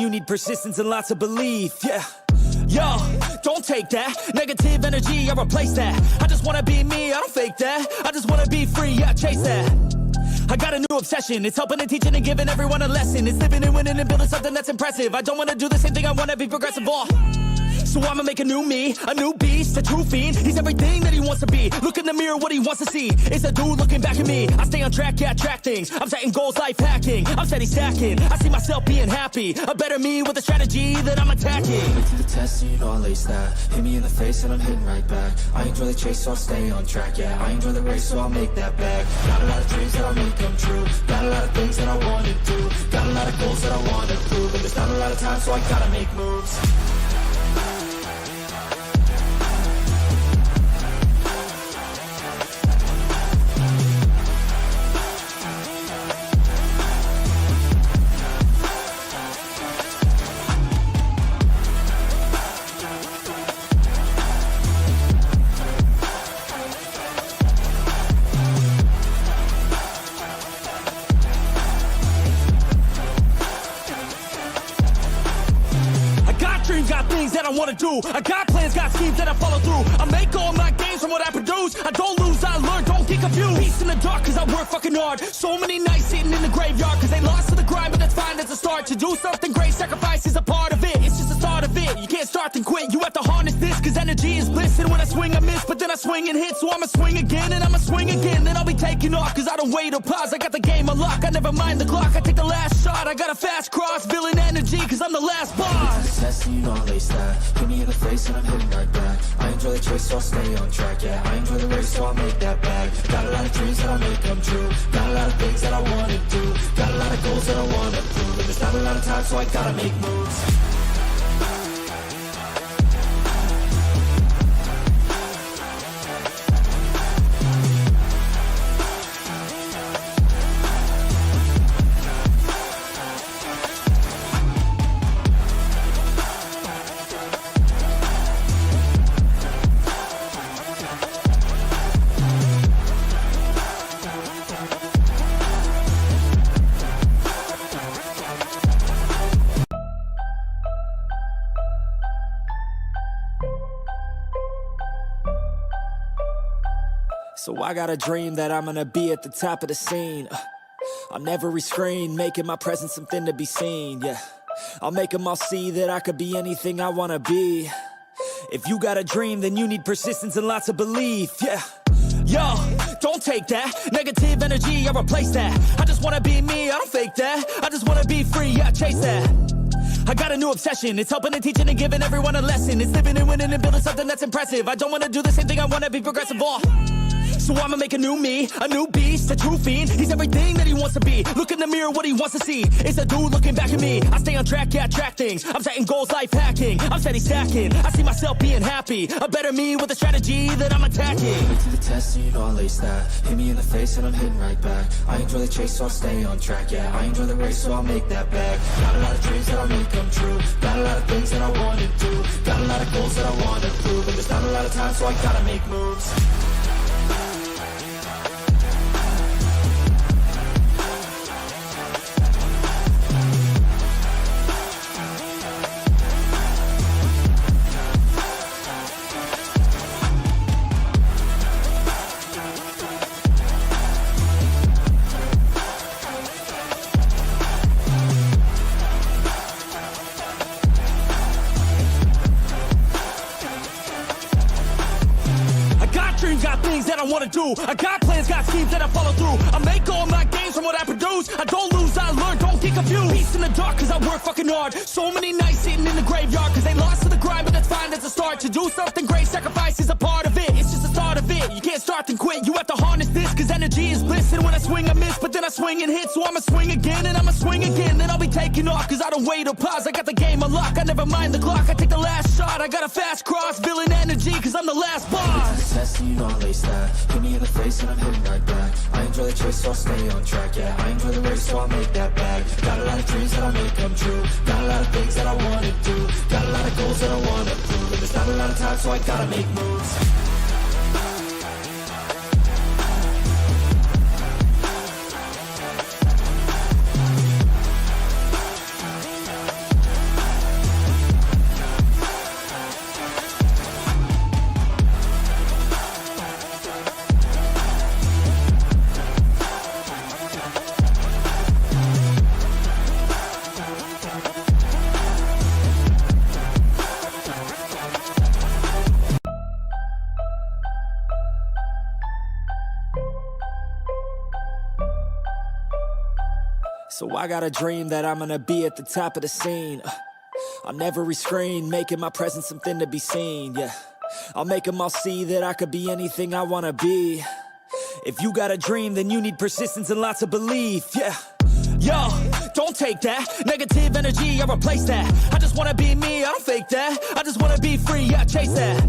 you need persistence and lots of belief, yeah. Yo, don't take that negative energy, I replace that. I just wanna be me, I don't fake that. I just wanna be free, yeah, chase that. I got a new obsession, it's helping and teaching and giving everyone a lesson. It's living and winning and building something that's impressive. I don't wanna do the same thing, I wanna be progressive, so I'ma make a new me, a new beast, a true fiend. He's everything that he wants to be. Look in the mirror, what he wants to see is a dude looking back at me. I stay on track, yeah, track things. I'm setting goals, life hacking. I'm steady stacking. I see myself being happy. A better me with a strategy that I'm attacking. Put to the test and you know I'll ace that. Hit me in the face and I'm hitting right back. I enjoy the chase, so I'll stay on track, yeah. I enjoy the race, so I'll make that bag. Got a lot of dreams that I'll make come true. Got a lot of things that I wanna do. Got a lot of goals that I wanna prove. And there's not a lot of time, so I gotta make moves. Got things that I wanna do. I got plans, got schemes that I follow through. I make all my gains from what I produce. I don't lose, I learn, don't get confused. Peace in the dark, cause I work fucking hard. So many nights sitting in the graveyard, cause they lost to the grind, but that's fine, that's a start. To do something great, sacrifice is a part of it. It's just the start of it. You can't start then quit. You have to harness this, cause energy is bliss. And when I swing, I miss, but then I swing and hit. So I'ma swing again, and I'ma swing again. Then I'll be taking off, cause I don't wait or pause. I got the game unlocked, I never mind the clock. I take the last shot, I got a fast cross. Villain energy, cause I'm the last boss. Test and you know I'll ace that. Hit me in the face and I'm hitting right back. I enjoy the chase, so I'll stay on track, yeah. I enjoy the race, so I'll make that bag. Got a lot of dreams that I'll make come true. Got a lot of things that I wanna do. Got a lot of goals that I wanna prove. And there's not a lot of time, so I gotta make moves. So I got a dream that I'm gonna be at the top of the scene, on every screen, making my presence something to be seen, yeah. I'll make them all see that I could be anything I wanna be. If you got a dream, then you need persistence and lots of belief, yeah. Yo, don't take that negative energy, I replace that. I just wanna be me, I don't fake that. I just wanna be free, yeah, chase that. I got a new obsession, it's helping and teaching and giving everyone a lesson. It's living and winning and building something that's impressive. I don't wanna do the same thing, I wanna be progressive, so I'ma make a new me, a new beast, a true fiend. He's everything that he wants to be. Look in the mirror, what he wants to see is a dude looking back at me. I stay on track, yeah, track things. I'm setting goals, life hacking. I'm steady stacking. I see myself being happy. A better me with a strategy that I'm attacking. Put to the test and you know I'll ace that. Hit me in the face and I'm hitting right back. I enjoy the chase, so I'll stay on track, yeah. I enjoy the race, so I'll make that bag. Got a lot of dreams that I'll make come true. Got a lot of things that I wanna do. Got a lot of goals that I wanna prove. And there's not a lot of time, so I gotta make moves. Got things that I wanna do. I got plans, got schemes that I follow through. I make all my gains from what I produce. I don't lose, I learn, don't get confused. Peace in the dark, cause I work fucking hard. So many nights sitting in the graveyard, cause they lost to the grind, but that's fine, that's a start. To do something great, sacrifice is a part of it. It's just the start of it. You can't start then quit. You have to harness this, cause energy is bliss. And when I swing, I miss, but then I swing and hit. So I'ma swing again, and I'ma swing again. Then I'll be taking off, cause I don't wait or pause. I got the game unlocked, I never mind the clock. I take the last shot, I got a fast cross. Villain energy, cause I'm the last boss. Test and you know I'll ace that. Hit me in the face and I'm hitting right back. I enjoy the chase, so I'll stay on track, yeah. I enjoy the race, so I'll make that bag. Got a lot of dreams that I'll make come true. Got a lot of things that I wanna do. Got a lot of goals that I wanna prove. And there's not a lot of time, so I gotta make moves. So I got a dream that I'm gonna be at the top of the scene. On every screen, making my presence something to be seen, yeah. I'll make them all see that I could be anything I wanna be. If you got a dream, then you need persistence and lots of belief, yeah. Yo, don't take that negative energy, I replace that. I just wanna be me, I don't fake that. I just wanna be free, yeah, chase that.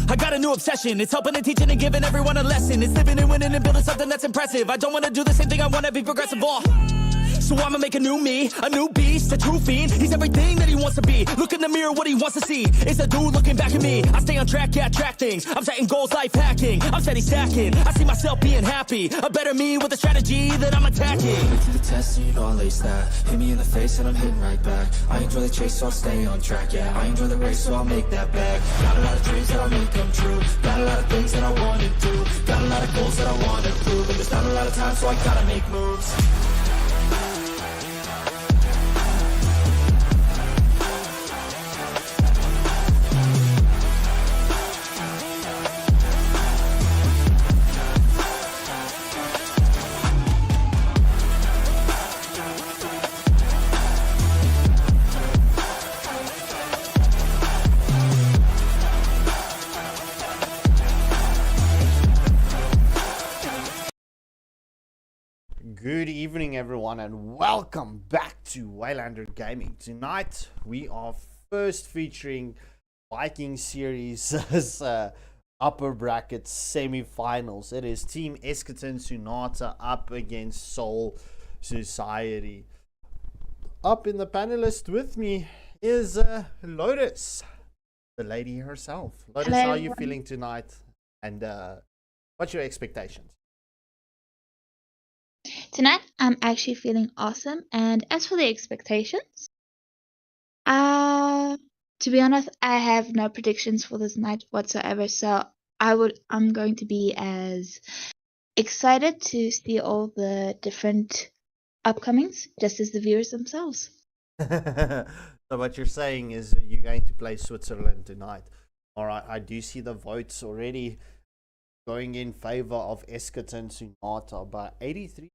I got a new obsession, it's helping and teaching and giving everyone a lesson. It's living and winning and building something that's impressive. I don't wanna do the same thing, I wanna be progressive, so I'ma make a new me, a new beast, a true fiend. He's everything that he wants to be. Look in the mirror, what he wants to see is a dude looking back at me. I stay on track, yeah, track things. I'm setting goals, life hacking. I'm steady stacking. I see myself being happy. A better me with a strategy that I'm attacking. Put to the test and you know I'll ace that. Hit me in the face and I'm hitting right back. I enjoy the chase, so I'll stay on track, yeah. I enjoy the race, so I'll make that bag. Got a lot of dreams that I'll make come true. Got a lot of things that I wanna do. Got a lot of goals that I wanna prove. But there's not a lot of time, so I gotta make moves. Good evening, everyone, and welcome back to Waylander Gaming. Tonight, we are first featuring Viking Series upper bracket semi-finals. It is Team Eschaton Sonata up against Soul Society. Up in the panelist with me is Lotus, the lady herself. Lotus, Hello, how are you everyone. feeling tonight? And what's your expectations? Tonight, I'm actually feeling awesome. And as for the expectations, to be honest, I have no predictions for this night whatsoever. So I'm going to be as excited to see all the different upcomings, just as the viewers themselves. So what you're saying is you're going to play Switzerland tonight. All right, I do see the votes already going in favor of Eschaton Sonata by 83%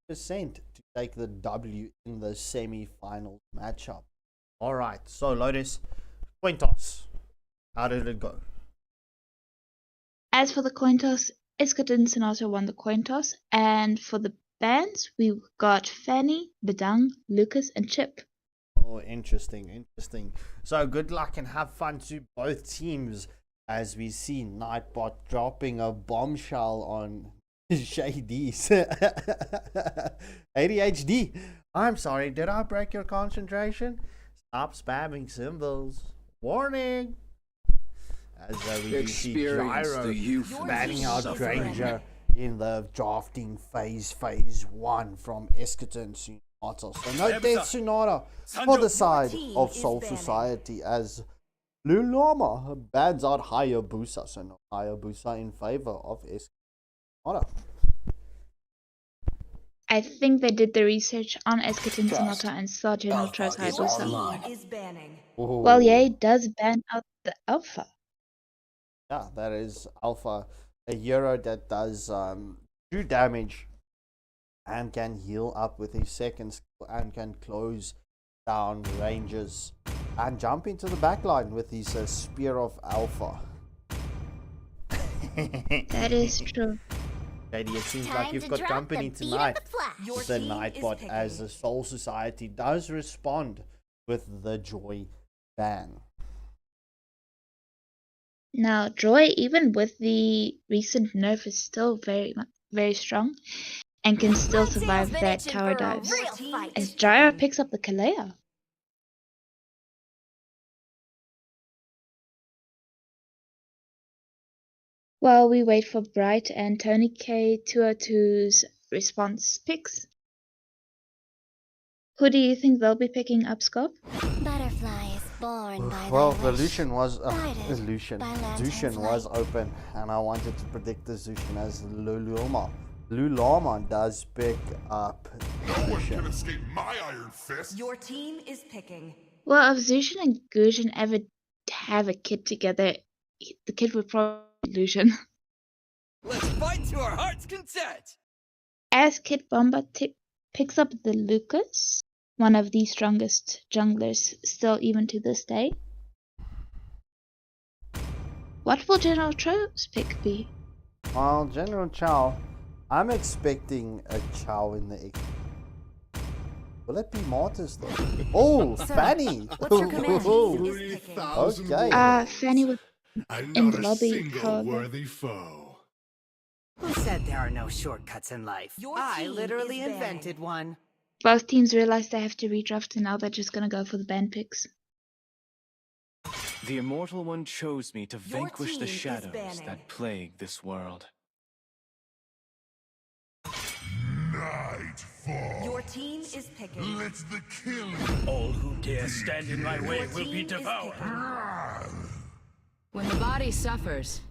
to take the W in the semi-final matchup. All right, so Lotus, coin toss. How did it go? As for the coin toss, Eschaton Sonata won the coin toss. And for the bands, we got Fanny, Bedang, Lucas, and Chip. Oh, interesting. So good luck and have fun to both teams as we see Nightbot dropping a bombshell on Shady's ADHD. I'm sorry, did I break your concentration? Stop spamming symbols. Warning! As we do see Gyro banning out Granger in the drafting phase 1 from Eschaton Sonata. So no death Sonata for the side of Soul Society as Lulama bans out Hayabusa. So no Hayabusa in favor of Eschaton Sonata. I think they did the research on Eschaton Sonata and saw General Tries Hayabusa. Is banning. Well, Yay does ban out the Alpha. Yeah, that is Alpha, a hero that does 2 damage and can heal up with his second skill and can close down ranges and jump into the backline with his Spear of Alpha. That is true. JD, it seems like you've got company tonight. Your The team is Nightbot picking. as the Soul Society does respond with the Joy ban. Now, Joy, even with the recent nerf, is still very strong and can still survive that tower dives. Your team As is Gyro picking. picks up the Kalea. While we wait for Bright and Tony K202's response picks. Who do you think they'll be picking up, Scope? Butterflies born by Well, thy the wish. Lucian was Guided Lucian. by lantern's Zushin was light. open, and I wanted to predict the Zushin as Lulama. Lulama does pick up No one can Zushin. escape my iron fist. Your team is picking. Well, if Zushin and Gushin ever have a kid together, the kid would probably be Lucian. Let's fight to our heart's content. As Kid Bomba picks up the Lucas, one of the strongest junglers still even to this day. What will General Cho's pick be? Well, General Chow, I'm expecting a Chow in the X. Will it be Mortis though? Oh, Fanny! What's your command? Okay. Fanny was And in not the a lobby, single however. worthy foe. Who said there are no shortcuts in life? Your I team literally is invented one. Both teams realized they have to redraft, and now they're just gonna go for the ban picks. The Immortal One chose me to Your vanquish the team is shadows banning. that plague this world. Nightfall. Your team is picking. Let the kill. All who dare stand in my way Your will be team is devoured. picking. When the body suffers,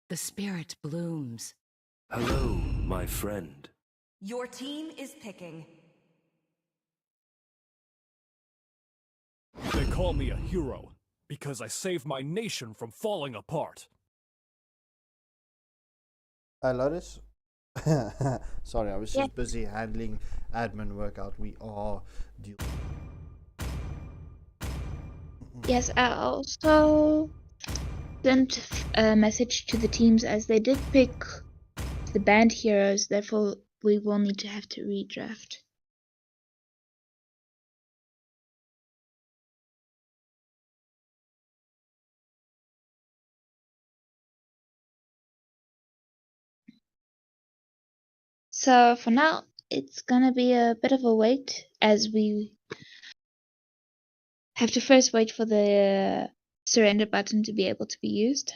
the spirit blooms. Hello, my friend. Your team is picking. They call me a hero because I saved my nation from falling apart. Lotus? Sorry, I was just busy handling admin workout. We are due. Yes, I also sent a message to the teams as they did pick the banned heroes, therefore we will need to have to redraft. So for now, it's gonna be a bit of a wait as we have to first wait for the surrender button to be able to be used.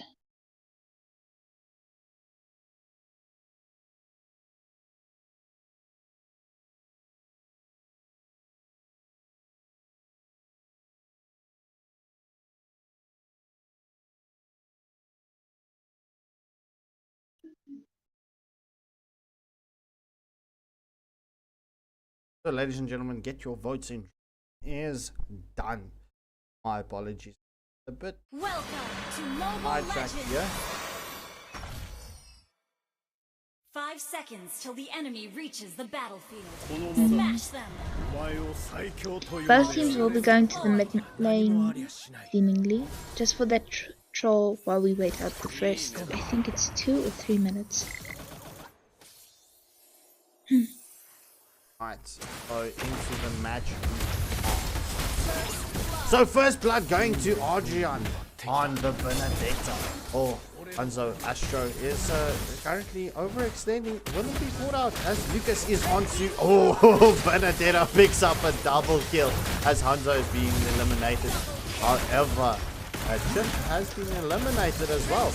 So, ladies and gentlemen, get your votes in. Is done. My apologies. A bit Welcome to Mobile sidetracked Legends. here. 5 seconds till the enemy reaches the battlefield. Smash them. Both teams will be going to the mid lane, seemingly, just for that troll while we wait out the first. I think it's 2 or 3 minutes. Right, so into the match. So first blood going to Adrian on the Benedetta. Oh, Hanzo Astro is currently overextending. Will it be caught out as Lucas is onto... Oh, Benedetta picks up a double kill as Hanzo is being eliminated. However, Chimp has been eliminated as well.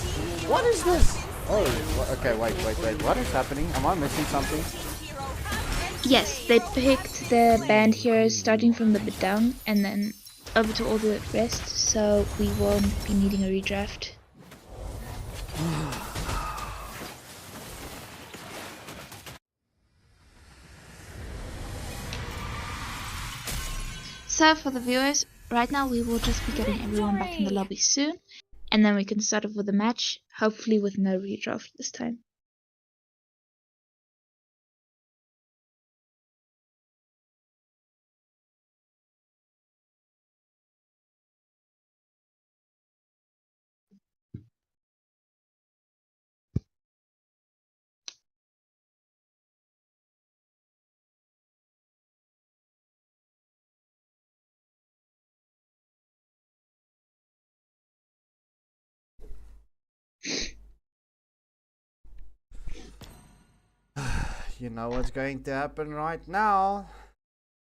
What is this? Oh, okay, wait. What is happening? Am I missing something? Yes, they picked the banned heroes starting from the bit down and then over to all the rest, so we won't be needing a redraft. So for the viewers, right now we will just be getting everyone back in the lobby soon, and then we can start off with the match, hopefully with no redraft this time. You know what's going to happen right now?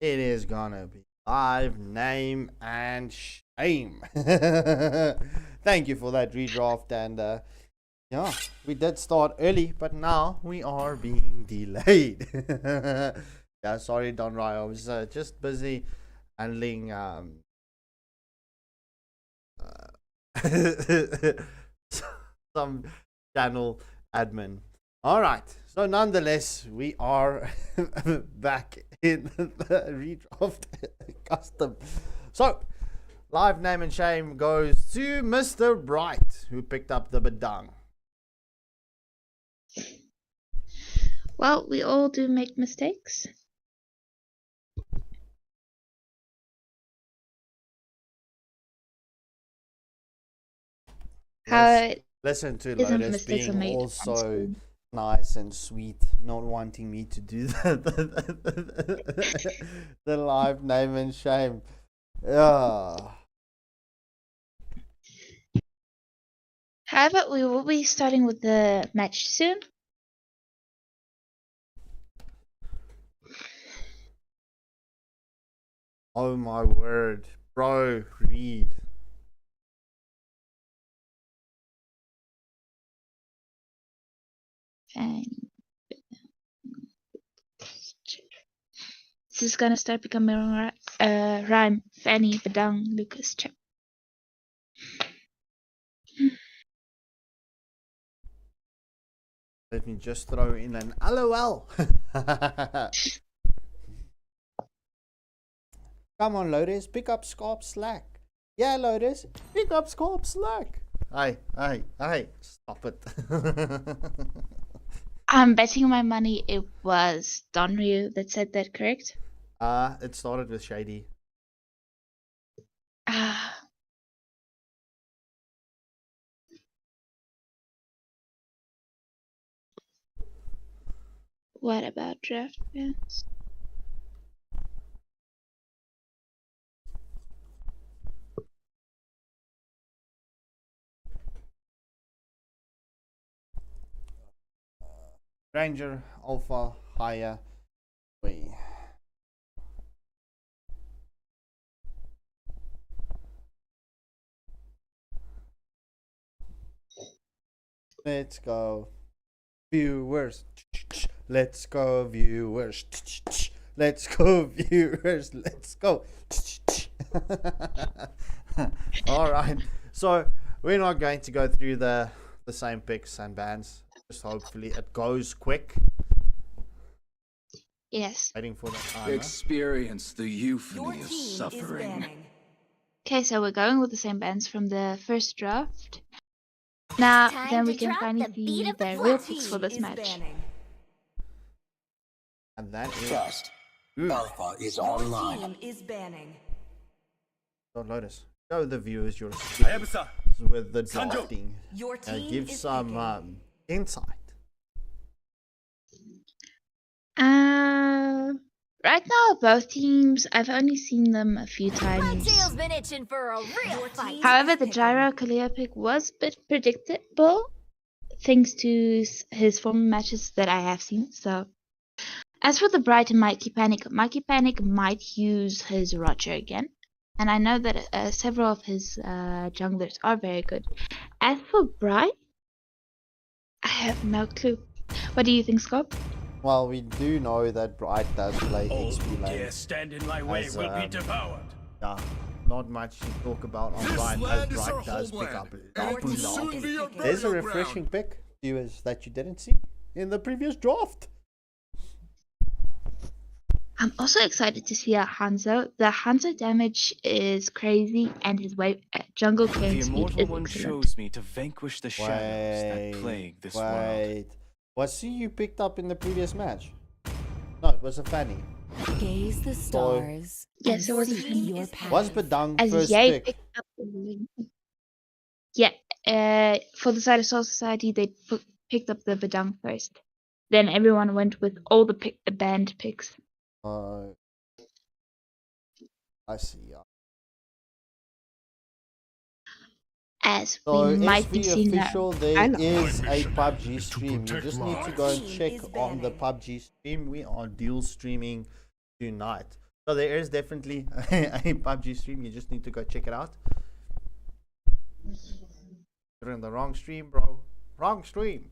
It is gonna be live name and shame. Thank you for that redraft, and yeah, we did start early, but now we are being delayed. Yeah, sorry Don Rai, I was just busy handling some channel admin. Alright, so nonetheless, we are back in the redraft custom. So, live name and shame goes to Mr. Bright, who picked up the Badang. Well, we all do make mistakes. How Listen to isn't Lotus mistakes are being made on also screen. nice and sweet, not wanting me to do the live name and shame. Yeah. However, we will be starting with the match soon. Oh my word. Bro, read. And this is gonna start becoming a rhyme. Fanny, Badang, Lucas, check. Let me just throw in an LOL. Come on, Lotus, pick up Scarp slack. Yeah, Lotus, pick up Scarp slack. Hey, stop it. I'm betting my money it was Don Ryu that said that, correct? It started with Shady. Ah. What about draft fans? Ranger, Alpha, Higher, Way. Let's go, viewers. Let's go, viewers. Let's go, viewers. Let's go. All right. So we're not going to go through the same picks and bans. Just hopefully it goes quick. Yes. Waiting for the timer. Experience the euphony of suffering. Okay, so we're going with the same bands from the first draft. Now, then we can finally see the real picks for this match. And that is Trust. Alpha is online. Don't Lotus. Show the viewers your skills with the drafting. Give some insight. Right now, both teams, I've only seen them a few times. Been itching for a real fight. However, the Gyro Kalia pick was a bit predictable, thanks to his former matches that I have seen. So, as for the Bright and Mikey Panic might use his Roger again. And I know that several of his junglers are very good. As for Bright, I have no clue. What do you think, Scott? Well, we do know that Bright does play XP lane. Dare stand in my way will be devoured. Yeah, not much to talk about on Bright, as Bright does pick up a lot. There's a refreshing pick, viewers, that you didn't see in the previous draft. I'm also excited to see our Hanzo. The Hanzo damage is crazy, and his wave jungle clearing speed is one excellent. chose me to vanquish the shadows that plague this world. What see you picked up in the previous match? No, it was a Fanny. Gaze the stars. Yes, it was a Fanny. Was Badang As first Yay pick? picked up yeah, for the side of Soul Society, they picked up the Badang first. Then everyone went with all the band picks. I see. As So we might be SV seeing official, that. there is a PUBG stream. You just need to go and check on the PUBG stream. We are dual streaming tonight. So there is definitely a PUBG stream. You just need to go check it out. You're in the wrong stream, bro. Wrong stream.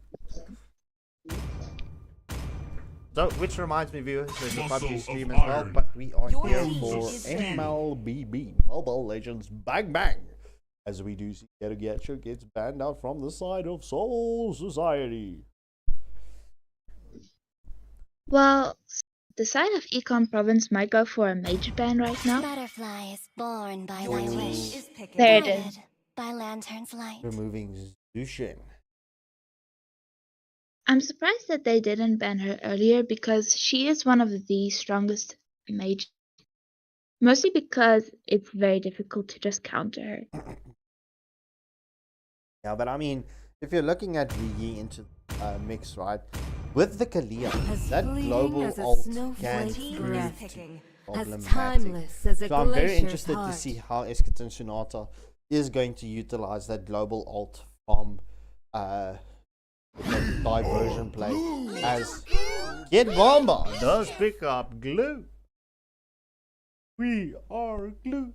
So, which reminds me, viewers, there's a PUBG stream as well, but we are here for MLBB, Mobile Legends Bang Bang. As we do see, Getcha gets banned out from the side of Soul Society. Well, the side of Econ Province might go for a major ban right now. Butterflies born by my wish. There it is. By lantern's light. Removing Zushin. I'm surprised that they didn't ban her earlier because she is one of the strongest mages. Mostly because it's very difficult to just counter her. Yeah, but I mean, if you're looking at Yi into mix, right? With the Kalia, that global ult can prove problematic. So I'm very interested to see how Esketin Sonata is going to utilize that global ult from the diversion play as Kid Bomba does pick up glue. We are glue.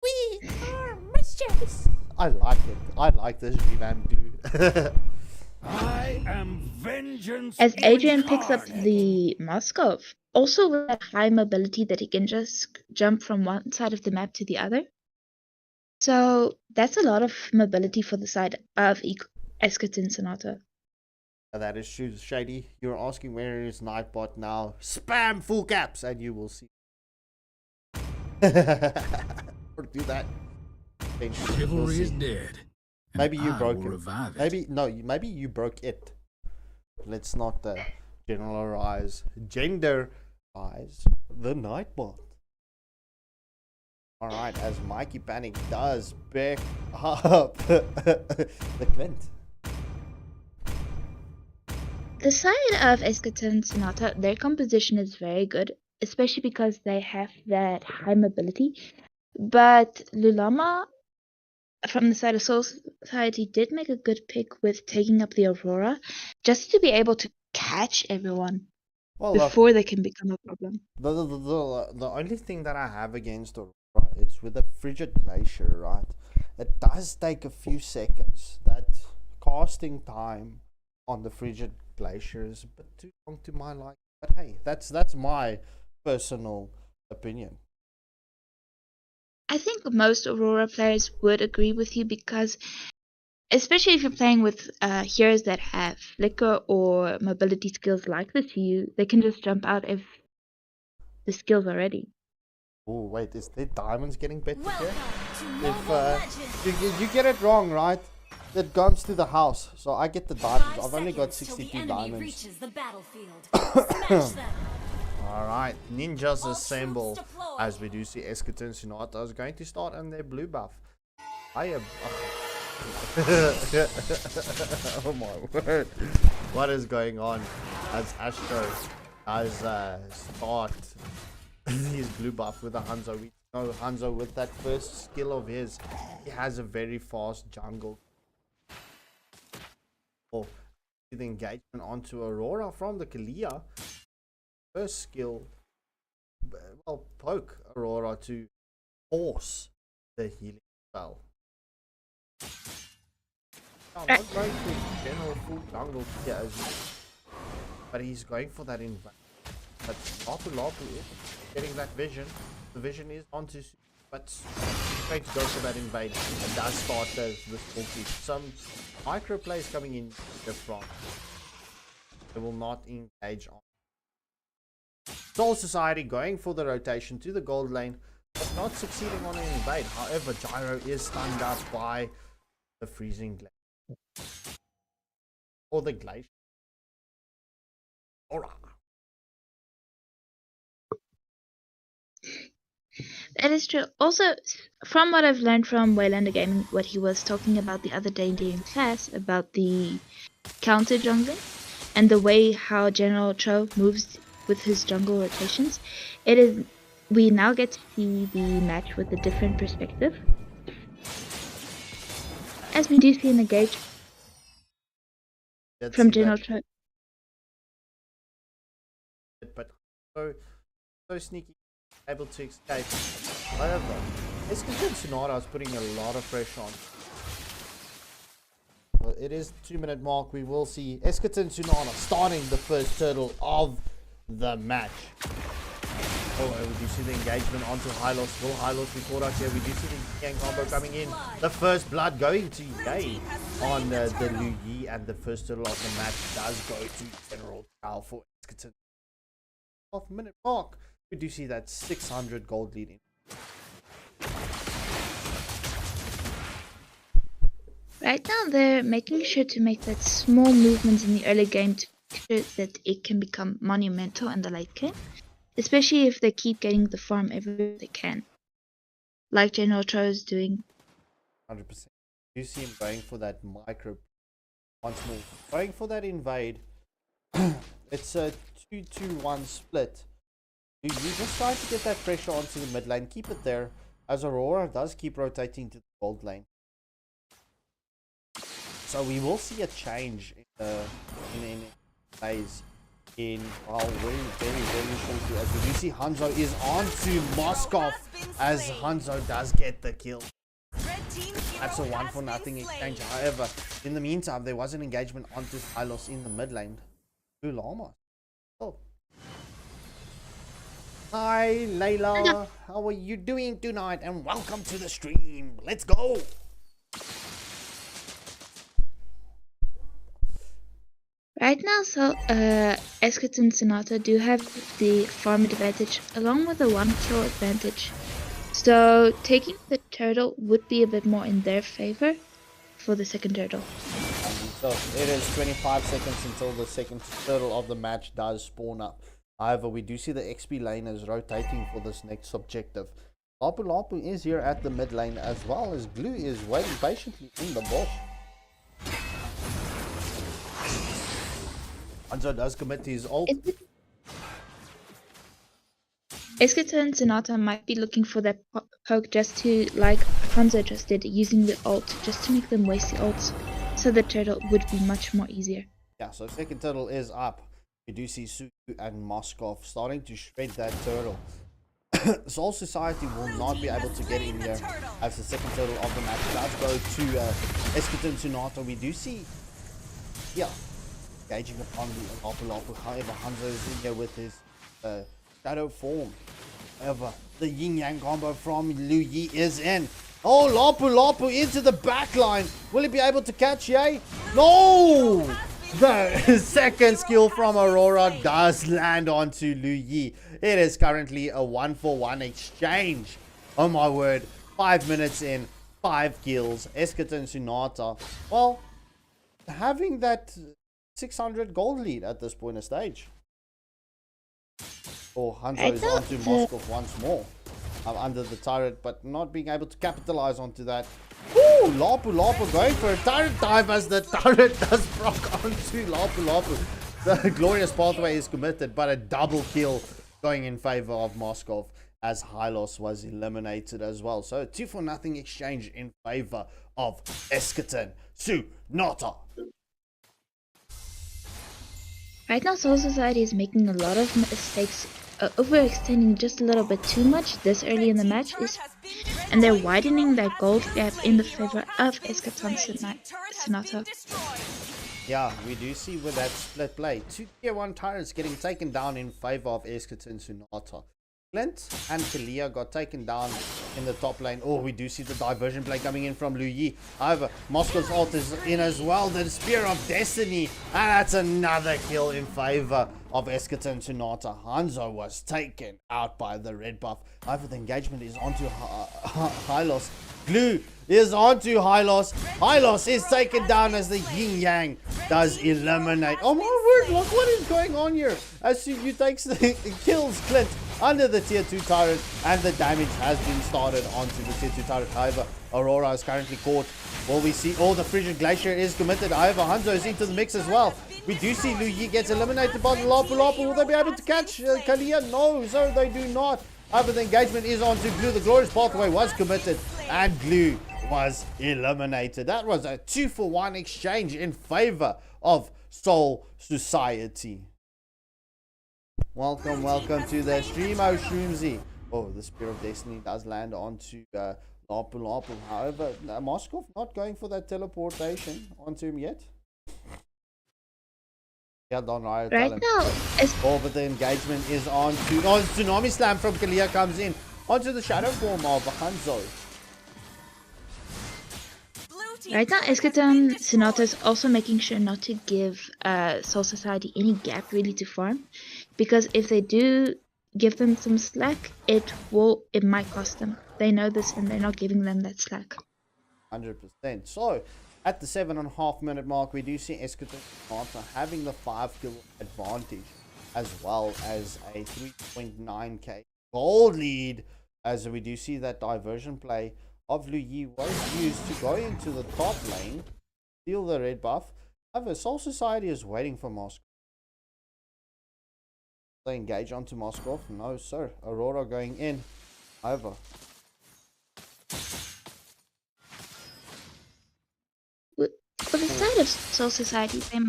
We are mischievous. I like it. I like this revamped glue. I am vengeance. As Adrian picks up the Moskov, also with that high mobility that he can just jump from one side of the map to the other. So that's a lot of mobility for the side of Esketin Sonata. That is true, Shady. You're asking where is Nightbot now. Spam full caps and you will see. Or do that. Chivalry is dead. Maybe you broke it. Maybe you broke it. Let's not generalize, genderize the Nightbot. Alright, as Mikey Panic does pick up the Clint. The side of Esketin Sonata, their composition is very good, especially because they have that high mobility. But Lulama, from the side of Soul Society, did make a good pick with taking up the Aurora, just to be able to catch everyone before they can become a problem. The only thing that I have against Aurora is with the Frigid Glacier, right? It does take a few seconds. That casting time on the Frigid Glacier is a bit too long to my liking. But hey, that's my personal opinion. I think most Aurora players would agree with you because, especially if you're playing with heroes that have flicker or mobility skills like this, they can just jump out if the skills are ready. Oh wait, is there diamonds getting better here? If you get it wrong, right? It comes to the house, so I get the diamonds. I've only got 62 diamonds. Alright, ninjas assemble. As we do see Esketin Sonata is going to start on their blue buff. I am. Oh my word. What is going on as Astro has start his blue buff with a Hanzo? We know Hanzo with that first skill of his, he has a very fast jungle. Oh, the engagement onto Aurora from the Kalia. First skill, well, poke Aurora to force the healing spell. I'm not going to general full jungle here, but he's going for that invade. But Lapu is getting that vision. The vision is onto, but he's going to go for that invade. And does start this full creep. Some micro plays coming in the front. They will not engage on. Soul Society going for the rotation to the gold lane, but not succeeding on an invade. However, Gyro is stunned up by the freezing glacier. Or the glacier. Alright. That is true. Also, from what I've learned from Waylander Gaming, what he was talking about the other day in class, about the counter jungling, and the way how General Cho moves with his jungle rotations, we now get to see the match with a different perspective, as we do see an engage from General Cho. But so sneaky, able to escape. However, Esketin Sonata is putting a lot of pressure on. Well, it is 2-minute mark. We will see Esketin Sonata starting the first turtle of the match. Oh, we do see the engagement onto Hylos. Will Hylos be caught out here? We do see the Yang combo coming in. The first blood going to Yay on the Lu Yi, and the first turtle of the match does go to General Tao for Esketin. 12-minute mark. We do see that 600 gold leading. Right now, they're making sure to make that small movements in the early game to make sure that it can become monumental in the late game, especially if they keep getting the farm everywhere they can, like General Cho is doing. 100%. You see him going for that micro once more. Going for that invade. It's a 2-2-1 split. You just try to get that pressure onto the mid lane. Keep it there. As Aurora does keep rotating to the gold lane. So we will see a change in phase in very shortly. As we do see Hanzo is on to Moskov as Hanzo does get the kill. That's a 1-for-0 exchange. However, in the meantime, there was an engagement onto Hylos in the mid lane. Blue Llama. Oh. Hi Layla, how are you doing tonight? And welcome to the stream. Let's go. Right now, so Esket and Sonata do have the farm advantage along with the 1 kill advantage. So taking the turtle would be a bit more in their favor for the second turtle. So it is 25 seconds until the second turtle of the match does spawn up. However, we do see the XP lane is rotating for this next objective. Lapu Lapu is here at the mid lane as well as Glue is waiting patiently in the bush. Hanzo does commit to his ult. Esketer and Sonata might be looking for that poke just to, like Hanzo just did, using the ult just to make them waste the ults, so the turtle would be much more easier. Yeah, so second turtle is up. We do see Suku and Moskov starting to shred that turtle. Soul Society will not be able to get in here as the second turtle of the match does go to Esketer and Sonata. We do see, yeah, engaging upon the Lapu Lapu. However, Hanzo is in here with his shadow form. However, the yin yang combo from Lu Yi is in. Oh, Lapu Lapu into the back line. Will he be able to catch Ye? No! The second skill from Aurora does land onto Lu Yi. It is currently a 1-for-1 exchange. Oh my word. 5 minutes in, 5 kills. Esket and Sonata, well, having that 600 gold lead at this point of stage. Oh, Hanzo is onto Moskov once more. Under the turret, but not being able to capitalize onto that. Ooh, Lapu Lapu going for a turret dive as the turret does proc onto Lapu Lapu. The glorious pathway is committed, but a double kill going in favor of Moskov as Hylos was eliminated as well. So a 2-for-0 exchange in favor of Esketon Sonata. Right now, Soul Society is making a lot of mistakes, overextending just a little bit too much this early in the match, and they're widening their gold gap in the favor of Esketon Sonata. Yeah, we do see with that split play, 2 tier 1 turrets getting taken down in favor of Esketon Sonata. Clint and Kalia got taken down in the top lane. Oh, we do see the diversion play coming in from Lu Yi. However, Moscow's ult is in as well. The Spear of Destiny. And that's another kill in favor of Esketon Sonata. Hanzo was taken out by the red buff. However, the engagement is onto Hylos. Glue is onto Hylos. Hylos is taken down as the Yin Yang does eliminate. Oh my word, look what is going on here. As Suyu takes the kills Clint under the tier 2 turret, and the damage has been started onto the tier 2 turret. However, Aurora is currently caught. Will we see? Oh, the Frigid Glacier is committed. However, Hanzo is into the mix as well. We do see Lu Yi gets eliminated by the Lapu Lapu. Will they be able to catch Kalia? No, so they do not. However, the engagement is onto Glue. The glorious pathway was committed, and Glue was eliminated. That was a 2-for-1 exchange in favor of Soul Society. Welcome to the stream, Shroomzy. Oh, the Spear of Destiny does land onto Lapu Lapu. However, Moskov not going for that teleportation onto him yet. Yeah, Don Riot right now, oh, but the engagement is on to Tsunami Slam from Kalia comes in onto the shadow form of Hanzo. Right now, Esketon Sonata is also making sure not to give Soul Society any gap really to farm, because if they do give them some slack, it might cost them. They know this and they're not giving them that slack. 100%. So at the 7.5 minute mark, we do see Esketon Sonata having the 5 kill advantage, as well as a 3.9k gold lead, as we do see that diversion play of Lu Yi was used to go into the top lane, steal the red buff. However, Soul Society is waiting for Moskov. They engage onto Moskov. No, sir. Aurora going in. However, for the side of Soul Society, they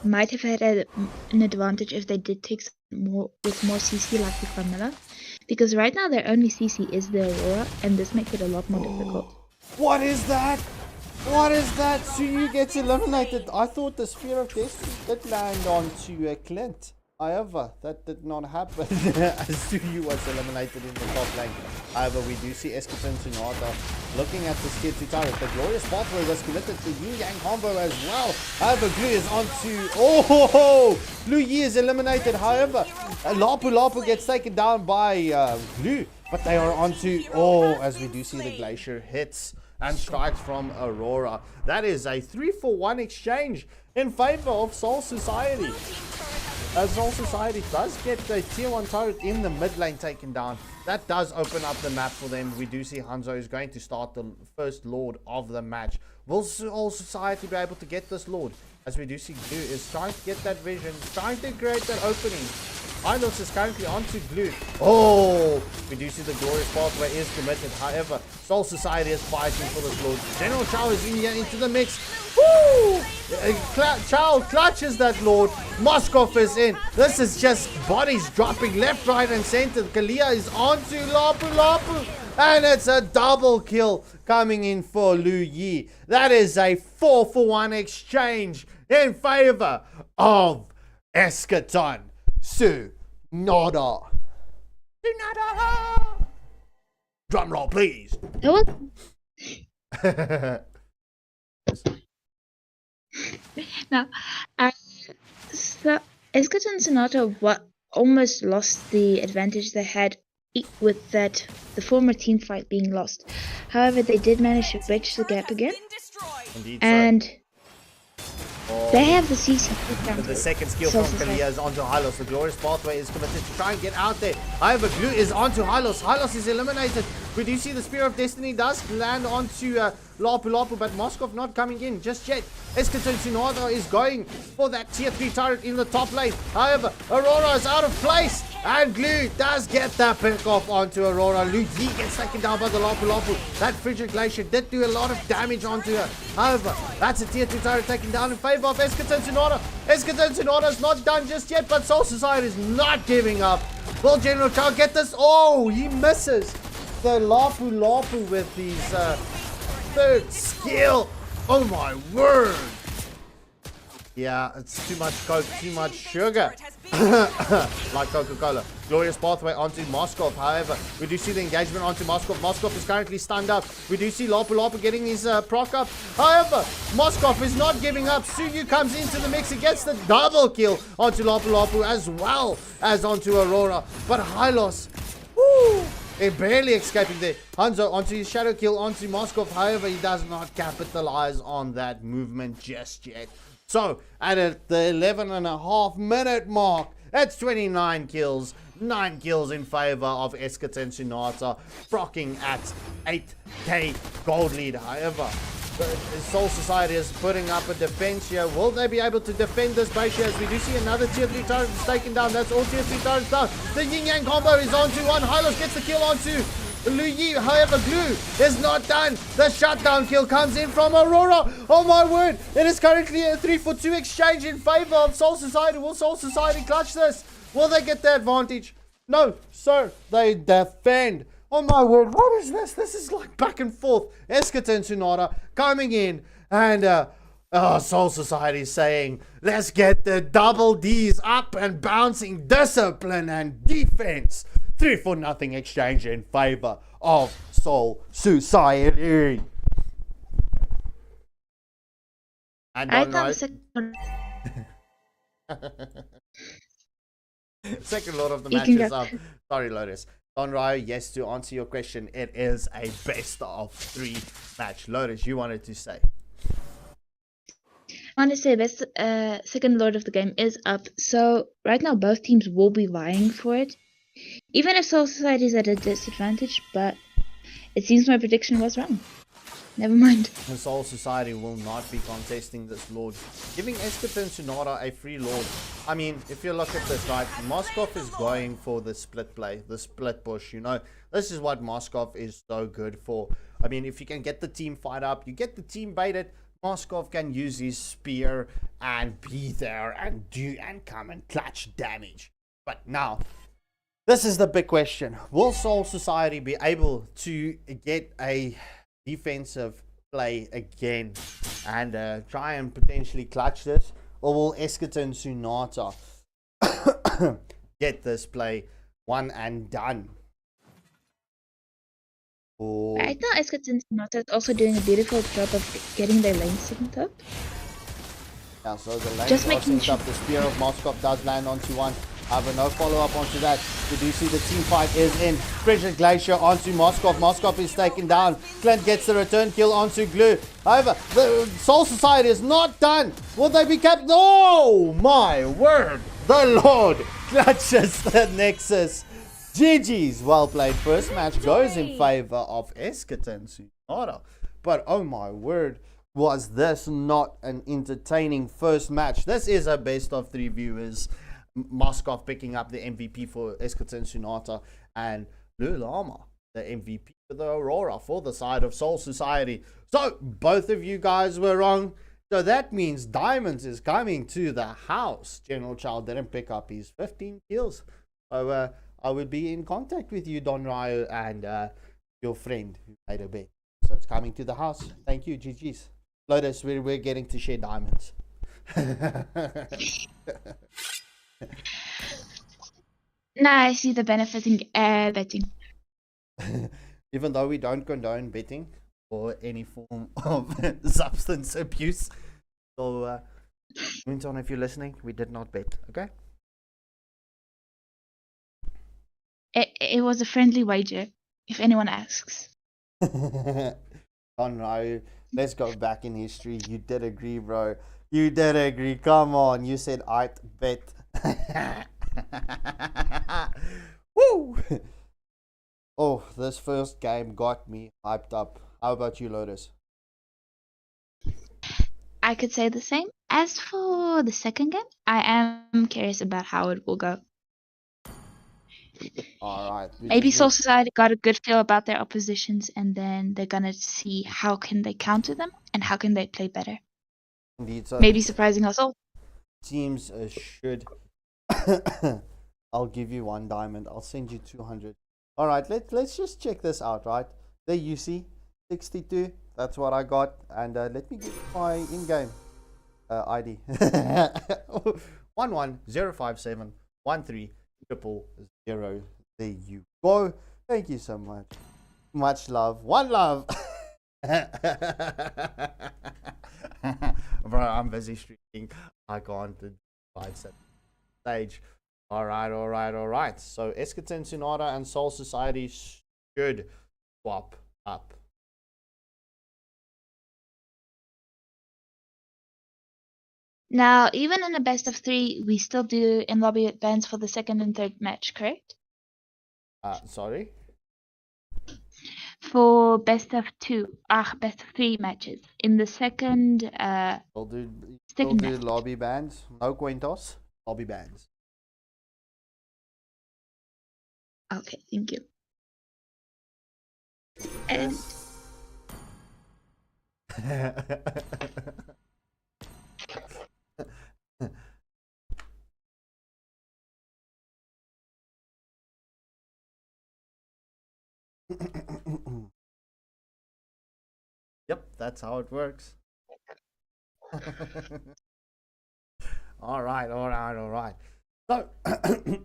might have had an advantage if they did take more CC like the Carmilla, because right now their only CC is the Aurora, and this makes it a lot more difficult. What is that? What is that? Suyu gets eliminated. I thought the Sphere of Destiny did land onto Clint. However, that did not happen as Suyu was eliminated in the top lane. However, we do see Esketon Tsunada looking at this tier 2 turret. The glorious pathway was committed to Yin Yang combo as well. However, Glue is onto... Oh! Lu Yi is eliminated. However, Lapu Lapu gets taken down by Glue. But they are onto... Oh, as we do see the Glacier hits and strikes from Aurora. That is a 3-for-1 exchange in favor of Soul Society. As Soul Society does get the tier 1 turret in the mid lane taken down, that does open up the map for them. We do see Hanzo is going to start the first Lord of the match. Will Soul Society be able to get this Lord? As we do see Glue is trying to get that vision, trying to create that opening. Hylos is currently onto Glue. Oh, we do see the glorious pathway is committed. However, Soul Society is fighting for this Lord. General Chow is in here into the mix. Woo! Chow clutches that Lord. Moskov is in. This is just bodies dropping left, right, and center. Kalia is onto Lapu Lapu. And it's a double kill coming in for Lu Yi. That is a 4-for-1 exchange in favor of Esketon Tsunada. Drum roll, please. Now, so Esketon Tsunada almost lost the advantage they had with that the former team fight being lost. However, they did manage to bridge the gap again. Indeed, and they have the CC. The second skill from Kalia is onto Hylos. The glorious pathway is committed to try and get out there. However, Glue is onto Hylos. Hylos is eliminated. We do see the Spear of Destiny does land onto Lapu Lapu, but Moskov not coming in just yet. Esketon Tsunada is going for that tier 3 turret in the top lane. However, Aurora is out of place. And Glue does get that pick off onto Aurora. Lu Yi gets taken down by the Lapu Lapu. That Frigid Glacier did do a lot of damage onto her. However, that's a tier 2 turret taken down in favor of Esketon Tsunada. Esketon Tsunada is not done just yet, but Soul Society is not giving up. Will General Chow get this? Oh, he misses the Lapu Lapu with his third skill. Oh my word. Yeah, it's too much coke, too much sugar. Like Coca-Cola. Glorious pathway onto Moskov. However, we do see the engagement onto Moskov. Moskov is currently stunned up. We do see Lapu Lapu getting his proc up. However, Moskov is not giving up. Suyu comes into the mix. He gets the double kill onto Lapu Lapu as well as onto Aurora. But Hylos, woo, barely escaping there. Hanzo onto his shadow kill onto Moskov. However, he does not capitalize on that movement just yet. So, at the 11.5-minute mark, that's 29 kills. 9 kills in favor of Esketon Tsunada, procking at 8k gold lead. However, the Soul Society is putting up a defense here. Will they be able to defend this base here? As we do see another tier 3 turret is taken down. That's all tier 3 turrets down. The Yin Yang combo is onto one. Hylos gets the kill onto Lu Yi. However, Glue is not done. The shutdown kill comes in from Aurora. Oh my word. It is currently a 3-for-2 exchange in favor of Soul Society. Will Soul Society clutch this? Will they get the advantage? No, sir. They defend. Oh my word. What is this? This is like back and forth. Esketon Tsunada coming in. And Soul Society saying, let's get the double D's up and bouncing. Discipline and defense. 3-for-0 exchange in favor of Soul Society. And I thought second Lord of the match is up. Sorry, Lotus. Don Ryo, yes, to answer your question, it is a best of 3 match. Lotus, you wanted to say? I want to say best second Lord of the game is up. So right now both teams will be vying for it. Even if Soul Society is at a disadvantage, but It seems my prediction was wrong. Never mind. The Soul Society will not be contesting this Lord, giving Eschaton Tsunade a free Lord. I mean, if you look at this, right, Moskov is going for the split play, the split push, you know. This is what Moskov is so good for. I mean, if you can get the team fight up, you get the team baited, Moskov can use his spear and be there and come and clutch damage. But now, this is the big question. Will Soul Society be able to get a defensive play again and try and potentially clutch this, or will Eschaton Tsunade get this play one and done? Or... Right now, Eschaton Tsunade is also doing a beautiful job of getting their lane synced up. Yeah, so the lane Just making synced up. The spear of Moskov does land onto one. However, no follow-up onto that. We do see the team fight is in. Frigid Glacier onto Moskov. Moskov is taken down. Clint gets the return kill onto Glue. However, the Soul Society is not done. Will they be kept? Oh my word! The Lord clutches the Nexus. GG's. Well played. First match goes in favor of Eschaton Tsunade. But oh my word, was this not an entertaining first match? This is a best of 3 viewers. Moskov picking up the MVP for Eschaton Tsunade and Blue Llama, the MVP for the Aurora for the side of Soul Society. So both of you guys were wrong. So that means Diamonds is coming to the house. General Child didn't pick up his 15 kills. So I would be in contact with you, Don Ryo, and your friend who made a bet. So it's coming to the house. Thank you, GG's. Lotus, we're getting to share diamonds. Now I see the benefit in betting. Even though we don't condone betting or any form of substance abuse. So, Winton, if you're listening, we did not bet, okay? It was a friendly wager, if anyone asks. Oh no, let's go back in history. You did agree, bro. You did agree. Come on. You said I'd bet. Woo! Oh, this first game got me hyped up. How about you, Lotus? I could say the same. As for the second game, I am curious about how it will go. Alright. Maybe Soul Society got a good feel about their oppositions, and then they're gonna see how can they counter them and how can they play better. Indeed, so maybe surprising us all. Teams should. I'll give you 1 diamond. I'll send you 200. Alright, let's just check this out, right? There you see, 62. That's what I got. And let me get my in-game ID. 1105713000. There you go. Thank you so much. Much love. One love. Bro, I'm busy streaming. I can't fight stage. Alright. So Eschaton Tsunade and Soul Society should swap up. Now, even in a best of 3, we still do in-lobby advance for the second and third match, correct? Sorry? For best of 3 matches. In the second, We'll do match. lobby bans. No Quintos. Lobby bans. Okay, thank you. And Yep, that's how it works. Alright. So,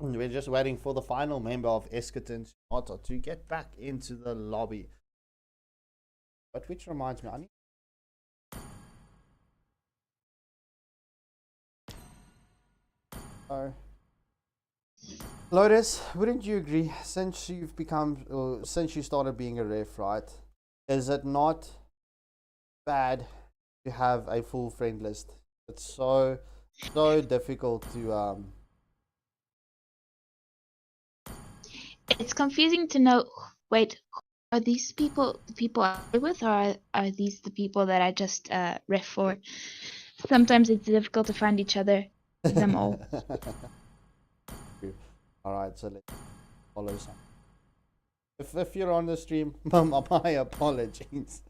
we're just waiting for the final member of Eschaton Tsunade to get back into the lobby. But which reminds me, I need... Lotus, wouldn't you agree, since you've become, since you started being a ref, right? Is it not bad to have a full friend list? It's so difficult to it's confusing to know. Wait, Are these people the people I play with, or are these the people that I just ref for? Sometimes it's difficult to find each other, them all. Alright, so let's follow some. If you're on the stream, my apologies.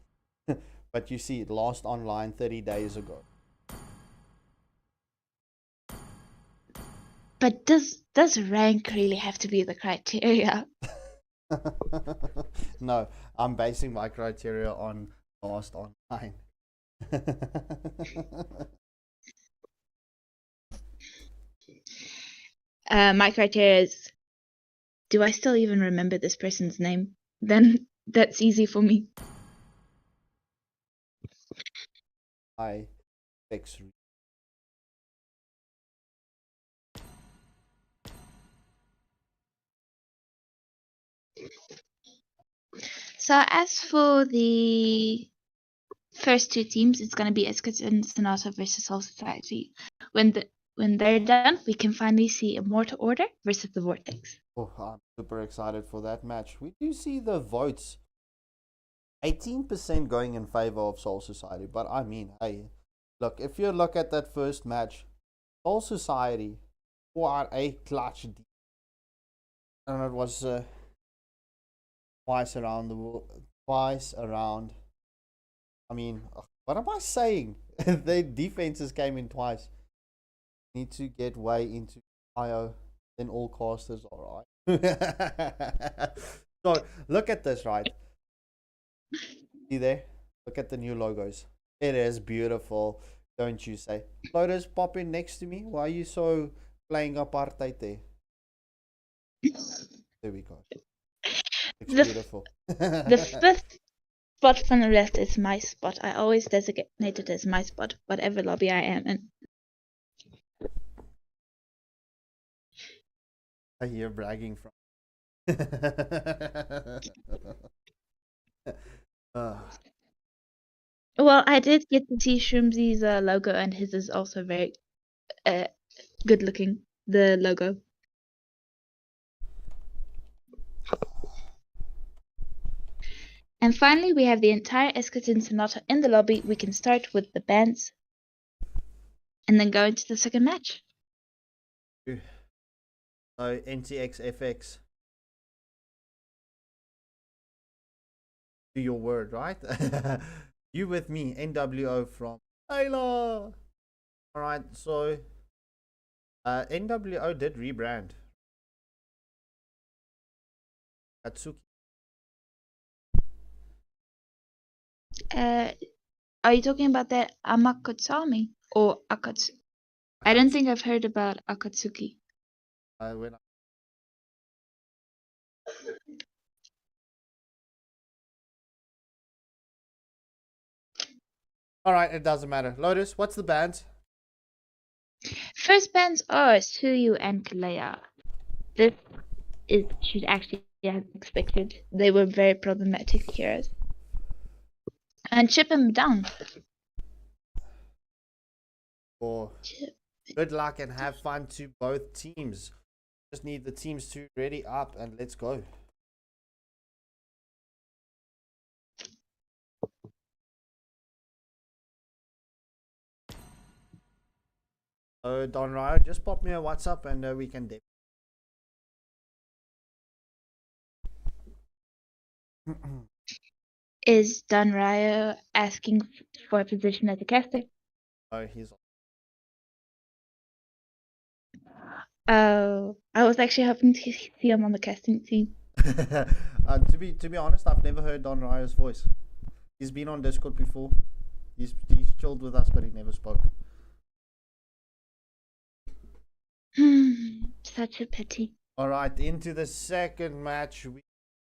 But you see, it lost online 30 days ago. But does rank really have to be the criteria? No, I'm basing my criteria on lost online. My criteria is, do I still even remember this person's name? Then that's easy for me. I fix. So as for the first two teams, it's going to be Escort and Sonata versus Soul Society. When they're done, we can finally see Immortal Order versus the Vortex. Oh, I'm super excited for that match. We do see the votes. 18% going in favor of Soul Society. But I mean, hey, look, if you look at that first match, Soul Society, what a clutch. And it was twice around the world. Twice around. I mean, what am I saying? Their defenses came in twice. Need to get way into IO. Then all casters are right. So look at this, right? See there? Look at the new logos. It is beautiful, don't you say? Lotus, pop in next to me. Why are you so playing apartheid there? There we go. It's beautiful. The fifth spot from the left is my spot. I always designate it as my spot, whatever lobby I am in. I hear bragging from. Well, I did get to see Shroomsy's logo, and his is also very good looking. The logo. And finally, we have the entire Eschaton Sonata in the lobby. We can start with the bands and then go into the second match. So, NTX FX. Do your word, right? You with me, NWO from Taylor. Alright, so NWO did rebrand. Katsuki. Are you talking about that Amakotsami or Akatsuki? I don't think I've heard about Akatsuki. Alright, it doesn't matter. Lotus, what's the bands? First bands are Suyu and Kalea. This should actually have expected. They were very problematic heroes. And chip them down. Or good luck and have fun to both teams. Just need the teams to ready up and let's go. Don Ryo, just pop me a WhatsApp and we can dip. Is Don Ryo asking for a position as a caster? Oh, he's. Oh, I was actually hoping to see him on the casting team. To be honest, I've never heard Don Ryo's voice. He's been on Discord before. He's chilled with us, but he never spoke. Such a pity. All right, into the second match we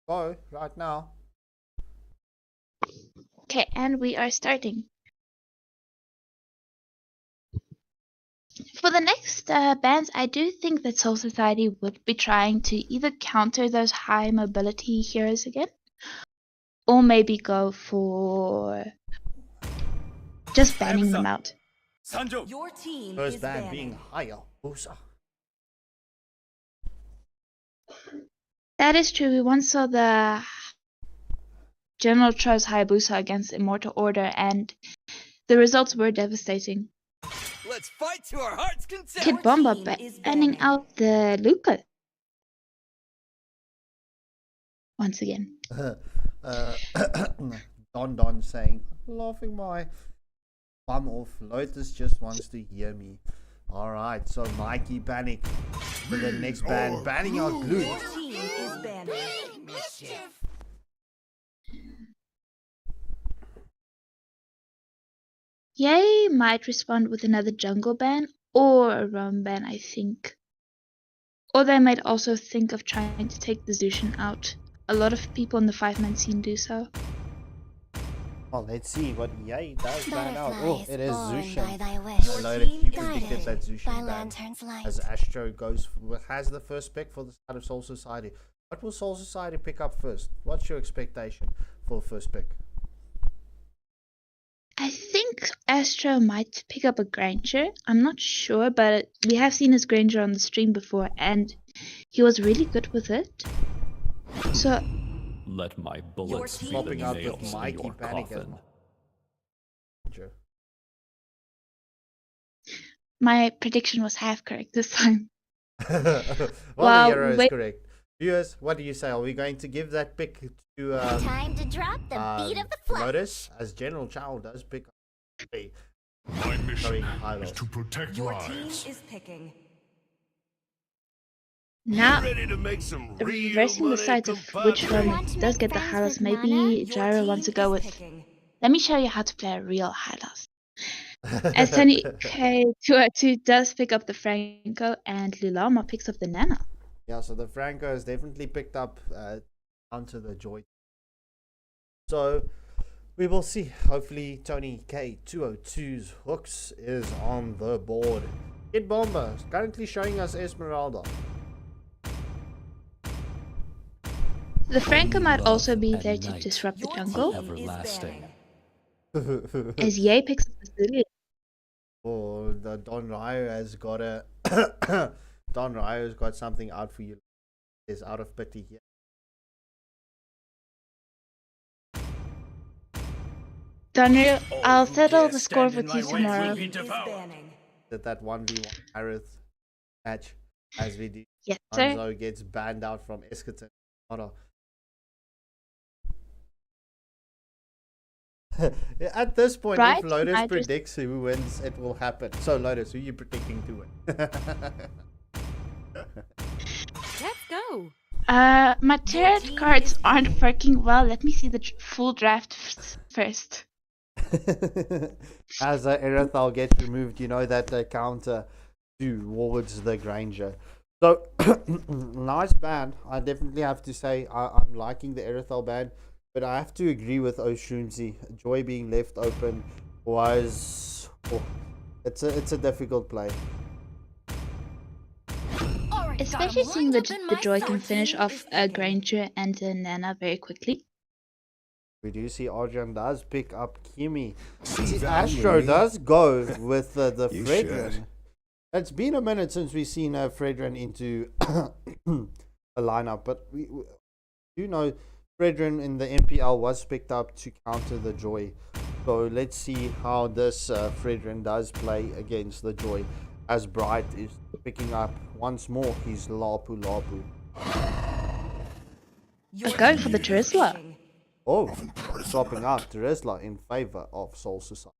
go right now. Okay, and we are starting. For the next bands, I do think that Soul Society would be trying to either counter those high mobility heroes again, or maybe go for just banning them out. Your team First is ban banning. being Hayabusa. That is true. We once saw the General chose Hayabusa against Immortal Order, and the results were devastating. Let's fight to our heart's content. Kid Bomba banning out the Luca. Once again. Don saying, laughing my bum off. Lotus just wants to hear me. Alright, so Mikey Panic for the next ban, banning out Glue. Yay might respond with another jungle ban or a roam ban, I think. Or they might also think of trying to take the Zushin out. A lot of people in the 5-man scene do so. Well, let's see what Yay does ban out. Oh, it is Zushin. Loaded, you predicted that Zushin ban as Astro has the first pick for the start of Soul Society. What will Soul Society pick up first? What's your expectation for the first pick? I think Astro might pick up a Granger. I'm not sure, but we have seen his Granger on the stream before, and he was really good with it. So let my bullets be the nails in your coffin. My prediction was half correct this time. Well, the hero is correct. Viewers, what do you say? Are we going to give that pick to time to drop the beat of the flag? Lotus, as General Chow does pick up. My mission is to protect lives. Your team is picking. Now, Ready to make some reversing the sides of which one does get the Hylos, maybe Gyro wants to go with. Let me show you how to play a real Hylos. As Tony K202 does pick up the Franco, and Lulama picks up the Nana. Yeah, so the Franco has definitely picked up onto the Joy. So we will see. Hopefully Tony K202's hooks is on the board. Kid Bomba is currently showing us Esmeralda. The Franco might also be there to disrupt the jungle. Everlasting. As Ye picks up the Zillion. Oh, the Don Ryo has got a Don Ryo's got something out for you. Is out of pity here. Donry, I'll settle the score with you tomorrow. That 1v1 Aerith match as we do. Yes, sir. Hanzo gets banned out from Eschaton. At this point, right? If Lotus predicts who wins, it will happen. So Lotus, who are you predicting to win? Let's go. My tarot cards aren't working well. Let me see the full draft first. As Erethal gets removed, you know that counter towards the Granger. So, nice band. I definitely have to say I'm liking the Erethal band, but I have to agree with Oshunzi. Joy being left open was... it's a difficult play. Especially seeing that the Joy can finish off a Granger and a Nana very quickly. We do see Arjan does pick up Kimi. Astro does go with the Fredrin. It's been a minute since we've seen Fredrin into a lineup, but we do know Fredrin in the MPL was picked up to counter the Joy. So let's see how this Fredrin does play against the Joy, as Bright is picking up once more his Lapu Lapu. Going for the Terizla. Oh, swapping out Terizla in favor of Soul Society.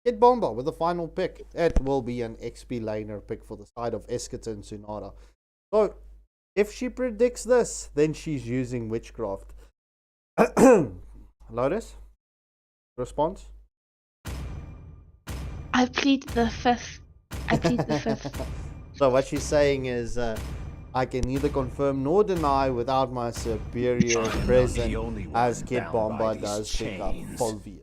Kid Bomba with the final pick. It will be an XP laner pick for the side of Eschaton Tsunade. So, if she predicts this, then she's using Witchcraft. Lotus? Response? I plead the fifth. So what she's saying is, I can neither confirm nor deny without my superior present, as Kid Bomba does pick up Fulvius.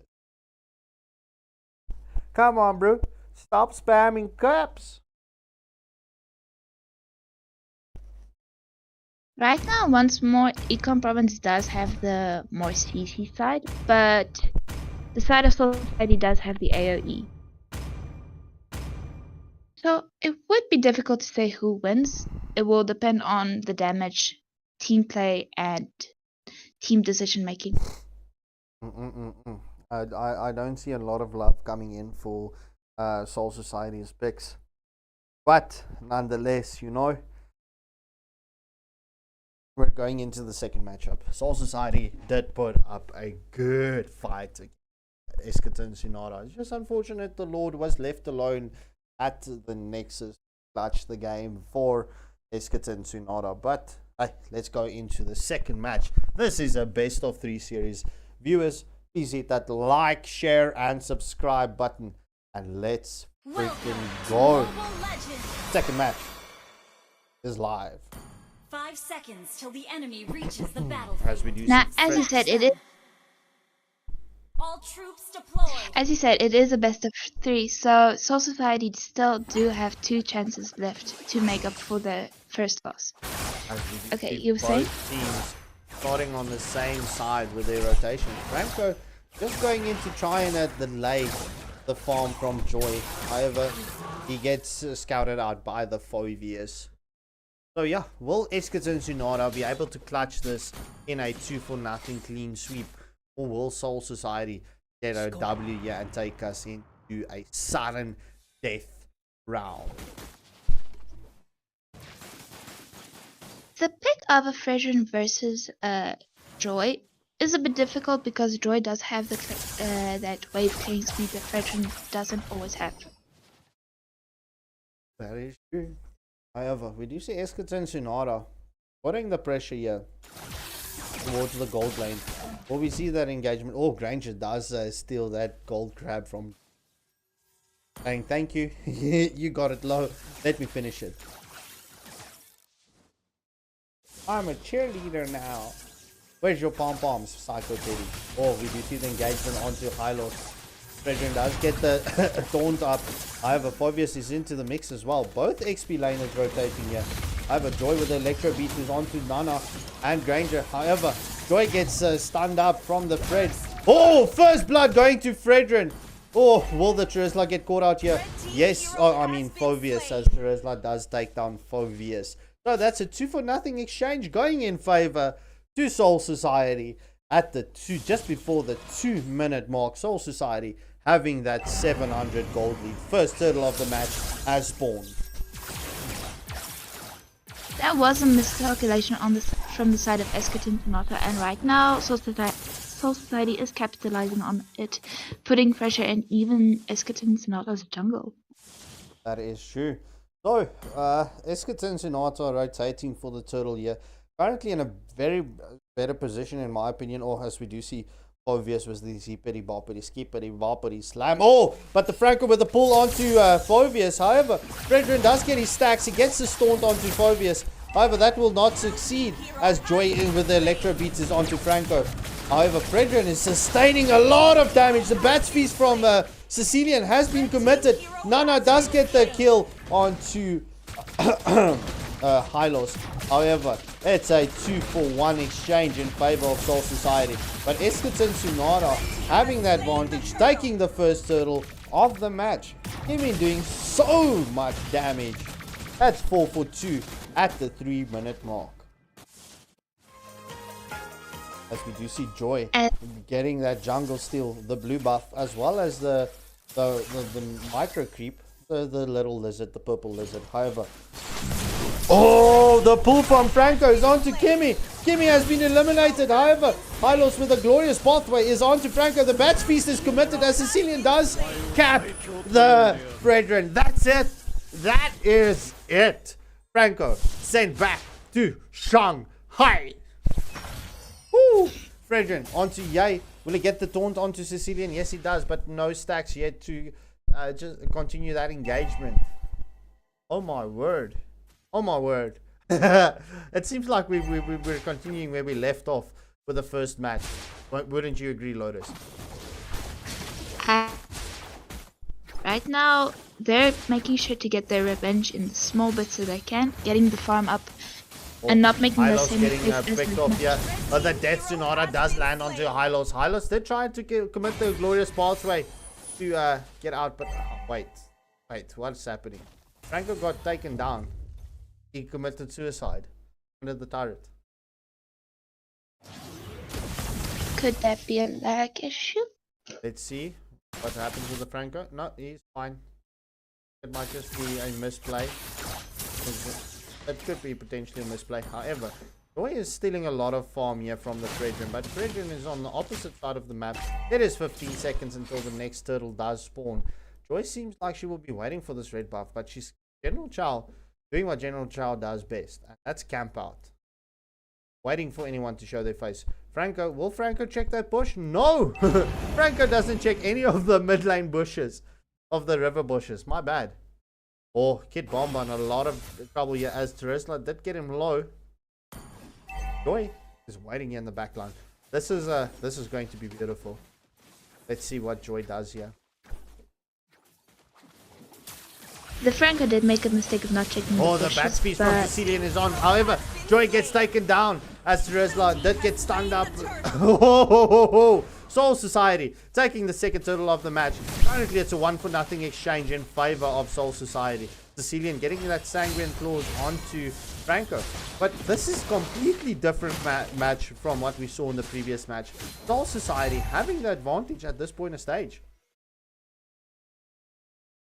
Come on, bro. Stop spamming caps. Right now, once more, Econ Province does have the more CC side, but the side of Soul Society does have the AoE. So it would be difficult to say who wins. It will depend on the damage, team play, and team decision making. I don't see a lot of love coming in for Soul Society's picks. But nonetheless, you know, we're going into the second matchup. Soul Society did put up a good fight against Eschaton Tsunada. It's just unfortunate the Lord was left alone at the Nexus, clutch the game for Eschaton Tsunada. But hey, let's go into the second match. This is a best of 3 series. Viewers, please hit that like, share, and subscribe button. And let's freaking go. Second match is live. 5 seconds till the enemy reaches the battlefield. As we do now, as you said, it is. All troops deployed. As you said, it is a best of 3, so Soul Society still do have 2 chances left to make up for the first loss. Okay, you were saying? Teams starting on the same side with their rotation. Franco just going in to try and delay the farm from Joy. However, he gets scouted out by the Phobius. So yeah, will Eschaton Tsunada be able to clutch this in a 2-0 clean sweep? Or will Soul Society get a W here and take us into a sudden death round? The pick of a Fredrin versus Joy is a bit difficult because Joy does have the that wave clean speed that Fredrin doesn't always have. That is true. However, we do see Eschaton Tsunada putting the pressure here towards the gold lane. Will we see that engagement? Oh, Granger does steal that gold crab from saying thank you. You got it low. Let me finish it. I'm a cheerleader now. Where's your pom-poms, Psycho Teddy? Oh, we do see the engagement onto Hylos. Fredrin does get the taunt up. However, Phobius is into the mix as well. Both XP laners rotating here. However, Joy with the Electro Beat is onto Nana and Granger. However, Joy gets stunned up from the Fred. Oh, first blood going to Fredrin. Oh, will the Terizla get caught out here? Yes. Oh, I mean Phobius, as Terizla does take down Phobius. So that's a 2-0 exchange going in favor to Soul Society at the just before the 2-minute mark. Soul Society having that 700 gold lead. First turtle of the match has spawned. That was a miscalculation on from the side of Eschaton Tsunada, and right now Soul Society is capitalizing on it, putting pressure in even Eschaton Tsunada's jungle. That is true. So, Eschaton Tsunada rotating for the turtle here. Currently in a very better position in my opinion, or as we do see Phobius was the zippity boppity skippity boppity slam. Oh, but the Franco with the pull onto Phobius. However, Fredrin does get his stacks. He gets the taunt onto Phobius. However, that will not succeed as Joy in with the Electro Beats is onto Franco. However, Fredrin is sustaining a lot of damage. The Bat's Feast from Sicilian has been committed. Nana does get the kill onto Hylos. However, it's a 2-for-1 exchange in favor of Soul Society. But Eschaton Tsunada having the advantage, taking the first turtle of the match. Him doing so much damage. That's 4 for 2 at the 3-minute mark. As we do see Joy getting that jungle steal, the blue buff, as well as the micro creep, the little lizard, the purple lizard. However, oh, the pull from Franco is onto Kimmy. Kimmy has been eliminated. However, Hylos with a glorious pathway is onto Franco. The Bat's Feast is committed as Sicilian does cap the Fredrin. That's it. That is it. Franco sent back to Shanghai. Woo! Fredrin onto Yay. Will he get the taunt onto Sicilian? Yes, he does, but no stacks yet to just continue that engagement. Oh my word. Oh my word. It seems like we're continuing where we left off with the first match. Wouldn't you agree, Lotus? Right now, they're making sure to get their revenge in the small bits that they can, getting the farm up and not making the same mistake picked off here. But the Death Tsunada does land onto Hylos. Hylos did try to commit the glorious pathway to get out, but wait, what's happening? Franco got taken down. He committed suicide under the turret. Could that be a lag issue? Let's see what happens with the Franco. No, he's fine. It might just be a misplay. It could be potentially a misplay. However, Joy is stealing a lot of farm here from the Fredrin, but Fredrin is on the opposite side of the map. It is 15 seconds until the next turtle does spawn. Joy seems like she will be waiting for this red buff, but she's General Chow doing what General Chow does best, and that's camp out. Waiting for anyone to show their face. Franco, will Franco check that bush? No! Franco doesn't check any of the mid lane bushes, of the river bushes. My bad. Oh, Kid Bomba in a lot of trouble here as Teresla did get him low. Joy is waiting here in the back line. This is going to be beautiful. Let's see what Joy does here. The Franco did make a mistake of not checking the bushes, the bat speed from Sicilian is on. However, Joy gets taken down as Teresla did get stunned up. Soul Society taking the second turtle of the match. Currently, it's a 1-for-0 exchange in favor of Soul Society. Sicilian getting that Sanguine Claws onto Franco. But this is completely different match from what we saw in the previous match. Soul Society having the advantage at this point of stage.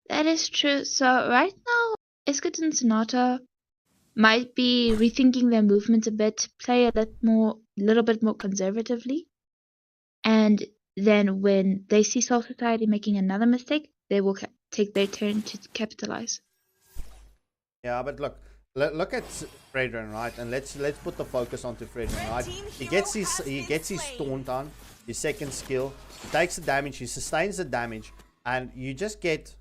That is true. So right now, Iskut and Sonata might be rethinking their movements a bit, play a little bit more conservatively. And then when they see Soul Society making another mistake, they will take their turn to capitalize. Yeah, but look at Fredrin, right? And let's put the focus onto Fredrin, right? He gets his taunt on, his second skill. He takes the damage, he sustains the damage, and you just get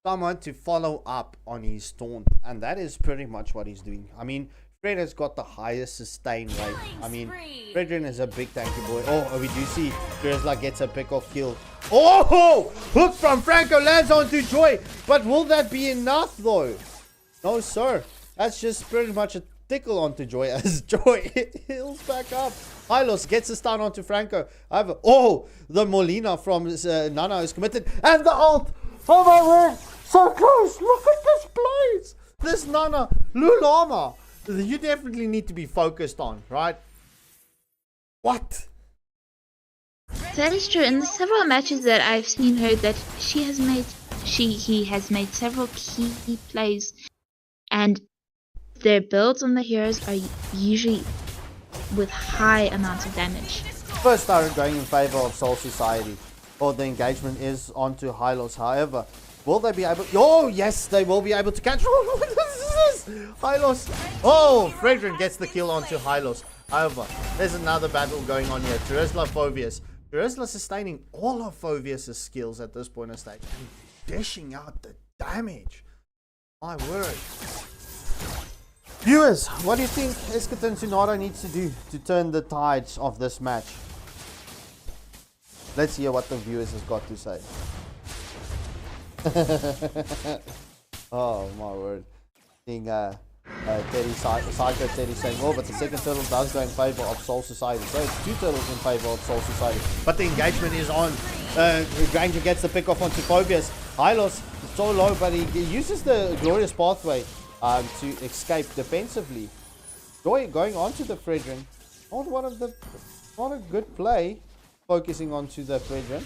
someone to follow up on his taunt, and that is pretty much what he's doing. I mean, Fred has got the highest sustain rate. I mean, Fredrin is a big tanky boy. Oh, we do see Dresla gets a pick-off kill. Oh! Hook from Franco lands onto Joy. But will that be enough, though? No, sir. That's just pretty much a tickle onto Joy as Joy heals back up. Hylos gets a stun onto Franco. Oh! The Molina from Nana is committed. And the ult! Oh, my word! So close! Look at this place! This Nana Lulama! You definitely need to be focused on, right? What? That is true. In the several matches that I've seen her, that he has made several key plays, and their builds on the heroes are usually with high amounts of damage. First turret going in favor of Soul Society. Or the engagement is onto Hylos. However, will they be able? Oh yes, they will be able to catch. Hylos. Oh, Fredrin gets the kill onto Hylos. However, there's another battle going on here. Teresla Phobius. Teresla sustaining all of Phobius' skills at this point of stage and dishing out the damage. My word. Viewers, what do you think Esketon Tsunada needs to do to turn the tides of this match? Let's hear what the viewers has got to say. Oh my word. Seeing Psycho Teddy saying, oh, but the second turtle does go in favor of Soul Society. So it's two turtles in favor of Soul Society. But the engagement is on. Granger gets the pick off onto Phobius. Hylos is so low, but he uses the Glorious Pathway to escape defensively. Joy going onto the Fredrin. Not a good play. Focusing onto the Fredrin.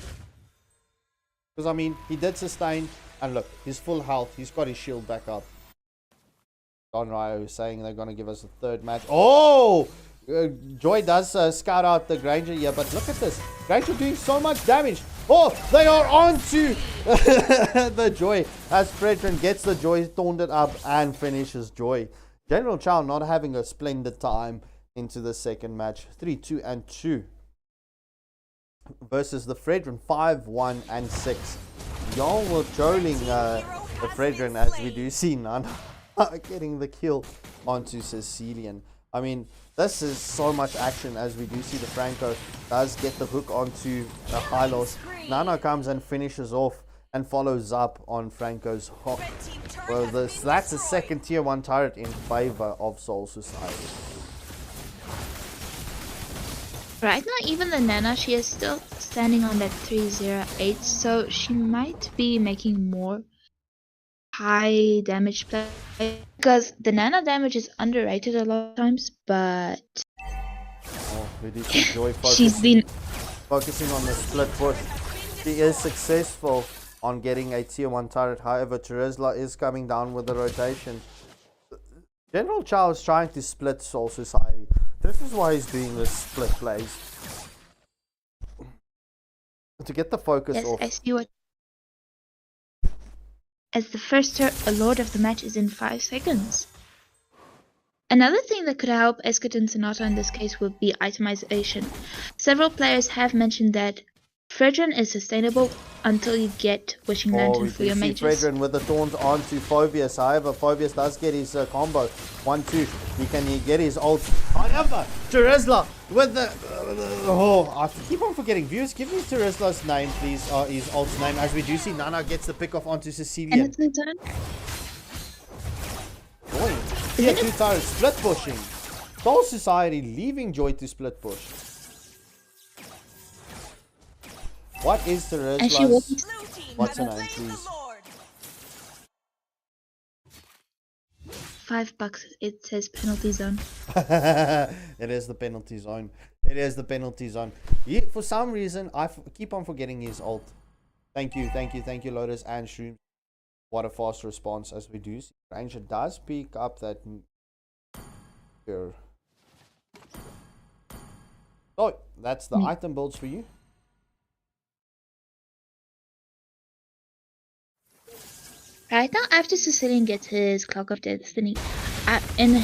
Because, I mean, he did sustain. And look, he's full health. He's got his shield back up. Don Ryo is saying they're going to give us a third match. Oh! Joy does scout out the Granger here. But look at this. Granger doing so much damage. Oh! They are onto the Joy. As Fredrin gets the Joy taunted up and finishes Joy. General Chow not having a splendid time into the second match. 3-2-2. Versus the Fredrin 5-1-6. Y'all were trolling the Fredrin as we do see Nana getting the kill onto Sicilian. I mean, this is so much action as we do see the Franco does get the hook onto the Hylos. Nana comes and finishes off and follows up on Franco's hook. Well, that's a second tier 1 turret in favor of Soul Society. Right now, even the Nana, she is still standing on that 308, so she might be making more high damage play. Because the Nana damage is underrated a lot of times, but we do see Joy focusing. focusing on the split push. He is successful on getting a tier 1 turret. However, Terizla is coming down with the rotation. General Chao is trying to split Soul Society. This is why he's doing this split plays. To get the focus off. I see what. As the first Lord of the match is in 5 seconds. Another thing that could help Escort and Sonata in this case would be itemization. Several players have mentioned that Fredrin is sustainable until you get Wishing Lantern for your mages. Fredrin with the Thorns onto Phobius. However, Phobius does get his combo. 1-2. He can get his ult. However, Terizla with the... I keep on forgetting. Viewers, give me Terizla's name, please. His ult's name. As we do see, Nana gets the pick off onto Cecilian. And it's the turn. Tier 2 turret split pushing. Soul Society leaving Joy to split push. What is Terizla's... What's her name, please? $5. It says penalty zone. It is the penalty zone. It is the penalty zone. For some reason, I keep on forgetting his ult. Thank you, Lotus and Shroom. What a fast response as we do see. Ranger does pick up that here. So that's the item builds for you. Right now, after Sicilian gets his Clock of Destiny, in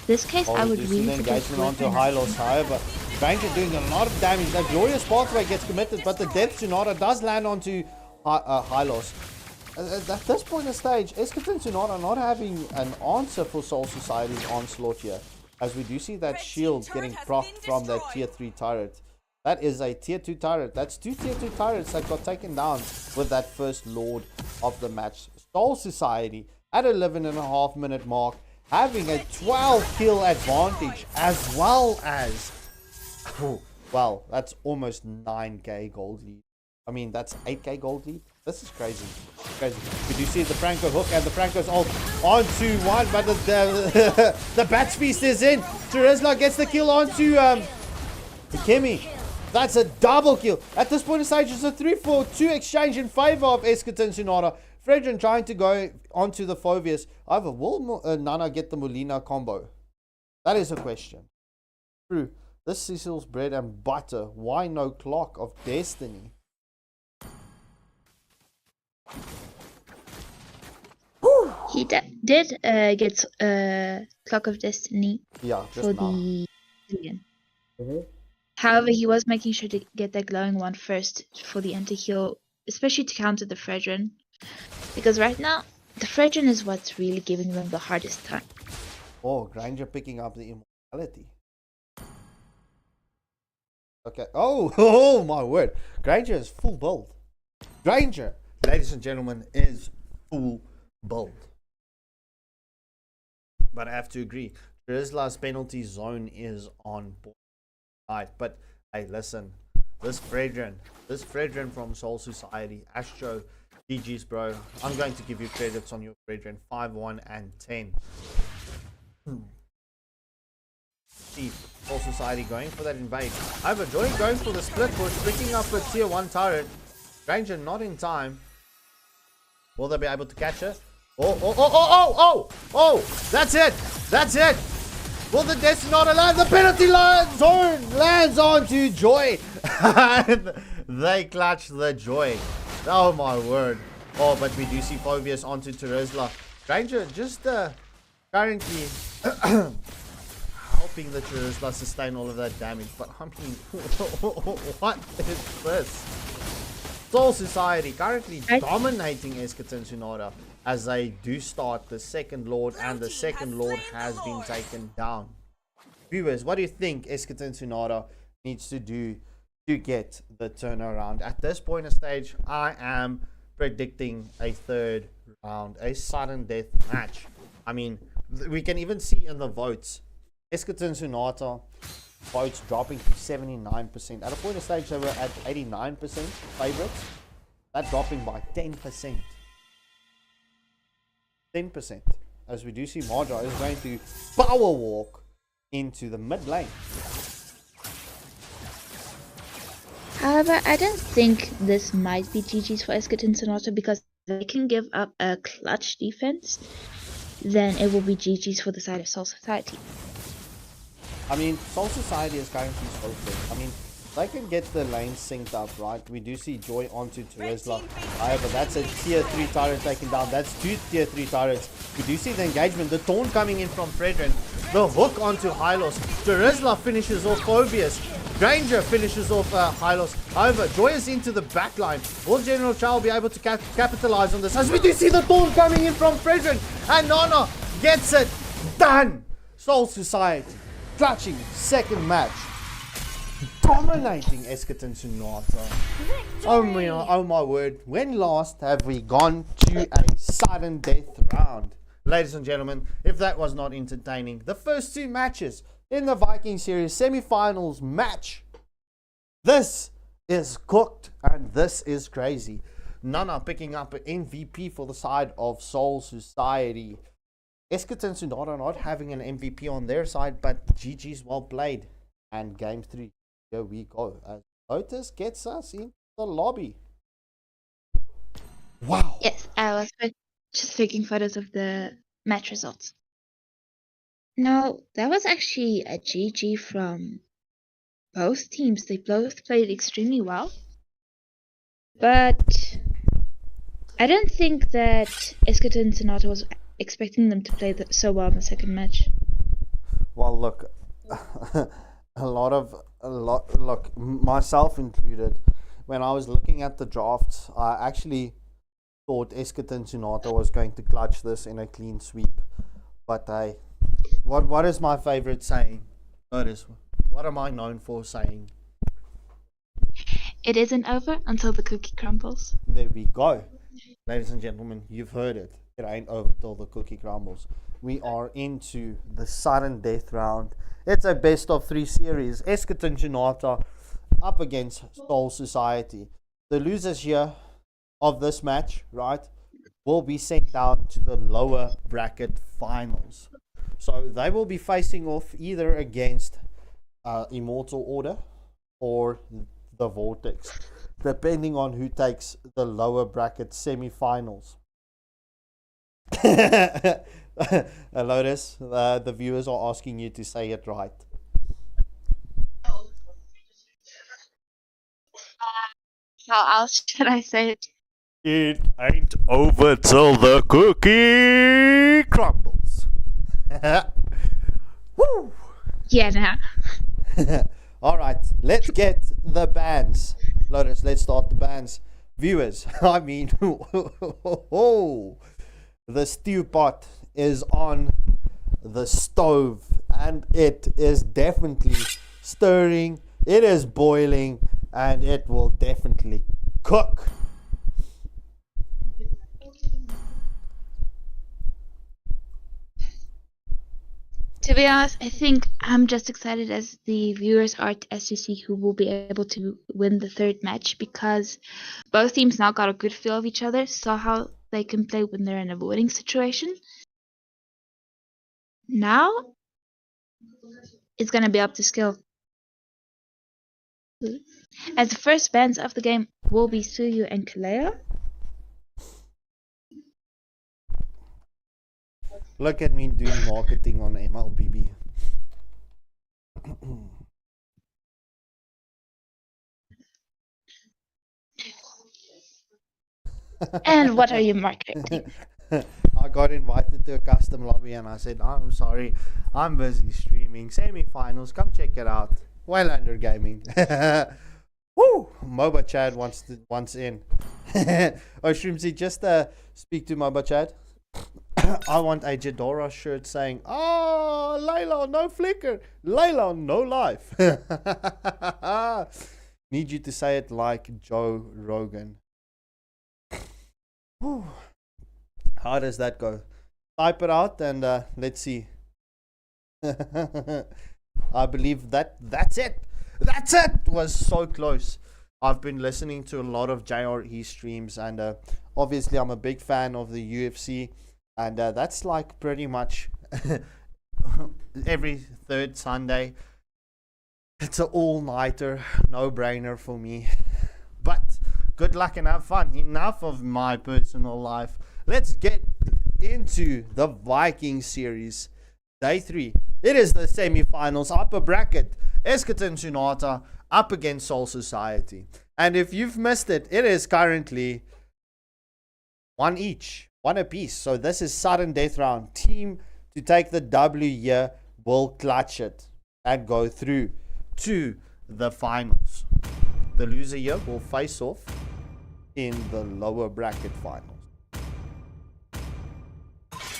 this case, I would really engagement onto Hylos. However, Ranger doing a lot of damage. That Glorious Pathway gets committed, but the Death Sonata does land onto Hylos. At this point in the stage, Escort and Sonata are not having an answer for Soul Society's onslaught here. As we do see that shield getting procced from that tier 3 turret. That is a tier 2 turret. That's 2 tier 2 turrets that got taken down with that first Lord of the match. Soul Society at 11.5 minute mark, having a 12 kill advantage, as well as, well, that's almost 9k gold lead. I mean, that's 8k gold lead. This is crazy. Crazy. We do see the Franco hook and the Franco's ult onto one, but the Bat's Feast is in. Terizla gets the kill onto Kimi. That's a double kill. At this point in stage, it's a 3-4-2 exchange in favor of Escort and Sonata. Fredrin trying to go onto the Phobius. However, will Nana get the Molina combo? That is a question. True. This Cecil's bread and butter. Why no Clock of Destiny? He did get Clock of Destiny just now. The Alien. However, he was making sure to get that glowing one first for the anti-heal, especially to counter the Fredrin. Because right now, the Fredrin is what's really giving them the hardest time. Oh, Granger picking up the immortality. Okay. Oh my word. Granger is full build. Granger, ladies and gentlemen, is full build. But I have to agree. Terizla's penalty zone is on board. Right, but hey, listen. This Fredrin from Soul Society, Astro, GG's bro. I'm going to give you credits on your Fredrin 5-1 and 10. See, Soul Society going for that invade. However, Joy going for the split push, picking up a tier 1 turret. Ranger not in time. Will they be able to catch her? Oh, that's it. Will the Death not land? The penalty zone lands onto Joy. They clutch the Joy. Oh my word. Oh, but we do see Phobius onto Terizla. Ranger just currently helping the Terizla sustain all of that damage. But I mean, what is this? Soul Society currently dominating Escort and Sonata as they do start the second Lord, and the second Lord has been taken down. Viewers, what do you think Escort and Sonata needs to do to get the turnaround? At this point of stage, I am predicting a third round, a sudden death match. I mean, we can even see in the votes, Escort and Sonata votes dropping to 79%. At a point of stage, they were at 89% favorites. That dropping by 10%. 10%. As we do see, Marja is going to power walk into the mid lane. However, I don't think this might be GG's for Esket and Sonata because if they can give up a clutch defense, then it will be GG's for the side of Soul Society. I mean, Soul Society is currently so good. I mean, they can get the lanes synced up, right? We do see Joy onto Terizla. However, that's a tier 3 turret taken down. That's 2 tier 3 turrets. We do see the engagement. The taunt coming in from Fredrin. The hook onto Hylos. Terizla finishes off Phobius. Granger finishes off Hylos. However, Joy is into the backline. Will General Chow be able to capitalize on this? As we do see the taunt coming in from Fredrin. And Nana gets it done. Soul Society clutching second match. Dominating Esket and Sonata. Oh my word. When last have we gone to a sudden death round? Ladies and gentlemen, if that was not entertaining, the first 2 matches in the Viking series semi-finals match. This is cooked and this is crazy. Nana picking up an MVP for the side of Soul Society. Esket and Sonata not having an MVP on their side, but GG's well played. And game 3. Here we go. As Lotus gets us into the lobby. Wow. Yes, I was just taking photos of the match results. No, that was actually a GG from both teams. They both played extremely well. But I don't think that Esket and Sonata was expecting them to play so well in the second match. Well, look, look, myself included, when I was looking at the drafts, I actually thought Esket and Sonata was going to clutch this in a clean sweep. But what is my favorite saying? What am I known for saying? It isn't over until the cookie crumbles. There we go. Ladies and gentlemen, you've heard it. It ain't over till the cookie crumbles. We are into the sudden death round. It's a best of 3 series. Esket and Sonata up against Soul Society. The losers here of this match, right, will be sent down to the lower bracket finals. So they will be facing off either against Immortal Order or the Vortex, depending on who takes the lower bracket semi-finals. Lotus, the viewers are asking you to say it right. How else should I say it? It ain't over till the cookie crumbles. Woo! Yeah, nah. Alright, let's get the bands. Lotus, let's start the bands. Viewers, I mean, the stew pot is on the stove and it is definitely stirring, it is boiling, and it will definitely cook. To be honest, I think I'm just excited as the viewers are as to see who will be able to win the third match, because both teams now got a good feel of each other, saw how they can play when they're in a winning situation. Now it's going to be up to skill. As the first bans of the game will be Suyu and Kaleo. Look at me doing marketing on MLBB. And what are you marketing? I got invited to a custom lobby and I said, I'm sorry, I'm busy streaming semi-finals, come check it out. Well under gaming. Woo! MOBA Chad wants in. Oh, Shrimsy, just speak to MOBA Chad. I want a Jadora shirt saying, oh, Layla, no flicker. Layla, no life. Need you to say it like Joe Rogan. Whew. How does that go? Type it out and let's see. I believe that's it. That's it. It was so close. I've been listening to a lot of JRE streams and obviously I'm a big fan of the UFC. And that's like pretty much every third Sunday. It's an all-nighter, no-brainer for me. But good luck and have fun. Enough of my personal life. Let's get into the Viking series. Day 3. It is the semi-finals, upper bracket. Esketon Sonata up against Soul Society. And if you've missed it, it is currently one apiece. So this is sudden death round. Team to take the W here will clutch it and go through to the finals. The loser here will face off in the lower bracket finals.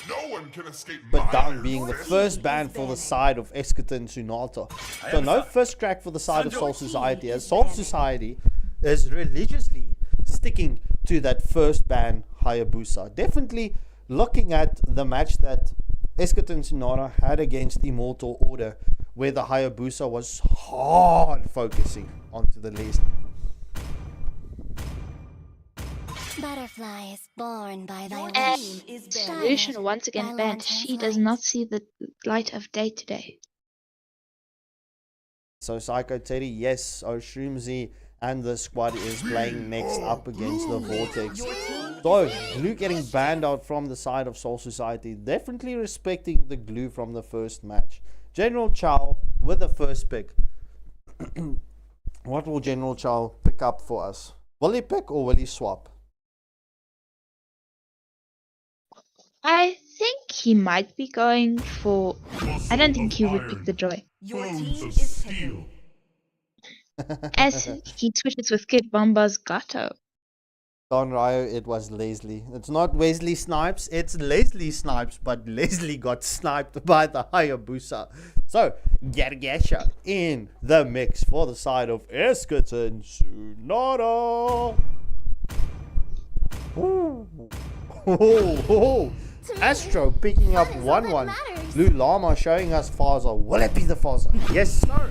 No one can escape. But down being the first ban for the side of Esketon Sonata. So no first crack for the side of Soul Society, as Soul Society is religiously sticking to that first ban Hayabusa. Definitely looking at the match that Esketon Sonata had against Immortal Order, where the Hayabusa was hard focusing onto the Leslie. Butterfly is born by thy And Solution once again banned. She does not see the light of day today. So Psycho Teddy, yes, Oshroomzy and the squad is playing next up against the Vortex. So Glue getting banned out from the side of Soul Society, definitely respecting the Glue from the first match. General Chow with the first pick. What will General Chow pick up for us? Will he pick or will he swap? I think he might be going for... I don't think he would pick the Joy. Your team is picking. As he switches with Kid Bomba's Gato. Don Ryo, it was Leslie. It's not Wesley Snipes, it's Leslie Snipes, but Leslie got sniped by the Hayabusa. So, Gergesha in the mix for the side of Esketon Sonata. Astro picking up 1-1. Blue Llama showing us Faza. Will it be the Faza? Yes, sir.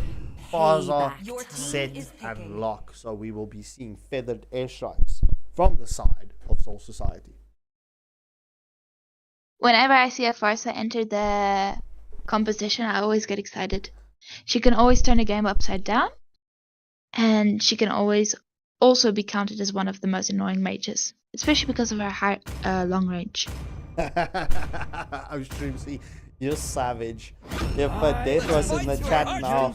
Faza set and lock. So we will be seeing feathered airstrikes from the side of Soul Society. Whenever I see a Farsa enter the composition, I always get excited. She can always turn a game upside down, and she can always also be counted as one of the most annoying mages, especially because of her high long range. I'm Streamsy, you're savage. If that was in the chat now,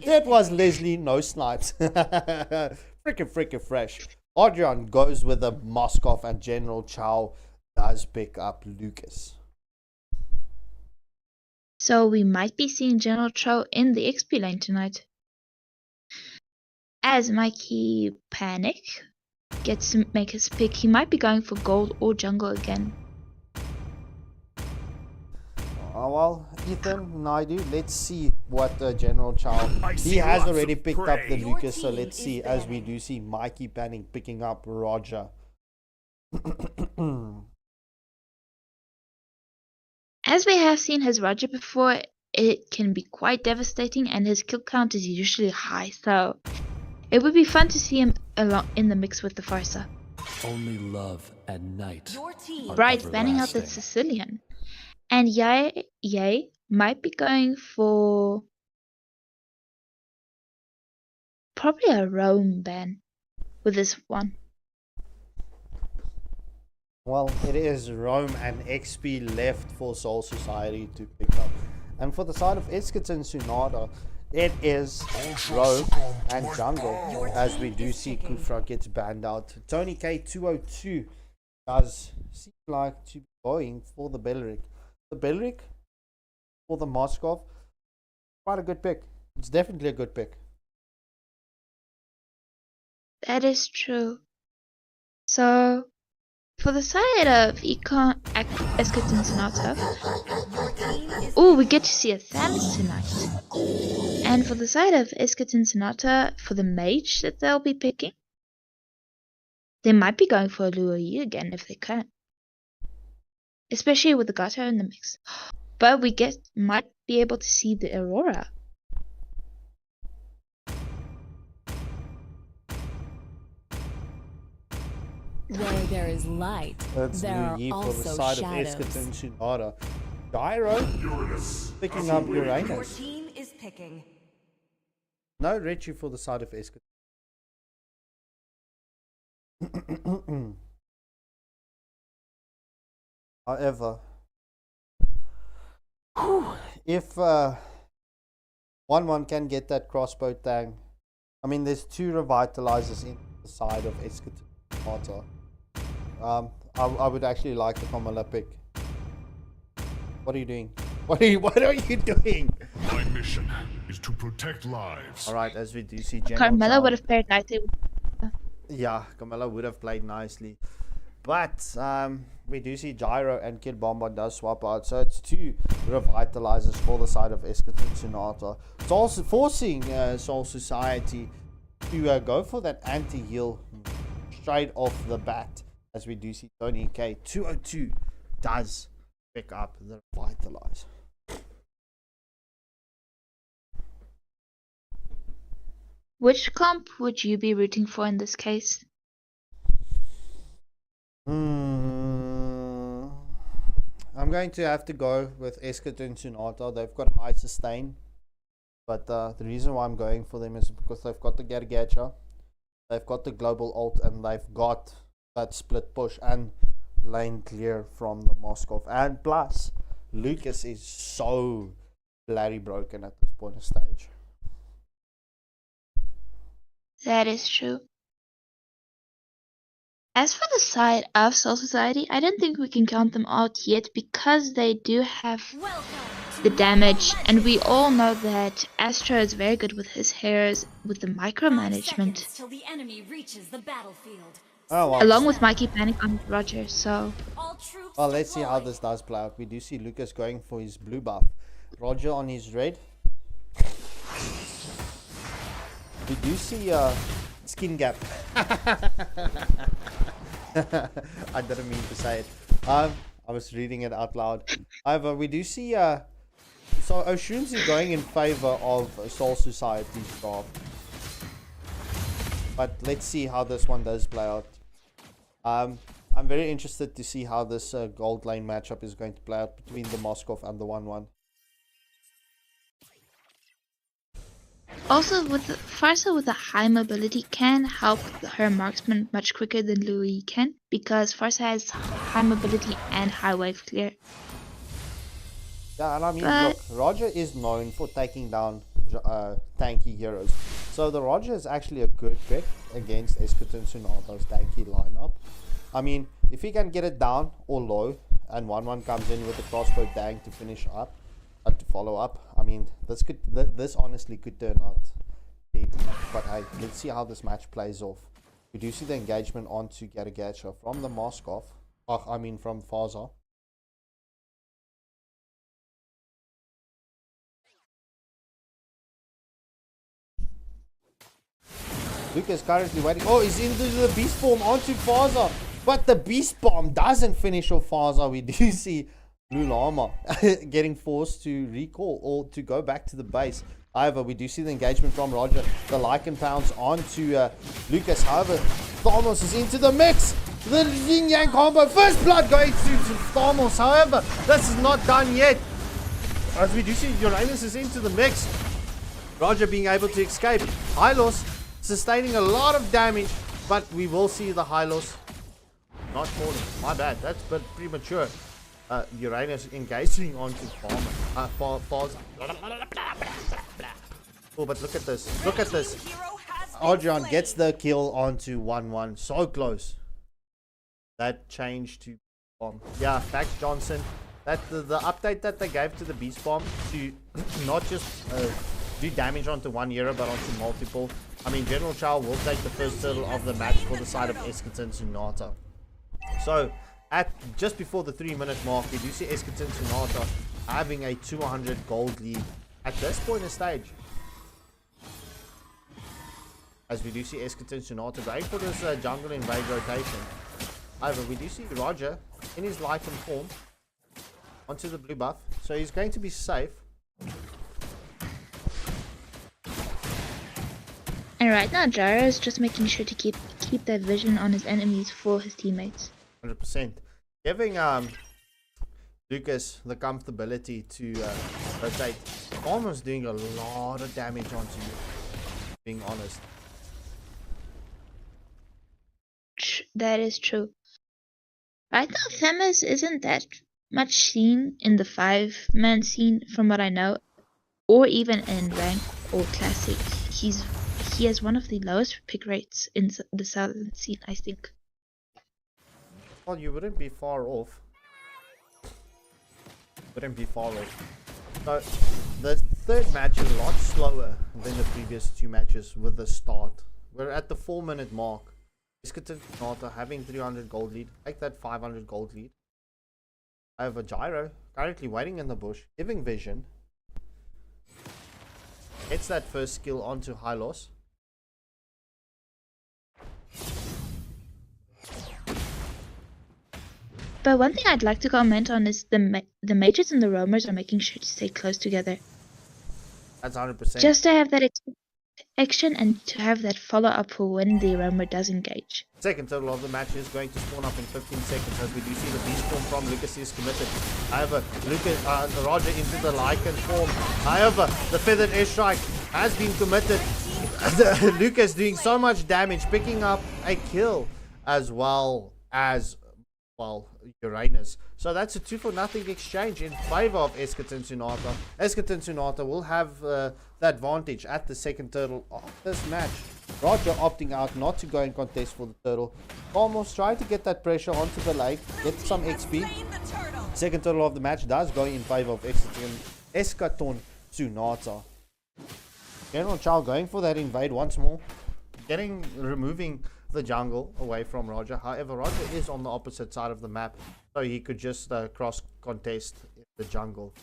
that was Leslie, no snipes. Freaking fresh. Adrian goes with the Moskov, and General Chow does pick up Lucas. So we might be seeing General Chow in the XP lane tonight. As Mikey Panic gets to make his pick, he might be going for gold or jungle again. Oh well, Ethan, Naidu, let's see what General Chow... He has already picked up the Lucas, so let's see, as we do see Mikey Panic picking up Roger. As we have seen his Roger before, it can be quite devastating, and his kill count is usually high, so it would be fun to see him in the mix with the Farsa. Only love at night. Bright banning out the Sicilian. And Yay might be going for probably a Rome ban with this one. Well, it is Rome and XP left for Soul Society to pick up. And for the side of Esketon Sonata, it is Rome and Jungle, as we do see Kufra gets banned out. Tony K202 does seem like to be going for the Belric. The Belric for the Moskov, quite a good pick. It's definitely a good pick. That is true. So, for the side of Esketon Sonata, oh, we get to see a Thanos tonight. And for the side of Esketon Sonata, for the mage that they'll be picking, they might be going for a Luo Yi again if they can. Especially with the Gato in the mix. But we might be able to see the Aurora. Where there is light, that's there are also for the side shadows. of Esketon Sonata. Gyro picking up Uranus. Your team is picking. No Richie for the side of Escort. However, if 1-1 can get that crossbow tang, I mean, there's 2 revitalizers in the side of Escort. I would actually like the Kamala pick. What are you doing? What are you doing? My mission is to protect lives. Alright, as we do see General Carmella would have paired nicely. Yeah, Carmella would have played nicely. But we do see Gyro and Kid Bomba does swap out. So it's 2 revitalizers for the side of Eschaton Sonata. It's also forcing Soul Society to go for that anti-heal straight off the bat. As we do see Tony K 202 does pick up the revitalize. Which comp would you be rooting for in this case? I'm going to have to go with Eschaton Sonata. They've got high sustain. But the reason why I'm going for them is because they've got the Gargacha, they've got the global ult, and they've got that split push and lane clear from the Moskov. And plus, Lucas is so bloody broken at this point of stage. That is true. As for the side of Soul Society, I don't think we can count them out yet because they do have the damage, and we all know that Astro is very good with his hairs, with the micromanagement. Till the enemy reaches the battlefield. Oh, well. Along with Mikey Panic on Roger, so... Well, let's see how this does play out. We do see Lucas going for his blue buff. Roger on his red. We do see skin gap. I didn't mean to say it. I was reading it out loud. However, we do see so Oshun's is going in favor of Soul Society's job. But let's see how this one does play out. I'm very interested to see how this gold lane matchup is going to play out between the Moskov and the 1-1. Also, with Farsa with a high mobility can help her marksman much quicker than Louis can, because Farsa has high mobility and high wave clear. Yeah, and I mean, look, Roger is known for taking down tanky heroes. So the Roger is actually a good pick against Eschaton Sonata's tanky lineup. I mean, if he can get it down or low, and 1-1 comes in with a crossbow tank to finish up, to follow up, I mean, this honestly could turn out deadly. But hey, let's see how this match plays off. We do see the engagement onto Garagacha from the Moskov. From Farsa. Lucas currently waiting. Oh, he's into the beast bomb onto Farsa. But the beast bomb doesn't finish off Farsa. We do see Blue Llama getting forced to recall or to go back to the base. However, we do see the engagement from Roger. The Lycan pounds onto Lucas. However, Thanos is into the mix. The yin yang combo. First blood going to Thanos. However, this is not done yet. As we do see, Uranus is into the mix. Roger being able to escape. Hylos sustaining a lot of damage, but we will see the Hylos not falling. My bad. That's but premature. Uranus engaging onto Falls. Oh, but look at this. Look at this. Adrian gets the kill onto 1-1. So close. That changed to bomb. Yeah, Max Johnson. That the update that they gave to the Beast Bomb to not just do damage onto one hero but onto multiple. I mean, General Chow will take the first turtle of the match for the side of Eschaton Sonata. So, at just before the 3-minute mark, we do see Eschaton Sonata having a 200 gold lead at this point of stage. As we do see Eschaton Sonata going for this jungle invade rotation. However, we do see Roger in his Lycan form onto the blue buff, so he's going to be safe. And right now, Gyro is just making sure to keep that vision on his enemies for his teammates. 100%. Giving Lucas the comfortability to rotate. Almost doing a lot of damage onto you. being honest. That is true. Right now, Themis isn't that much seen in the 5-man scene, from what I know, or even in rank or classic. He has one of the lowest pick rates in the southern scene, I think. Well, you wouldn't be far off. So, the third match is a lot slower than the previous 2 matches with the start. We're at the 4-minute mark. Iskatin Nata having 300 gold lead. Take that 500 gold lead. I have a Gyro currently waiting in the bush, giving vision. Gets that first skill onto Hylos. But one thing I'd like to comment on is the mages and the roamers are making sure to stay close together. That's 100%. Just to have that action and to have that follow-up for when the roamer does engage. Second total of the match is going to spawn up in 15 seconds as we do see the beast form from Lucas is committed. However, Roger into the Lycan form. However, the feathered airstrike has been committed. Lucas doing so much damage, picking up a kill as well as Uranus. So that's a 2-for-0 exchange in favor of Iskatin Tsunata. Iskatin Tsunata will have the advantage at the second turtle of this match. Roger opting out not to go and contest for the turtle. Almost trying to get that pressure onto the lake, get some XP. Second turtle of the match does go in favor of Iskatin Tsunata. General Chow going for that invade once more, removing the jungle away from Roger. However, Roger is on the opposite side of the map, so he could just cross contest the jungle,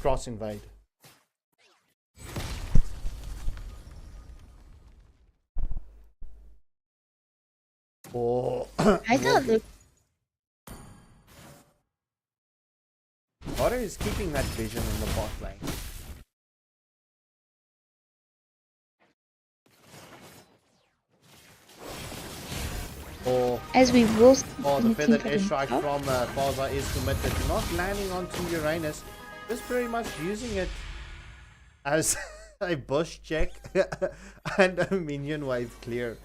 cross invade. Oh, I thought Roger is keeping that vision in the bot lane. As we will see, the feathered airstrike from Faza is committed, not landing onto Uranus, just pretty much using it as a bush check and a minion wave clear.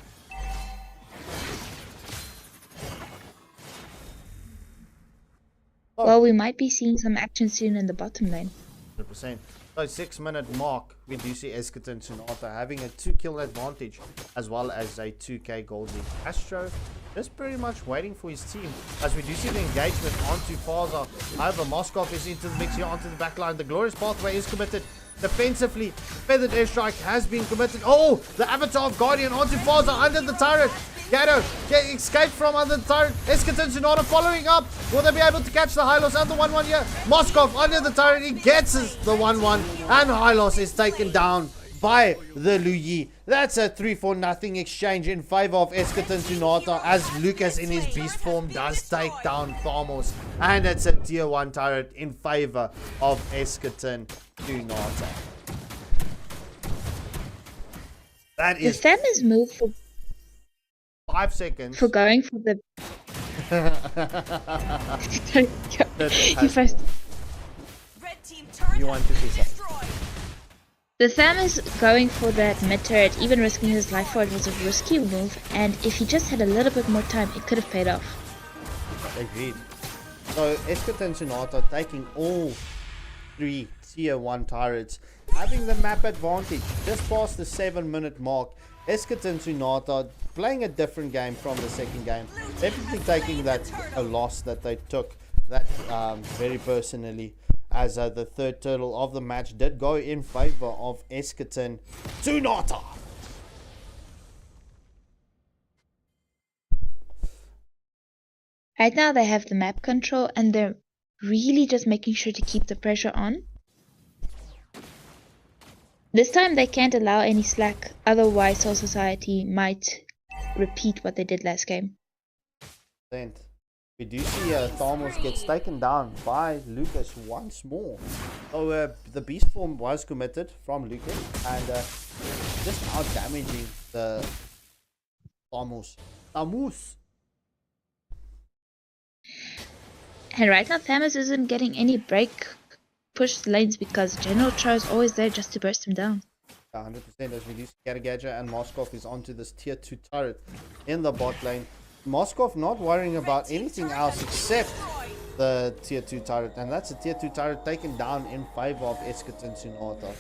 Well, we might be seeing some action soon in the bottom lane. 100%. So 6-minute mark, we do see Iskatin Tsunata having a 2-kill advantage as well as a 2k gold lead. Astro just pretty much waiting for his team as we do see the engagement onto Faza. However, Moskov is into the mix here onto the backline. The glorious pathway is committed. Defensively, feathered airstrike has been committed. Oh, the avatar of Guardian onto Faza under the turret. Gato escaped from under the turret. Iskatin Tsunata following up. Will they be able to catch the Hylos and the 1-1 here? Moskov under the turret. He gets the 1-1 and Hylos is taken down by the Luyi. That's a 3-for-0 exchange in favor of Iskatin Tsunata as Lucas in his beast form does take down Thamos. And it's a tier 1 turret in favor of Iskatin Tsunata. That is the Themis move for 5 seconds. For going for the... you first. You want to do something. The Themis going for that mid turret, even risking his life for it, was a risky move, and if he just had a little bit more time, it could have paid off. Agreed. So Iskatin Tsunata taking all 3 tier 1 turrets, having the map advantage just past the 7-minute mark. Iskatin Tsunata playing a different game from the second game, definitely taking that a loss that they took that very personally, as the third turtle of the match did go in favor of Iskatin Tsunata. Right now they have the map control and they're really just making sure to keep the pressure on. This time they can't allow any slack, otherwise Soul Society might repeat what they did last game. We do see Thamos gets taken down by Lucas once more. So the beast form was committed from Lucas and just out damaging the Thamos. And right now Thamos isn't getting any break push lanes because General Cho is always there just to burst him down. 100%. As we do see Gadagaja and Moskov is onto this tier 2 turret in the bot lane. Moskov not worrying about anything else except the tier 2 turret, and that's a tier 2 turret taken down in favor of Esketon Tsunata.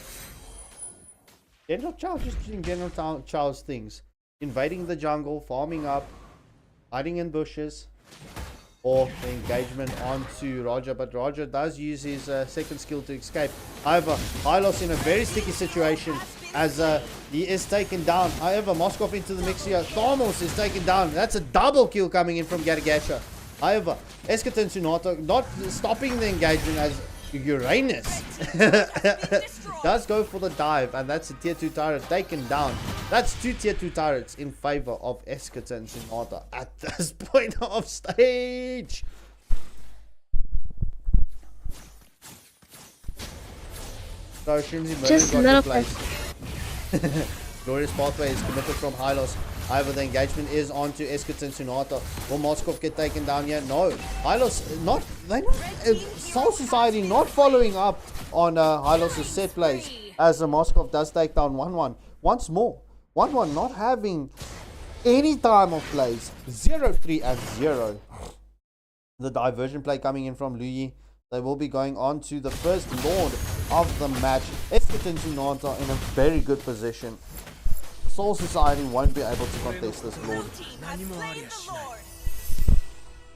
General Chow just doing General Chow's things, invading the jungle, farming up, hiding in bushes, or the engagement onto Roger, but Roger does use his second skill to escape. However, Hylos in a very sticky situation as he is taken down. However, Moskov into the mix here. Thormos is taken down. That's a double kill coming in from Gadagacha. However, Esketon Tsunata not stopping the engagement as Uranus does go for the dive, and that's a tier 2 turret taken down. That's 2 tier 2 turrets in favor of Esketon Tsunata at this point of stage. So Shrimsy Murder's got to place. Glorious Pathway is committed from Hylos. However, the engagement is onto Esketon Tsunata. Will Moskov get taken down here? No. Hylos Soul Society not following up on Hylos' set plays as Moskov does take down 1-1. Once more, 1-1 not having any time of plays. 0-3 and 0. The diversion play coming in from Luyi. They will be going on to the first Lord of the match. Esketon Tsunata in a very good position. Soul Society won't be able to contest this Lord.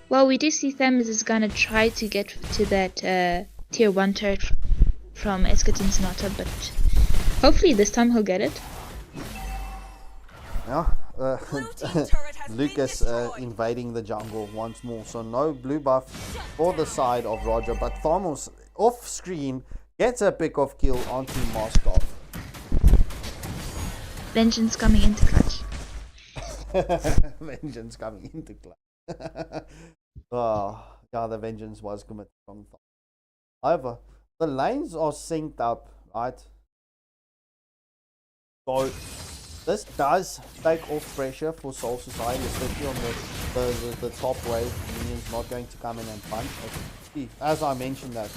Well, we do see Thames is gonna try to get to that tier 1 turret from Esketon Tsunata, but hopefully this time he'll get it. Yeah, Lucas invading the jungle once more, so no blue buff for the side of Roger, but Thamos off screen gets a pick off kill onto Moskov. Vengeance coming into clutch. Vengeance coming into clutch. Oh, yeah, the vengeance was committed from Thamos. However, the lanes are synced up, right? So this does take off pressure for Soul Society, especially on the top wave. Minions not going to come in and punch. As I mentioned that,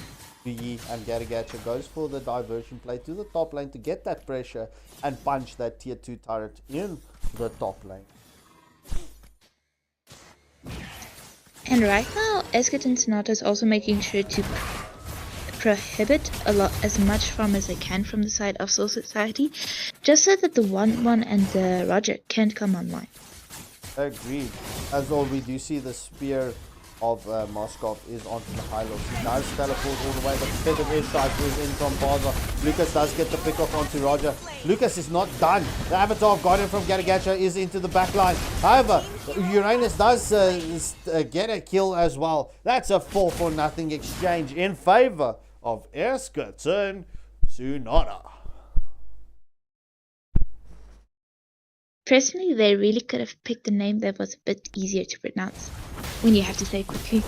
Yi and Gadagacha goes for the diversion play to the top lane to get that pressure and punch that tier 2 turret in the top lane. And right now, Esketon Tsunata is also making sure to prohibit as much farm as they can from the side of Soul Society, just so that the 1-1 and the Roger can't come online. Agreed. As well, we do see the spear of Moskov is onto the Hylos. He does teleport all the way, but the defensive airstrike is in from Baza. Lucas does get the pick off onto Roger. Lucas is not done. The Avatar of Guardian from Gadagacha is into the back line. However, Uranus does get a kill as well. That's a 4-for-0 exchange in favor of Esketon Tsunata. Personally, they really could have picked a name that was a bit easier to pronounce when you have to say quickly.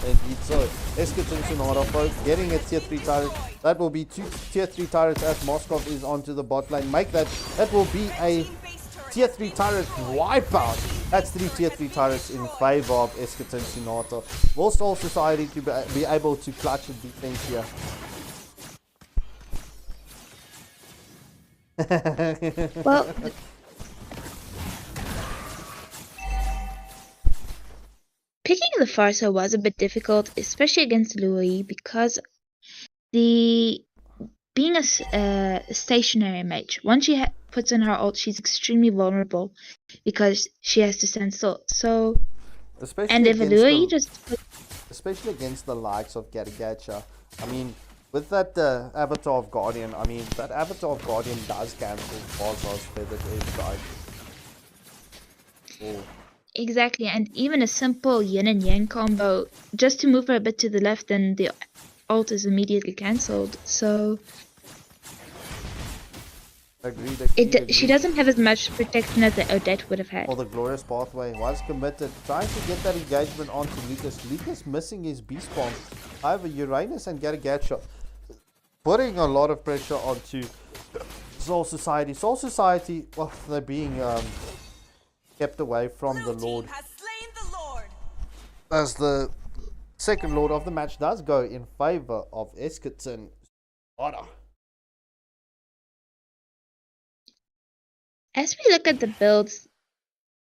Indeed so. Esketon Tsunata, folks, getting a tier 3 turret. That will be 2 tier 3 turrets as Moskov is onto the bot lane. That will be a tier 3 turret wipeout. That's 3 tier 3 turrets in favor of Esketon Tsunata. Will Soul Society to be able to clutch a defense here? Well, picking the Farsa was a bit difficult, especially against Louis, because being a stationary mage, once she puts in her ult, she's extremely vulnerable because she has to stand still. So, especially and if Louis especially against the likes of Gadagacha, I mean, with that Avatar of Guardian, I mean, that Avatar of Guardian does cancel Bazaar's Feathered Airstrike. Oh. Exactly, and even a simple yin and yang combo, just to move her a bit to the left, then the ult is immediately cancelled. So Agreed. She doesn't have as much protection as the Odette would have had. Or the Glorious Pathway was committed, trying to get that engagement onto Lucas. Lucas missing his beast bomb. However, Uranus and Gadagacha putting a lot of pressure onto Soul Society. Soul Society, well, they're being kept away from the Lord. As the second Lord of the match does go in favor of Esketon Tsunata. As we look at the builds,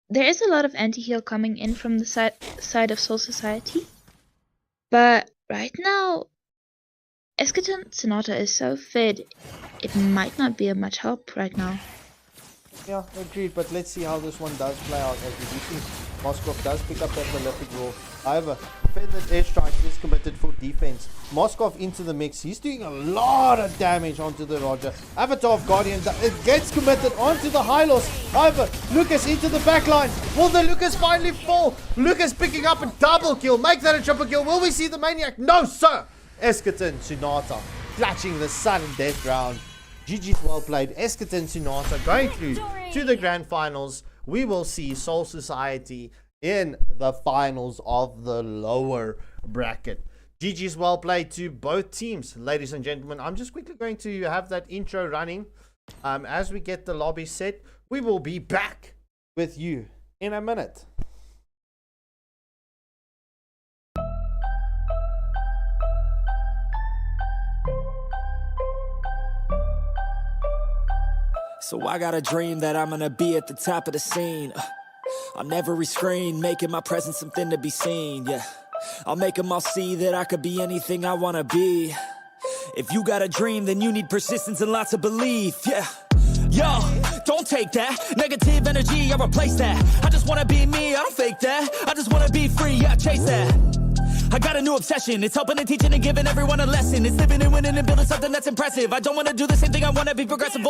there is a lot of anti-heal coming in from the side of Soul Society. But right now, Eschaton Sonata is so fed, it might not be of much help right now. Yeah, agreed, but let's see how this one does play out as we do see Moskov does pick up that prolific roll. However, feathered airstrike is committed for defense. Moskov into the mix. He's doing a lot of damage onto the Roger. Avatar of Guardian, it gets committed onto the Hylos. However, Lucas into the backline. Will the Lucas finally fall? Lucas picking up a double kill. Make that a triple kill. Will we see the Maniac? No, sir! Eschaton Sonata clutching the sudden death round. GG's well played. Eschaton Sonata going through to the grand finals. We will see Soul Society in the finals of the lower bracket. GG's well played to both teams, ladies and gentlemen. I'm just quickly going to have that intro running. As we get the lobby set, we will be back with you in a minute. So I got a dream that I'm gonna be at the top of the scene. On every screen, making my presence something to be seen, yeah. I'll make them all see that I could be anything I wanna be. If you got a dream, then you need persistence and lots of belief, yeah. Yo, don't take that negative energy, I replace that. I just wanna be me, I don't fake that. I just wanna be free, yeah, chase that. I got a new obsession, it's helping and teaching and giving everyone a lesson. It's living and winning and building something that's impressive. I don't wanna do the same thing, I wanna be progressive,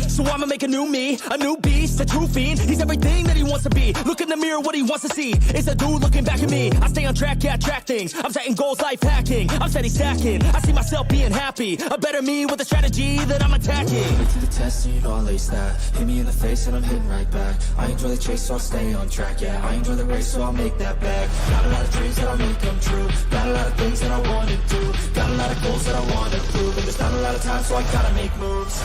so I'ma make a new me, a new beast, a true fiend. He's everything that he wants to be. Look in the mirror, what he wants to see is a dude looking back at me. I stay on track, yeah, track things. I'm setting goals, life hacking. I'm steady stacking. I see myself being happy. A better me with a strategy that I'm attacking. Put to the test and you know I'll ace that. Hit me in the face and I'm hitting right back. I enjoy the chase, so I'll stay on track, yeah. I enjoy the race, so I'll make that back. Got a lot of dreams that I'll make come true. Got a lot of things that I wanna do. Got a lot of goals that I wanna prove. And there's not a lot of time, so I gotta make moves.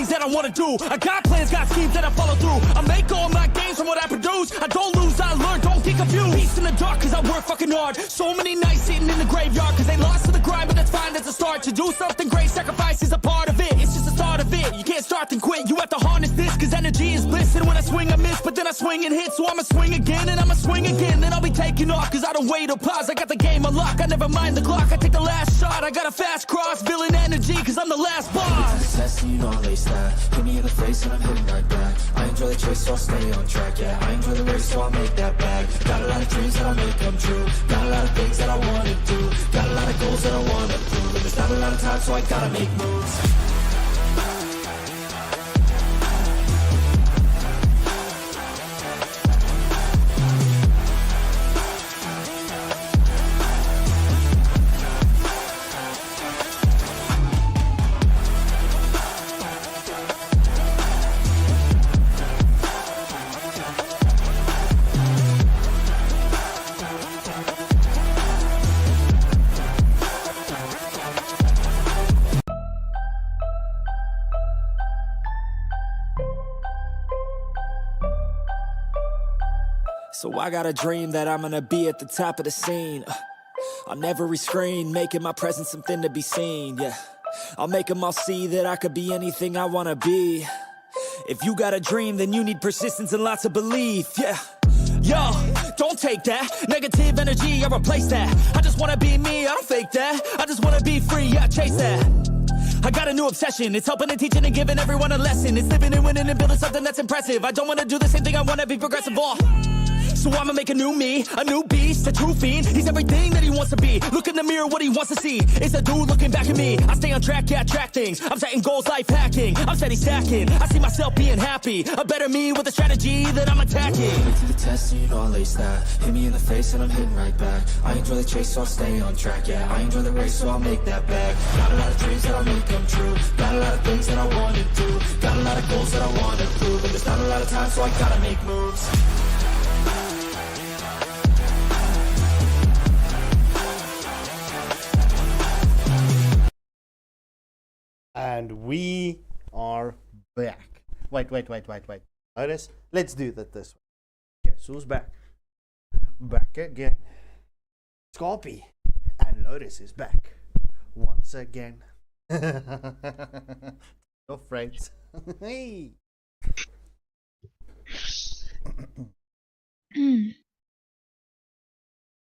That I wanna do. I got plans, got schemes that I follow through. I make all my gains from what I produce. I don't lose, I learn, don't get confused. Peace in the dark, cause I work fucking hard. So many nights sitting in the graveyard, cause they lost to the grind, but that's fine, that's a start. To do something great, sacrifice is a part of it. It's just the start of it. You can't start then quit, you have to harness this, cause energy is bliss. And when I swing, I miss, but then I swing and hit. So I'ma swing again, and I'ma swing again. Then I'll be taking off, cause I don't wait or pause. I got the game unlocked, I never mind the clock. I take the last shot, I got a fast cross. Villain energy, cause I'm the last boss. Test and you know I'll ace that. Hit me in the face and I'm hitting right back. I enjoy the chase, so I'll stay on track, yeah. I enjoy the race, so I'll make that bag. Got a lot of dreams that I'll make come true. Got a lot of things that I wanna do. Got a lot of goals that I wanna prove. And there's not a lot of time, so I gotta make moves. So I got a dream that I'm gonna be at the top of the scene. On every screen, making my presence something to be seen, yeah. I'll make them all see that I could be anything I wanna be. If you got a dream, then you need persistence and lots of belief, yeah. Yo, don't take that negative energy, I replace that. I just wanna be me, I don't fake that. I just wanna be free, yeah, chase that. I got a new obsession, it's helping and teaching and giving everyone a lesson. It's living and winning and building something that's impressive. I don't wanna do the same thing, I wanna be progressive, So I'ma make a new me, a new beast, a true fiend. He's everything that he wants to be. Look in the mirror, what he wants to see is a dude looking back at me. I stay on track, yeah, track things. I'm setting goals, life hacking. I'm steady stacking. I see myself being happy. A better me with a strategy that I'm attacking. To the test and you know I'll ace that. Hit me in the face and I'm hitting right back. I enjoy the chase, so I'll stay on track. Yeah, I enjoy the race, so I'll make that bag. Got a lot of dreams that I'll make come true. Got a lot of things that I wanna do. Got a lot of goals that I wanna prove. But there's not a lot of time, so I gotta make moves. And we are back. Wait. Notice? Let's do that this way. Guess who's back? Back again. Scorpy. And Lotus is back. Once again. Your friends. Hey. The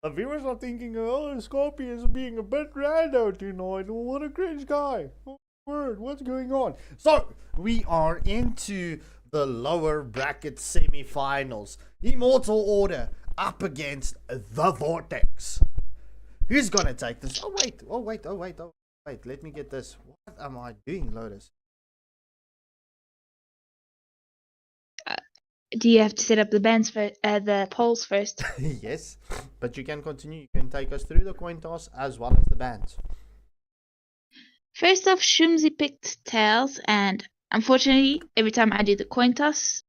viewers are thinking, oh, Scorpy is being a bit rando tonight. Oh, what a cringe guy. Oh, word, what's going on? So, we are into the lower bracket semi-finals. Immortal Order up against the Vortex. Who's gonna take this? Oh wait. Let me get this. What am I doing, Lotus? Do you have to set up the bands for the polls first? Yes, but you can continue. You can take us through the coin toss as well as the bands. First off, Shumsy picked tails, and unfortunately, every time I do the coin toss,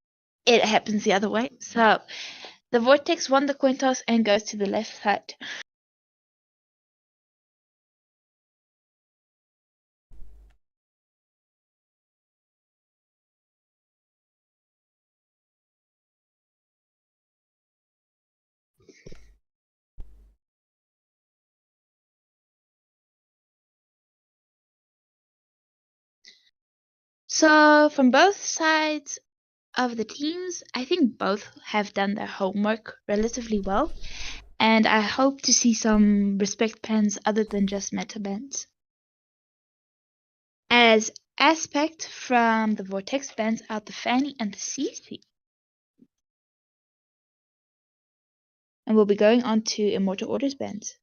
it happens the other way. So, the Vortex won the coin toss and goes to the left side. So, from both sides of the teams, I think both have done their homework relatively well, and I hope to see some respect bans other than just meta bans. As Aspect from the Vortex bans out the Fanny and the CC. And we'll be going on to Immortal Order's bans.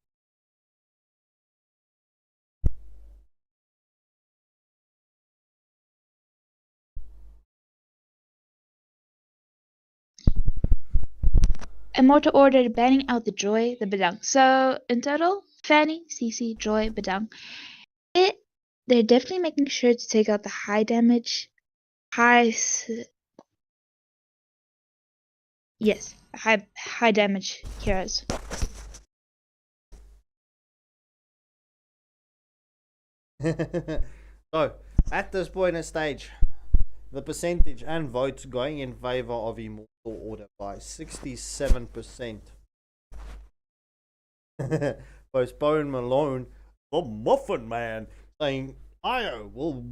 Immortal Order banning out the Joy, the Bedang. So in total, Fanny, CC, Joy, Bedang. They're definitely making sure to take out the high damage, high damage heroes. So at this point in stage, the percentage and votes going in favor of Immortal Order by 67%. Postpone Malone, the Muffin Man, saying Io will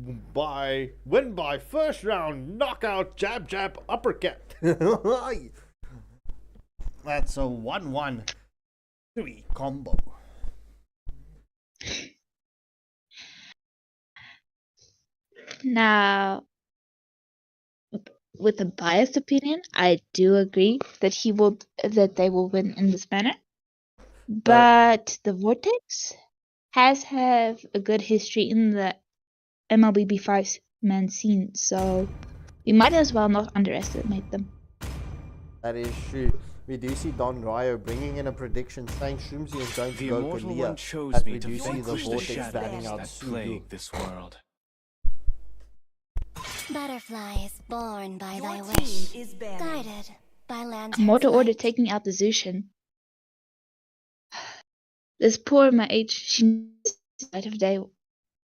win by first round knockout jab uppercut. That's a 1-1-3 combo. Now, with a biased opinion, I do agree that they will win in this manner. But the Vortex have a good history in the MLBB 5-man scene, so we might as well not underestimate them. That is true. We do see Don Ryo bringing in a prediction saying Shumsy is going to go Kalia, as we do see the Vortex batting out Sugu. This world. Butterflies born by thy wish, guided by lanterns. Immortal Order taking out the Zushin. This poor mage, she needs light of day,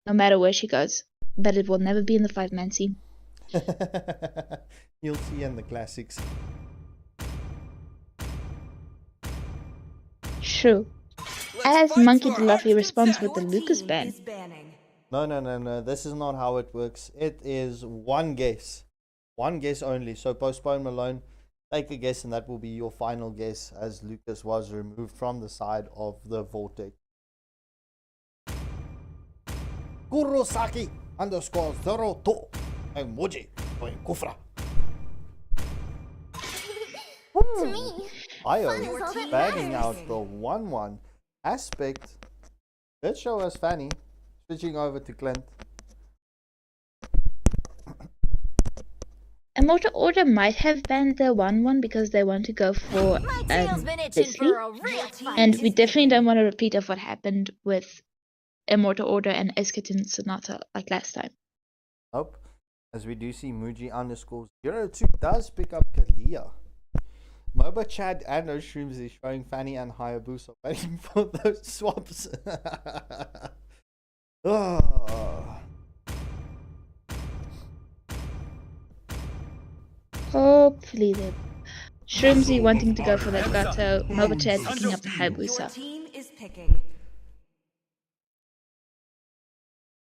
no matter where she goes, but it will never be in the 5-man scene. You'll see in the classics. True. As Monkey D. Luffy responds with the Lucas ban. No. This is not how it works. It is one guess. One guess only. So Postpone Malone, take a guess and that will be your final guess, as Lucas was removed from the side of the Vortex. Kurosaki _02 emoji kufra. To me, Io bagging out the 1-1 aspect. Let's show us Fanny. Switching over to Clint. Immortal Order might have banned the 1-1 because they want to go for Leslie. And we definitely don't want a repeat of what happened with Immortal Order and Esketin Sonata like last time. Nope. As we do see Muji_02 does pick up Kalia. Moba Chad and No Shrooms is showing Fanny and Hayabusa waiting for those swaps. Oh. Hopefully the Shroomsy wanting to go for that Gato, Moba Chad picking up the Hayabusa.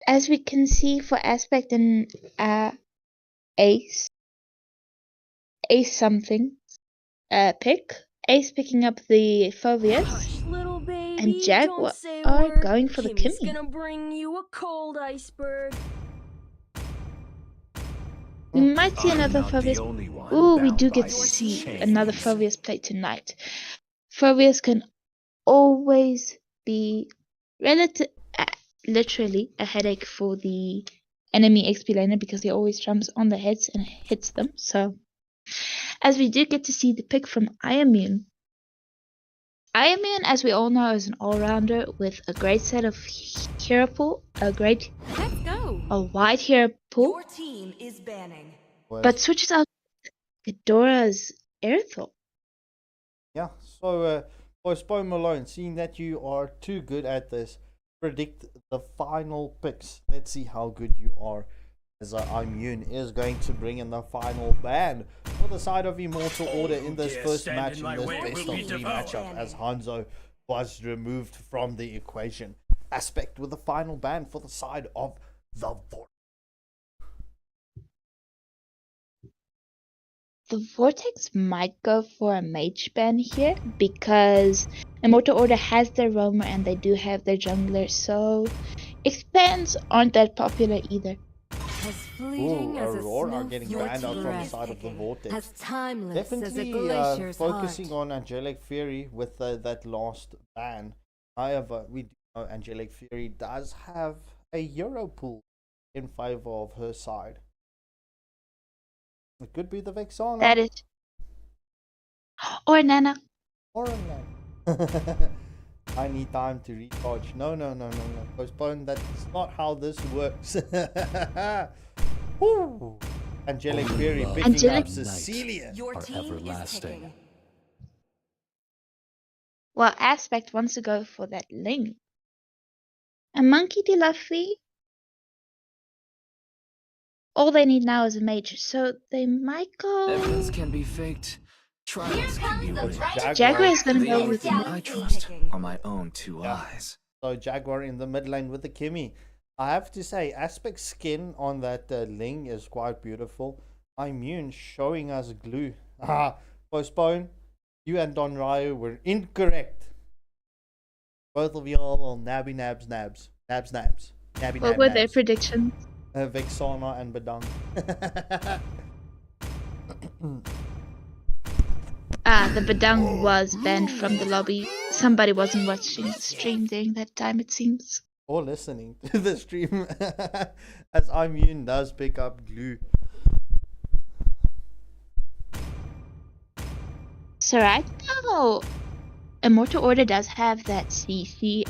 As we can see for Aspect and Ace something pick. Ace picking up the Phobius, and Jaguar are going for the Kimmy. Gonna bring you a cold iceberg. We might see another Phobius. Ooh, we do get to see another Phobius play tonight. Phobius can always be literally a headache for the enemy XP laner because he always jumps on the heads and hits them. So, as we do get to see the pick from Immune. Immune, as we all know, is an all-rounder with a great set of hero pool, a wide hero pool. Your team is banning. But switches out Ghidorah's Airthol. Yeah, so Postpone Malone, seeing that you are too good at this, predict the final picks. Let's see how good you are. As Immune is going to bring in the final ban for the side of Immortal Order in this first match in this best of 3 matchup, as Hanzo was removed from the equation. Aspect with the final ban for the side of the Vortex. The Vortex might go for a mage ban here because Immortal Order has their roamer and they do have their jungler, so expands aren't that popular either. Ooh, Aurora getting banned out from the side of the Vortex. Definitely focusing on Angelic Fury with that last ban. However, we do know Angelic Fury does have a Euro pool in favor of her side. It could be the Vexana. That is. Or Nana. Or a Nana. I need time to recharge. No. Postpone. That's not how this works. Woo. Angelic Fury picking up Cecilia. Your team is picking. Well, Aspect wants to go for that Ling. A Monkey D. Luffy. All they need now is a mage, so they might go. Evidence can be faked. Trials can be rigged. Jaguar is gonna go with I trust are my own 2 eyes. So Jaguar in the mid lane with the Kimmy. I have to say, Aspect skin on that Ling is quite beautiful. Immune showing us glue. Postpone. You and Don Ryu were incorrect. Both of y'all on nabby nabs. Nabby what were their predictions? Vexana and Badang. The Badang was banned from the lobby. Somebody wasn't watching the stream during that time, it seems. Or listening to the stream. As Immune does pick up glue. So right now, Immortal Order does have that CC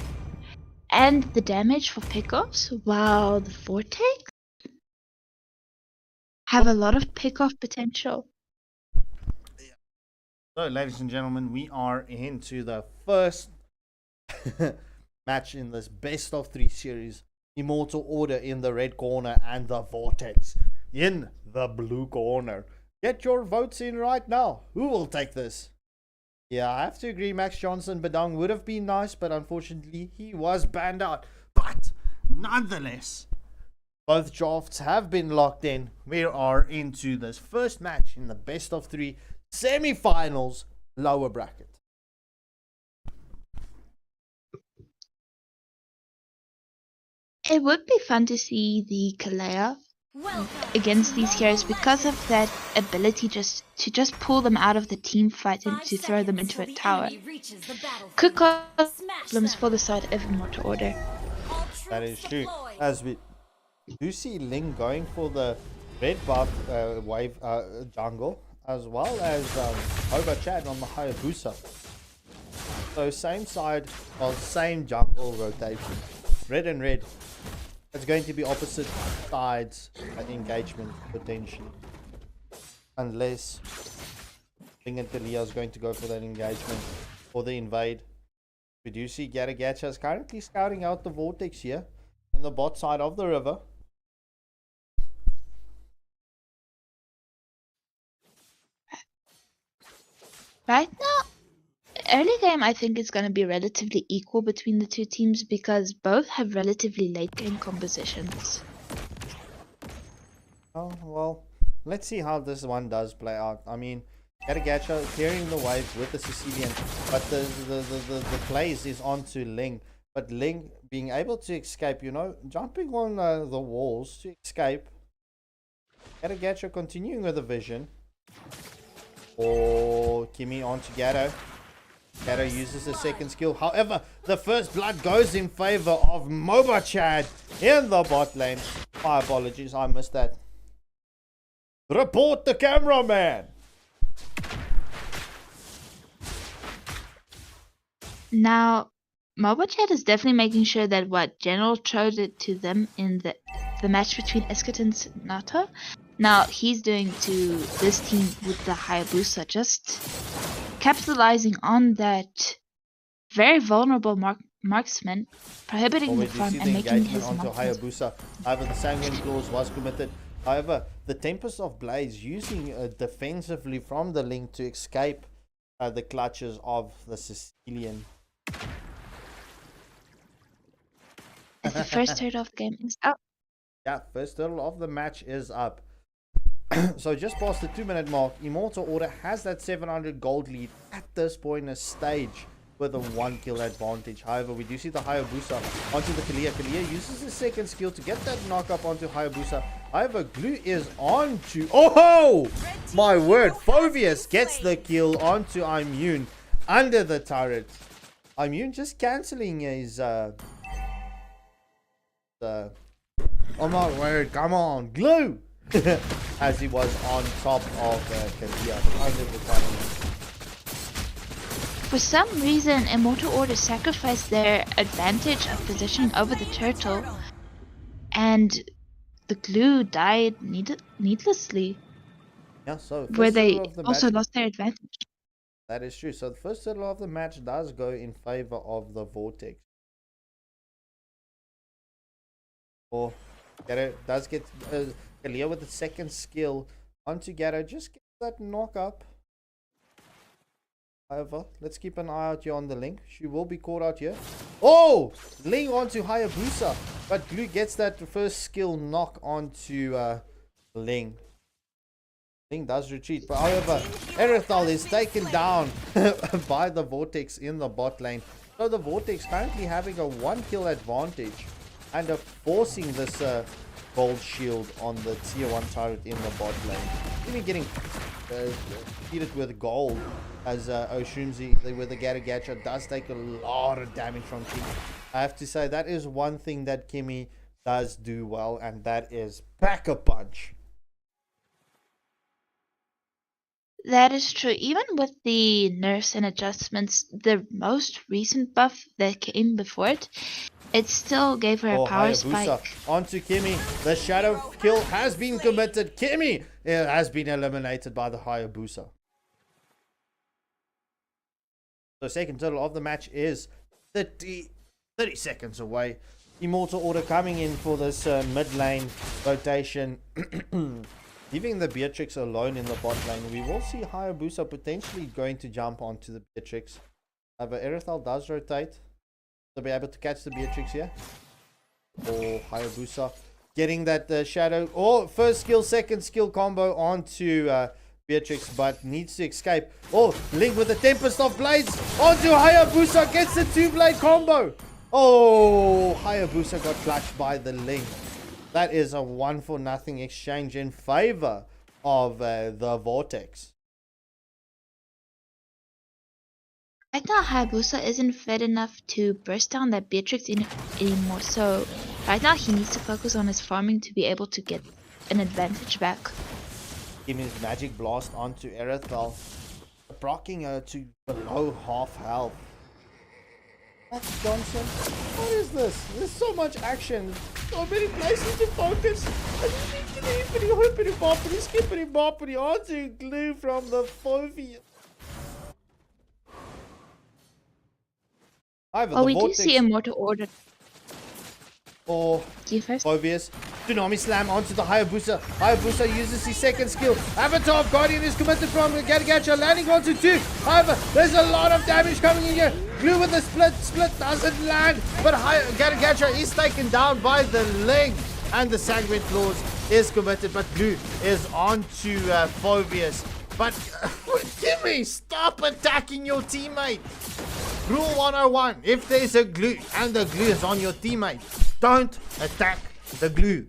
and the damage for pickoffs, while the Vortex have a lot of pickoff potential. So, ladies and gentlemen, we are into the first match in this best of 3 series. Immortal Order in the red corner and the Vortex in the blue corner. Get your votes in right now. Who will take this? Yeah, I have to agree, Max Johnson Badang would have been nice, but unfortunately he was banned out. But nonetheless, both drafts have been locked in. We are into this first match in the best of 3 semi-finals lower bracket. It would be fun to see the Kalea against these heroes because of that ability to just pull them out of the team fight and to throw them into a tower. Could cause problems for the side of Immortal Order. That is true. As we do see Ling going for the red buff wave jungle, as well as Oba Chad on the Hayabusa. So same side, well, same jungle rotation. Red and red. It's going to be opposite sides at engagement potentially. Unless Ling and Kalia is going to go for that engagement or the invade. We do see Garagacha is currently scouting out the vortex here on the bot side of the river. Right now, early game I think is going to be relatively equal between the two teams because both have relatively late game compositions. Oh, well, let's see how this one does play out. I mean, Garagacha clearing the wave with the Sicilian, but the plays is onto Ling. But Ling being able to escape, you know, jumping on the walls to escape. Garagacha continuing with the vision. Or Kimi onto Gatto. Gatto uses the second skill. However, the first blood goes in favor of Mobachad in the bot lane. My apologies, I missed that. Report the cameraman. Now, Mobachad is definitely making sure that what General showed it to them in the match between Esket and Nata. Now he's doing to this team with the Hayabusa, just capitalizing on that very vulnerable marksman, prohibiting the farm and making his onto Hayabusa. However, the Sanguine Clause was committed. However, the Tempest of Blades using defensively from the Link to escape the clutches of the Sicilian. The first turtle of the game is up. Yeah, first turtle of the match is up. So just past the 2-minute mark, Immortal Order has that 700 gold lead at this point in a stage with a 1 kill advantage. However, we do see the Hayabusa onto the Kalia. Kalia uses his second skill to get that knock up onto Hayabusa. However, Glue is on to... Oh! My word! Phovius gets the kill onto Immune under the turret. Immune just cancelling his... Oh my word, come on, Glue! As he was on top of Kalia under the turret. For some reason, Immortal Order sacrificed their advantage of position over the turtle, and the Glue died needlessly. Yeah, so where they also lost their advantage. That is true. So the first turtle of the match does go in favor of the Vortex. Or Gatto does get Kalia with the second skill onto Gatto. Just get that knock up. However, let's keep an eye out here on the Link. She will be caught out here. Oh! Ling onto Hayabusa. But Glue gets that first skill knock onto Ling. Ling does retreat. But however, Erithal is taken down by the Vortex in the bot lane. So the Vortex currently having a 1 kill advantage. And forcing this gold shield on the tier 1 turret in the bot lane. Even getting defeated with gold as Oshunzi with the Garagacha does take a lot of damage from Kimi. I have to say that is one thing that Kimi does do well, and that is pack a punch. That is true. Even with the nerfs and adjustments, the most recent buff that came before it, it still gave her a power Hayabusa spike. Onto Kimi. The shadow kill has been committed. Kimi has been eliminated by the Hayabusa. So second turtle of the match is 30 seconds away. Immortal Order coming in for this mid lane rotation. Leaving the Beatrix alone in the bot lane. We will see Hayabusa potentially going to jump onto the Beatrix. However, Erithal does rotate. To be able to catch the Beatrix here. Or Hayabusa getting that shadow. Oh, first skill, second skill combo onto Beatrix, but needs to escape. Oh, Link with the Tempest of Blades onto Hayabusa, gets the 2-blade combo. Oh, Hayabusa got clutched by the Link. That is a 1-for-0 exchange in favor of the Vortex. Right now, Hayabusa isn't fed enough to burst down that Beatrix anymore, so right now he needs to focus on his farming to be able to get an advantage back. Give his Magic Blast onto Erethel, brocking her to below half health. That's Johnson. What is this? There's so much action. So many places to focus. I just need to leave pretty hoopity boppity skippity boppity onto glue from the Fovius. Oh, we do see Immortal Order. Or Fovius. Tsunami Slam onto the Hayabusa. Hayabusa uses his second skill. Avatar of Guardian is committed from Gadagacha, landing onto 2. However, there's a lot of damage coming in here. Glue with the split. Split doesn't land. But Gadagacha is taken down by the Ling. And the Sanguine Claws is committed. But Glue is onto Fovius. But Gimme, stop attacking your teammate. Rule 101. If there's a Glue and the Glue is on your teammate, don't attack the Glue.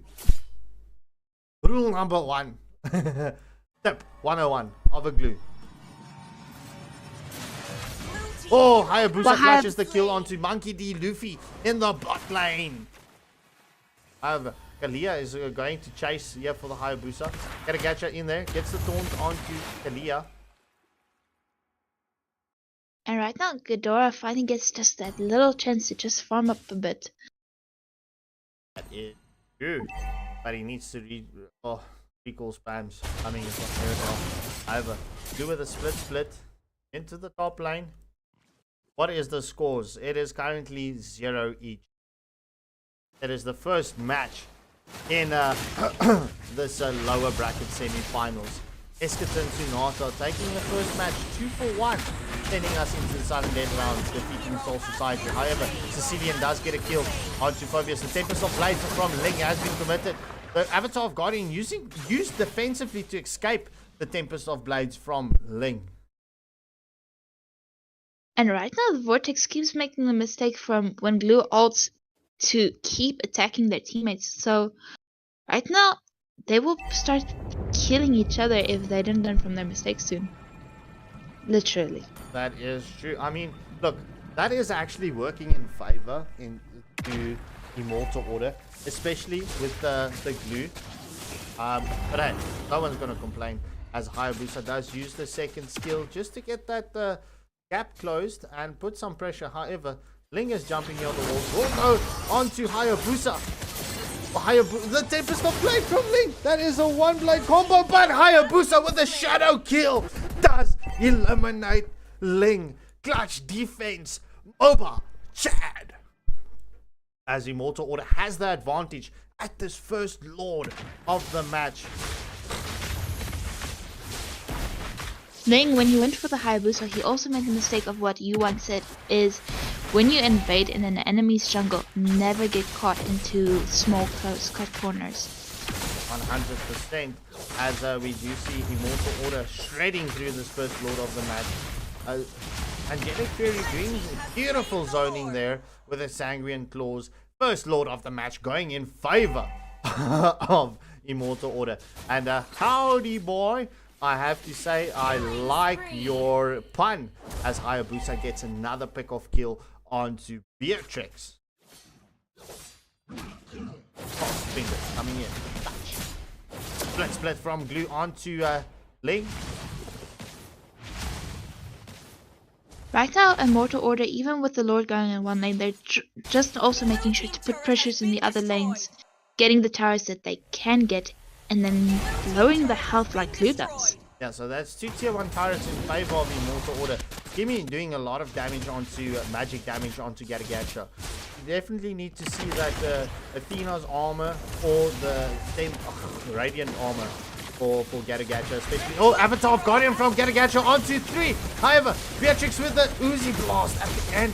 Rule number 1. Tip 101 of a Glue. Oh, Hayabusa flashes the kill onto Monkey D. Luffy in the bot lane. However, Kalia is going to chase here for the Hayabusa. Gadagacha in there, gets the taunt onto Kalia. And right now, Ghidorah finally gets just that little chance to just farm up a bit. That is true. But he needs to recall spams coming in from Erethel. However, do with a split into the top lane. What is the scores? It is currently 0 each. It is the first match in this lower bracket semi-finals. Esketon Tsunata taking the first match 2-for-1, sending us into the Silent Dead rounds, defeating Soul Society. However, Sicilian does get a kill onto Phobius. The Tempest of Blades from Ling has been committed. The Avatar of Guardian used defensively to escape the Tempest of Blades from Ling. And right now, the Vortex keeps making the mistake from when Glue ults to keep attacking their teammates. So, right now, they will start killing each other if they don't learn from their mistakes soon. Literally. That is true. I mean, look, that is actually working in favor to Immortal Order, especially with the Glue. But hey, no one's going to complain, as Hayabusa does use the second skill just to get that gap closed and put some pressure. However, Ling is jumping here on the walls. Oh no! Onto Hayabusa. The Tempest of Blade from Ling. That is a one-blade combo, but Hayabusa with a shadow kill does eliminate Ling. Clutch defense over Chad. As Immortal Order has the advantage at this first Lord of the match. Ling, when he went for the Hayabusa, he also made the mistake of what you once said, is when you invade in an enemy's jungle, never get caught into small close cut corners. 100%, as we do see Immortal Order shredding through this first Lord of the match. Angelic Fury doing beautiful zoning there with a Sanguine Claws. First Lord of the match going in favor of Immortal Order. And howdy boy, I have to say I like your pun, as Hayabusa gets another pick-off kill onto Beatrix. Cross fingers coming in. Touch. Split from Glue onto Ling. Right now, Immortal Order, even with the Lord going in one lane, they're just also making sure to put pressures in the other lanes, getting the towers that they can get, and then lowering the health like Glue does. Yeah, so that's 2 tier 1 turrets in favor of Immortal Order. Gimme doing a lot of damage onto magic damage onto Gadagacha. You definitely need to see that Athena's armor or the Radiant armor for Gadagacha, especially. Oh, Avatar of Guardian from Gadagacha onto 3. However, Beatrix with the Uzi Blast at the end.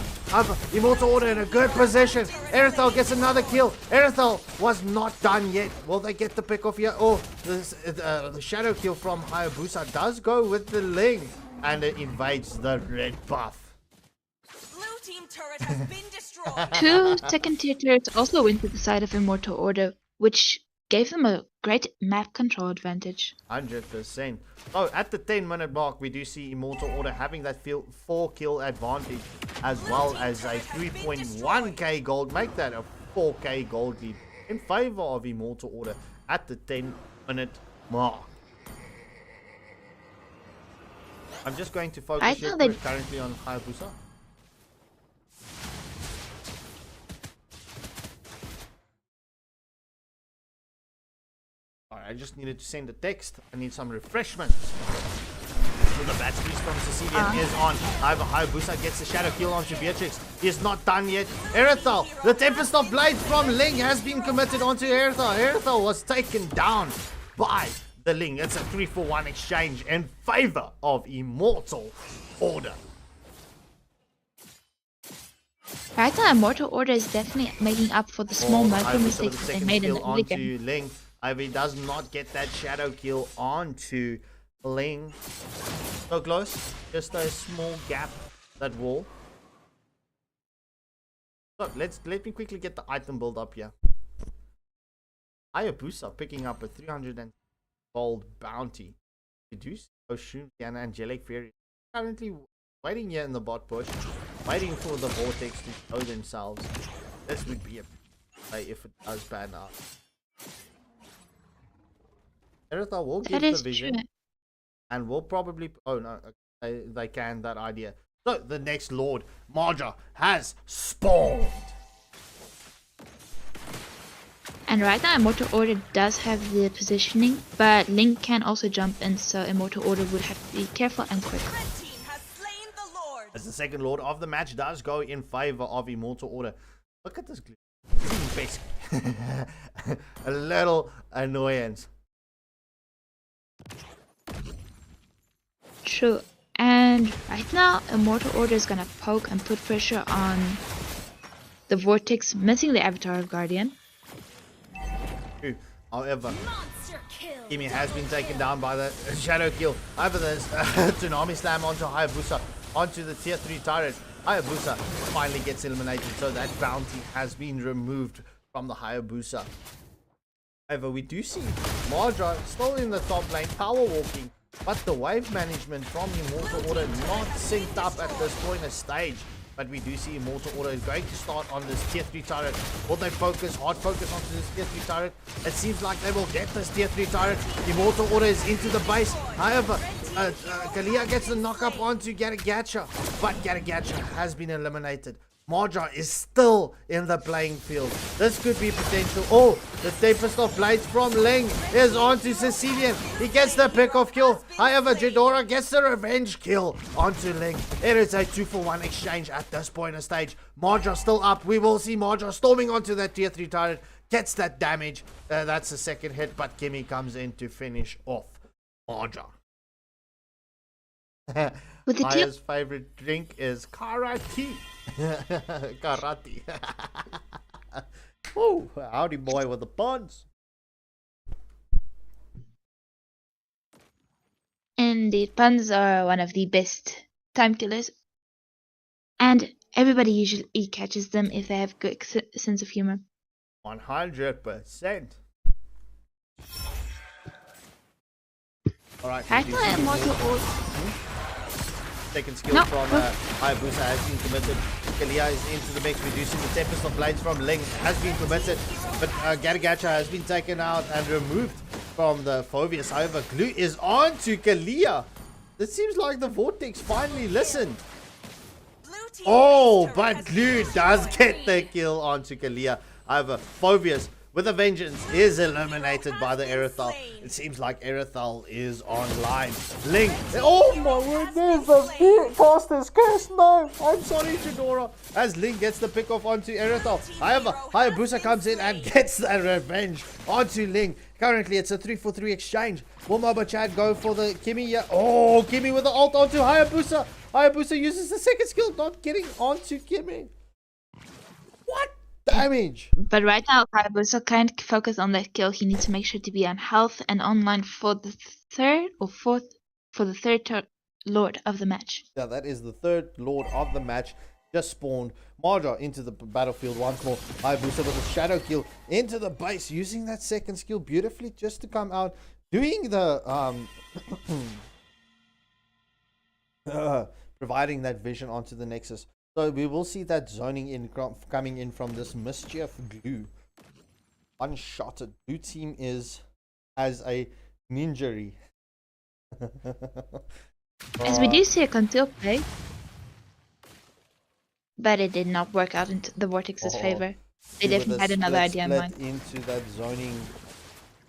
Immortal Order in a good position. Erethel gets another kill. Erethel was not done yet. Will they get the pick off here? Oh, the shadow kill from Hayabusa does go with the Ling, and it invades the red buff. Blue team turret has been destroyed. 2 second tier turrets also went to the side of Immortal Order, which gave them a great map control advantage. 100%. So at the 10-minute mark, we do see Immortal Order having that 4-kill advantage, as well as a 3.1k gold, make that a 4k gold lead in favor of Immortal Order at the 10-minute mark. I'm just going to focus here currently on Hayabusa. Alright, I just needed to send a text. I need some refreshment. So the batteries from Sicilian is on. However, Hayabusa gets the shadow kill onto Beatrix. He is not done yet. Erythal, the Tempest of Blades from Ling has been committed onto Erythal. Erythal was taken down by the Ling. It's a 3-for-1 exchange in favor of Immortal Order. Right now, Immortal Order is definitely making up for the small micro mistakes they made in the early onto game. Ling. However, he does not get that shadow kill onto Ling. So close. Just a small gap, that wall. So let me quickly get the item build up here. Hayabusa picking up a 300 gold bounty. Reduce Oshun and Angelic Fairy. Currently waiting here in the bot push, waiting for the vortex to show themselves. This would be a play if it does pan out. Erythal will give the vision, and will probably. Oh no, they can that idea. So the next Lord, Marja, has spawned. And right now, Immortal Order does have the positioning, but Link can also jump in, so Immortal Order would have to be careful and quick. As the second Lord of the match does go in favor of Immortal Order. Look at this glue. Basically, a little annoyance. True. And right now, Immortal Order is gonna poke and put pressure on the Vortex, missing the Avatar of Guardian. However, Kimi has been taken down by the shadow kill. However, there's Tsunami Slam onto Hayabusa, onto the tier 3 turret. Hayabusa finally gets eliminated, so that bounty has been removed from the Hayabusa. However, we do see Marja still in the top lane, power walking, but the wave management from Immortal Order not synced up at this point of stage. But we do see Immortal Order is going to start on this tier 3 turret. Will they focus, hard focus onto this tier 3 turret? It seems like they will get this tier 3 turret. Immortal Order is into the base. However, Kalia gets the knock up onto Garagacha, but Garagacha has been eliminated. Marja is still in the playing field. This could be potential. Oh, the Tempest of Blades from Ling is onto Sicilian. He gets the pick-off kill. However, Jadora gets the revenge kill onto Ling. It is a 2-for-1 exchange at this point of stage. Marja still up. We will see Marja storming onto that tier 3 turret. Gets that damage. That's the second hit, but Kimi comes in to finish off Marja. Maya's favorite drink is karate. Karate. Oh, howdy boy with the puns. Indeed, puns are one of the best time killers. And everybody usually catches them if they have good sense of humor. 100%. Alright, right now, Immortal Order. Second skill from Hayabusa has been committed. Kalia is into the mix, reducing the Tempest of Blades from Ling has been committed. But Garagacha has been taken out and removed from the Phobius. However, Glue is on to Kalia. It seems like the Vortex finally listened. Oh, but Glue does get the kill onto Kalia. However, Phobius with a vengeance is eliminated by the Erythal. It seems like Erythal is online. Ling. Oh my word, there's the fastest curse. No, I'm sorry, Jadora. As Ling gets the pick off onto Erythal. However, Hayabusa comes in and gets the revenge onto Ling. Currently, it's a 3-for-3 exchange. Will Mobachad go for the Kimi here? Oh, Kimi with the ult onto Hayabusa. Hayabusa uses the second skill, not getting onto Kimi. What? Damage. But right now, Hayabusa can't focus on that kill. He needs to make sure to be on health and online for the third or fourth, for the third Lord of the match. Yeah, that is the third Lord of the match. just spawned. Marja into the battlefield once more. Hayabusa with a shadow kill into the base, using that second skill beautifully just to come out, doing the providing that vision onto the Nexus. So we will see that zoning in coming in from this Mischief Glue. Unshotted. Blue team as a ninja. As we do see a conceal play, but it did not work out into the Vortex's favor. They definitely had another idea in mind. Into that zoning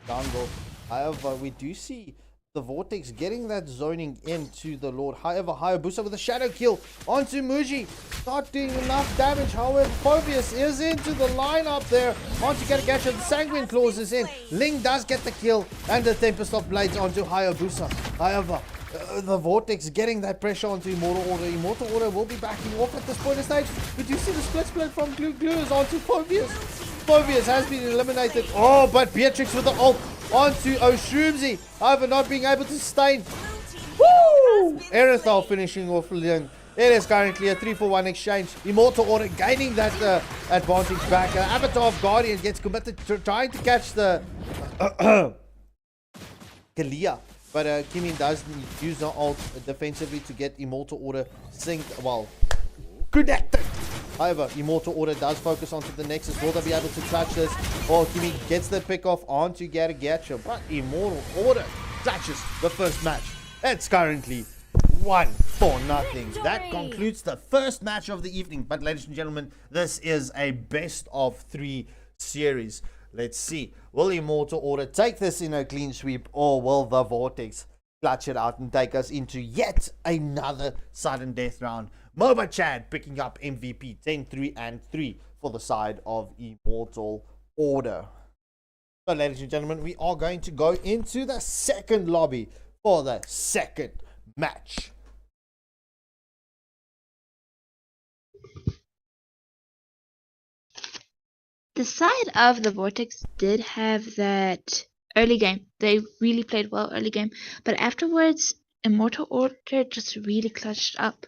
jungle. However, we do see the Vortex getting that zoning into the Lord. However, Hayabusa with a shadow kill onto Muji. Not doing enough damage. However, Phobius is into the lineup there. Onto Garagacha, the Sanguine Claws is in. Ling does get the kill. And the Tempest of Blades onto Hayabusa. However, the Vortex getting that pressure onto Immortal Order. Immortal Order will be backing off at this point of stage. But you see the split from Glue is onto Phobius. Phobius has been eliminated. Oh, but Beatrix with the ult onto Oshroomsy. However, not being able to sustain. Woo! Erithal finishing off Lin. It is currently a 3-for-1 exchange. Immortal Order gaining that advantage back. Avatar of Guardian gets committed to trying to catch the Kalia. But Kimin does use the ult defensively to get Immortal Order synced. Well, connected. However, Immortal Order does focus onto the Nexus. Will they be able to clutch this? Oh, Kimi gets the pick off onto Garagacha. But Immortal Order clutches the first match. It's currently 1-0. That concludes the first match of the evening. But ladies and gentlemen, this is a best of 3 series. Let's see. Will Immortal Order take this in a clean sweep, or will the Vortex clutch it out and take us into yet another sudden death round? MOBA Chad picking up MVP 10-3 and 3 for the side of Immortal Order. So ladies and gentlemen, we are going to go into the second lobby for the second match. The side of the Vortex did have that early game. They really played well early game, but afterwards, Immortal Order just really clutched up.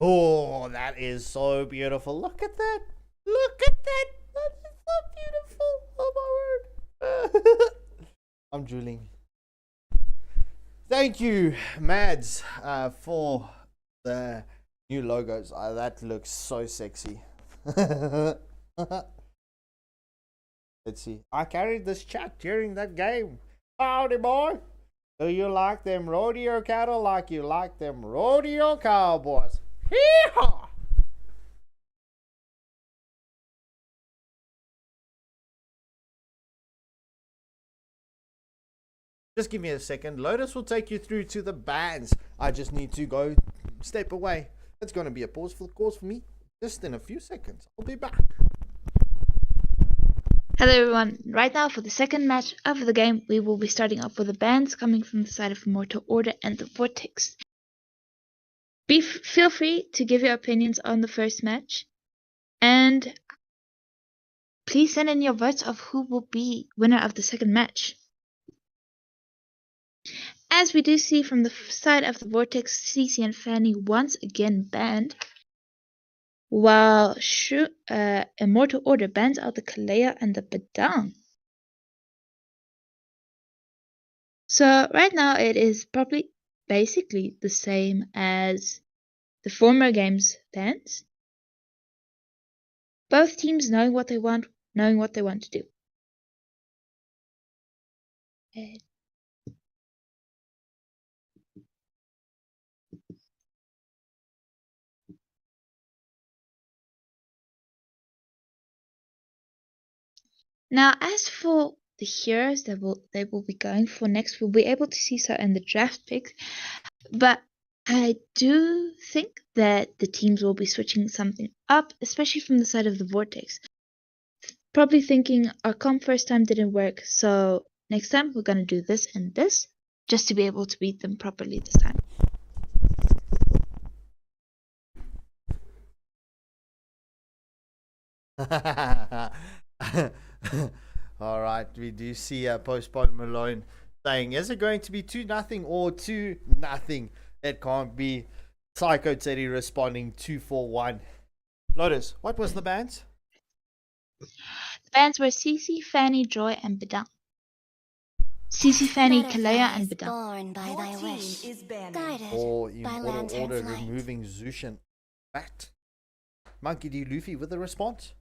Oh, that is so beautiful. Look at that. Look at that. That is so beautiful. Oh my word. I'm drooling. Thank you, Mads, for the new logos. That looks so sexy. Let's see. I carried this chat during that game. Howdy, boy. Do you like them rodeo cattle like you like them rodeo cowboys? Hee-haw! Just give me a second. Lotus will take you through to the bands. I just need to go step away. It's going to be a pause for the course for me. Just in a few seconds. I'll be back. Hello everyone. Right now for the second match of the game, we will be starting off with the bands coming from the side of Immortal Order and the Vortex. Feel free to give your opinions on the first match. And please send in your votes of who will be winner of the second match. As we do see from the side of the Vortex, CC and Fanny once again banned, while Immortal Order bans out the Kalea and the Badang. So right now it is probably basically the same as the former game's bans. Both teams knowing what they want to do. Now, as for the heroes that they will be going for next, we'll be able to see so in the draft picks. But I do think that the teams will be switching something up, especially from the side of the Vortex. Probably thinking our comp first time didn't work, so next time we're gonna do this and this, just to be able to beat them properly this time. All right, we do see Postpone Malone saying, is it going to be 2-0 or 2-0? It can't be. Psycho Teddy responding 2-4-1. Lotus, what was the bands? The bands were Cece, Fanny, Joy, and Bedang. Cece, Fanny, Kalea, and Bedang. Born by thy wish, guided Or by Immortal lantern Order flight. removing Zushin. Bat. Monkey D. Luffy with a response.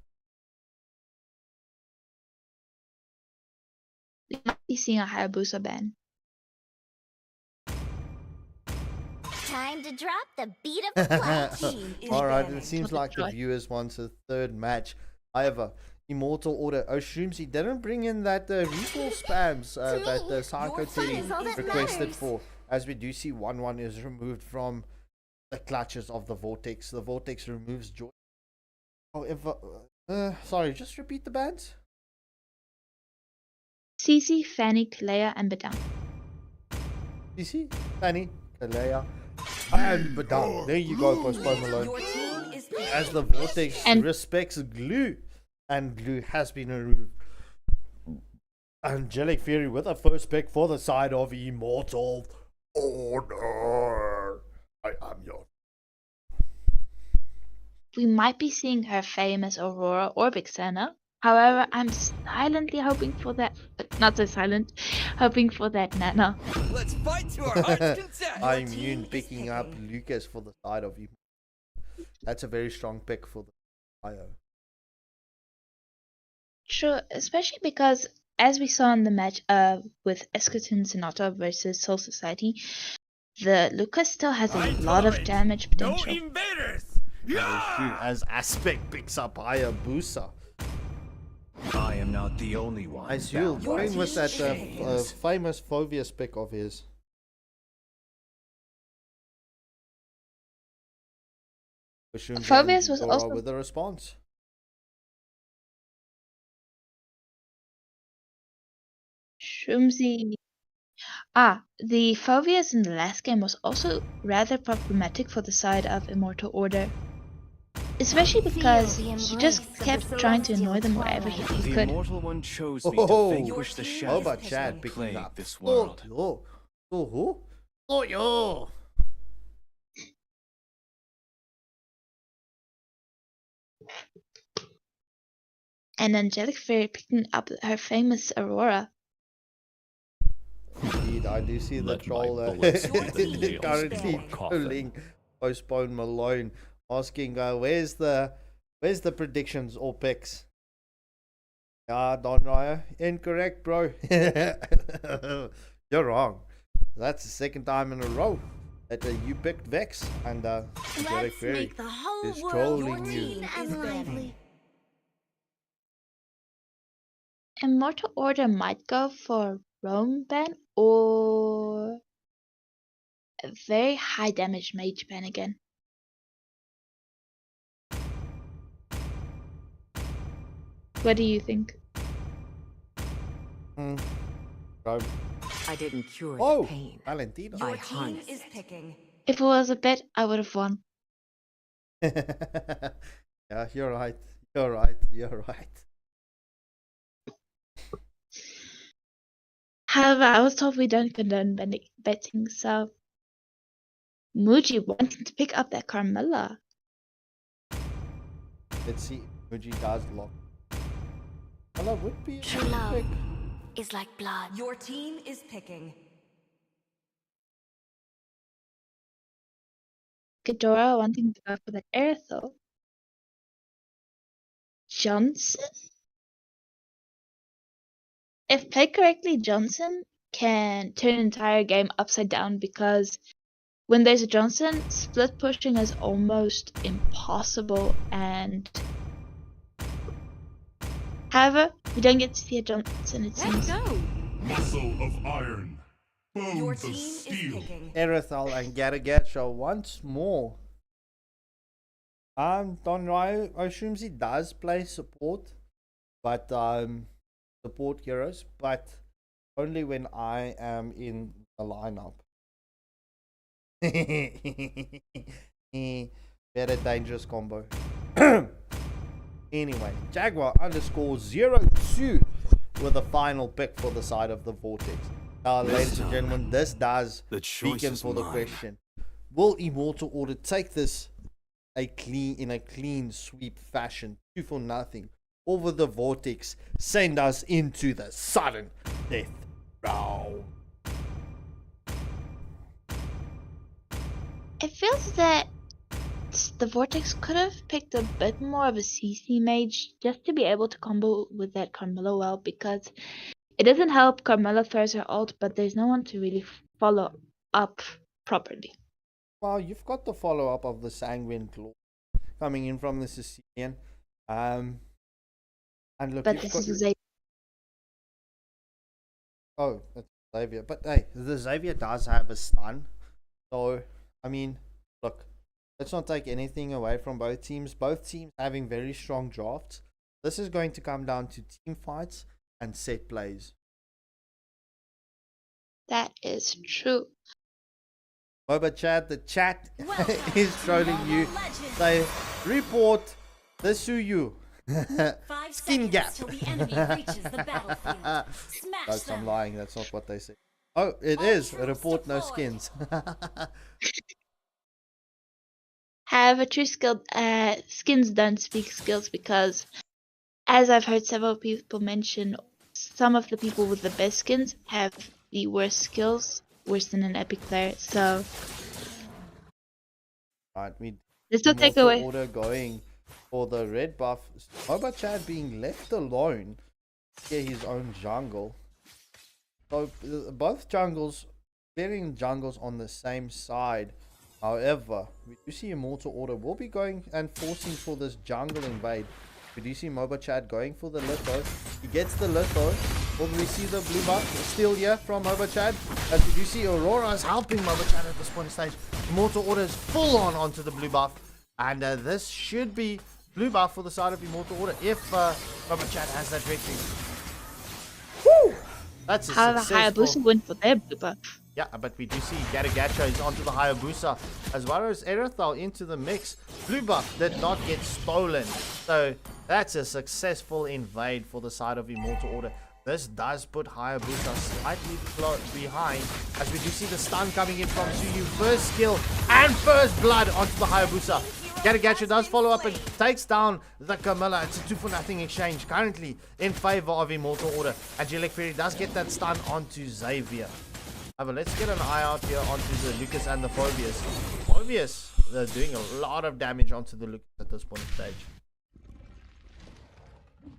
We might be seeing a Hayabusa ban. Time to drop the beat of the flight. Alright, it seems like the viewers want a third match. However, Immortal Order assumes he didn't bring in that recall spams that the Psycho Teddy requested for. As we do see 1-1 is removed from the clutches of the Vortex. The Vortex removes Joy. However, sorry, just repeat the bands. Cece, Fanny, Kalea, and Bedang. Cece, Fanny, Kalea, and Bedang. There you go, Postpone Malone. As the Vortex respects Glue, and Glue has been removed. Angelic Fury with a first pick for the side of Immortal Order. I am your. We might be seeing her famous Aurora or Vixena. However, I'm silently hoping for that, but not so silent, hoping for that Nana. Let's fight to our heart's content. I'm immune picking up Lucas for the side of him. That's a very strong pick for the IO. True, especially because as we saw in the match with Eskerton Sonata versus Soul Society, the Lucas still has a lot of damage potential. No invaders! Yeah! As Aspect picks up Hayabusa. I am not the only one. Azul going with that famous Phobius pick of his. Phobius was also with a response. Shumzi. The Phobius in the last game was also rather problematic for the side of Immortal Order. Especially because she just kept trying to annoy them wherever he could. The Immortal One chose me to vanquish the shadow about Chad picking up this world. Yo. And Angelic Fairy picking up her famous Aurora. Indeed, I do see the troll currently trolling Postpone Malone, asking where's the predictions or picks. Don Raya, incorrect, bro. You're wrong. That's the second time in a row that you picked Vex, and Angelic Fairy is trolling you. Immortal Order might go for Roam ban or a very high damage mage ban again. What do you think? Roam. I didn't cure the pain. Valentina. Your team is picking. If it was a bet, I would have won. Yeah, you're right. However, I was told we don't condone betting, so Muji wanting to pick up that Carmilla. Let's see. Muji does lock. Carmilla would be true love is like blood. Your team is picking. Ghidorah wanting to go for that Aerithal. Johnson? If played correctly, Johnson can turn an entire game upside down because when there's a Johnson, split pushing is almost impossible, and however, we don't get to see a Johnson, it seems. Muscle of iron, bones of steel. Erithal and Garagacha once more. Don Ryo assumes he does play support, but support heroes, but only when I am in the lineup. Very dangerous combo. Anyway, Jaguar _02 with a final pick for the side of the Vortex. Now, ladies and gentlemen, this does beacon for the question. Will Immortal Order take this in a clean sweep fashion, 2-0, over the Vortex, send us into the sudden death round? It feels that the Vortex could have picked a bit more of a CC mage just to be able to combo with that Carmilla well, because it doesn't help Carmilla throws her ult, but there's no one to really follow up properly. Well, you've got the follow-up of the Sanguine Claw coming in from the Sicilian. And look, but this is Xavier. Oh, that's Xavier. But hey, the Xavier does have a stun. So, I mean, look, let's not take anything away from both teams. Both teams having very strong drafts. This is going to come down to team fights and set plays. That is true. Boba Chad, the chat is trolling you. They report the Suyu. Skin gap. Folks, I'm lying. That's not what they say. Oh, it is. Report no skins. However, true skins don't speak skills, because, as I've heard several people mention, some of the people with the best skins have the worst skills, worse than an epic player. So, right, let's not take away. Order going for the red buff. Boba Chad being left alone to get his own jungle. So both jungles, clearing jungles on the same side. However, we do see Immortal Order will be going and forcing for this jungle invade. We do see Moba Chad going for the Litho. He gets the Litho. Will we see the blue buff still here from Moba Chad? As we do see Aurora is helping Moba Chad at this point in stage. Immortal Order is full on onto the blue buff. And this should be blue buff for the side of Immortal Order if Moba Chad has that red thing. Woo! That's a successful... Hayabusa went for their blue buff. Yeah, but we do see Garagacha is onto the Hayabusa, as well as Erethal into the mix. Blue buff did not get stolen, so that's a successful invade for the side of Immortal Order. This does put Hayabusa slightly behind, as we do see the stun coming in from Suyu. First skill and first blood onto the Hayabusa. Garagacha does follow up and takes down the Camilla. It's a 2-0 exchange currently in favor of Immortal Order. Angelic Fury does get that stun onto Xavier. But let's get an eye out here onto the Lucas and the Phobius. Phobius, they're doing a lot of damage onto the Lucas at this point in stage.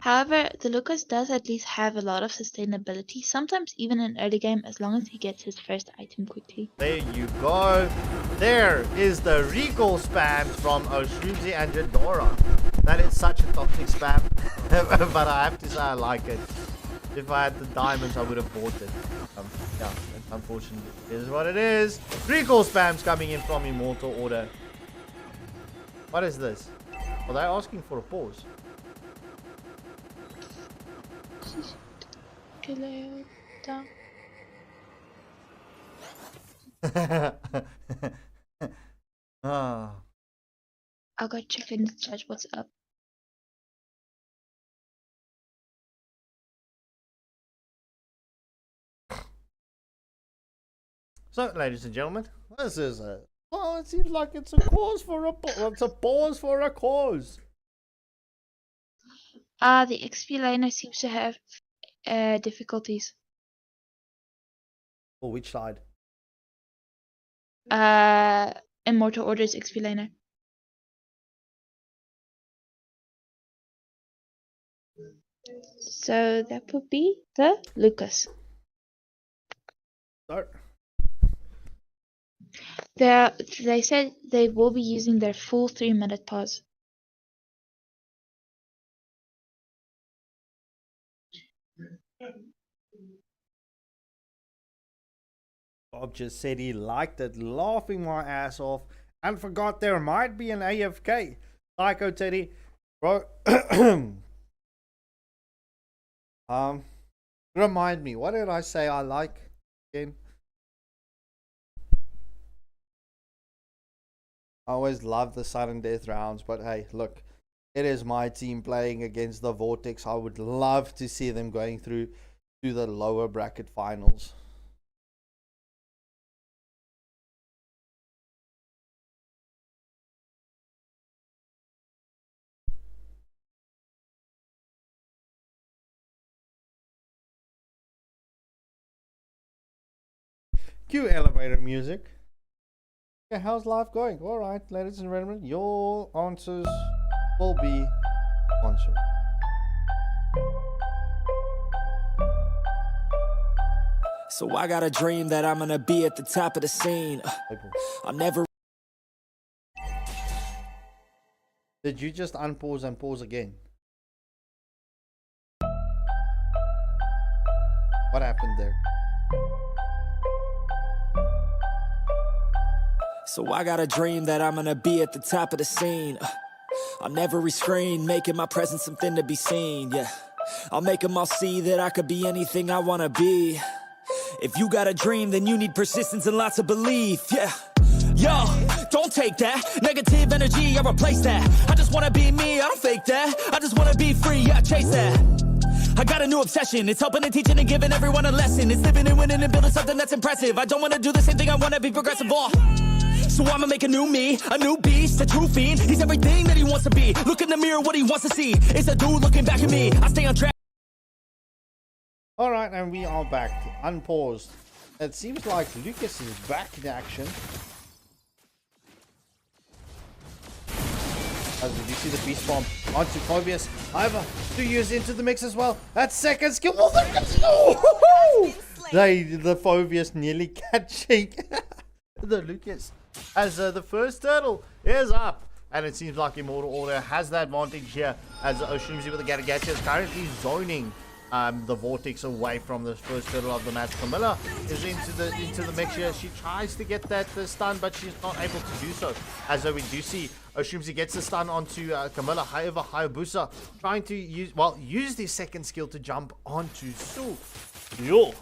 However, the Lucas does at least have a lot of sustainability, sometimes even in early game, as long as he gets his first item quickly. There you go. There is the recall spam from Oshunzi and Jadora. That is such a toxic spam, but I have to say I like it. If I had the diamonds, I would have bought it. Yeah, unfortunately, it is what it is. Recall spams coming in from Immortal Order. What is this? Are they asking for a pause? I'll go check in the chat what's up. So, ladies and gentlemen, this is a... Well, it seems like it's a cause for a... It's a pause for a cause. The XP laner seems to have difficulties. For which side? Immortal Order's XP laner. So that would be the Lucas. Start. They said they will be using their full 3-minute pause. Bob just said he liked it, laughing my ass off, and forgot there might be an AFK. Psycho Teddy, bro. Remind me, what did I say I like again? I always love the sudden death rounds, but hey, look, It is my team playing against the Vortex. I would love to see them going through to the lower bracket finals. Cue elevator music. Okay, how's life going? Alright, ladies and gentlemen, your answers will be answered. So I got a dream that I'm gonna be at the top of the scene. I'll never. Did you just unpause and pause again? What happened there? So I got a dream that I'm gonna be at the top of the scene. On every screen, making my presence something to be seen, yeah. I'll make them all see that I could be anything I wanna be. If you got a dream, then you need persistence and lots of belief, yeah. Yo, don't take that negative energy, I replace that. I just wanna be me, I don't fake that. I just wanna be free, yeah, chase that. I got a new obsession, it's helping and teaching and giving everyone a lesson. It's living and winning and building something that's impressive. I don't wanna do the same thing, I wanna be progressive, so I'ma make a new me, a new beast, a true fiend. He's everything that he wants to be. Look in the mirror, what he wants to see. It's a dude looking back at me. I stay on track. Alright, and we are back. Unpaused. It seems like Lucas is back in action. As did you see the beast bomb onto Phobius? However, 2 years into the mix as well. That second skill. Oh, the Phobius nearly catching the Lucas. As the first turtle is up. And it seems like Immortal Order has the advantage here. As Oshimzi with the Gatagacha is currently zoning the Vortex away from the first turtle of the match. Camilla is into the mix here. She tries to get that stun, but she's not able to do so. As we do see Oshimzi gets the stun onto Camilla. However, Hayabusa trying to use the second skill to jump onto Su. Yo.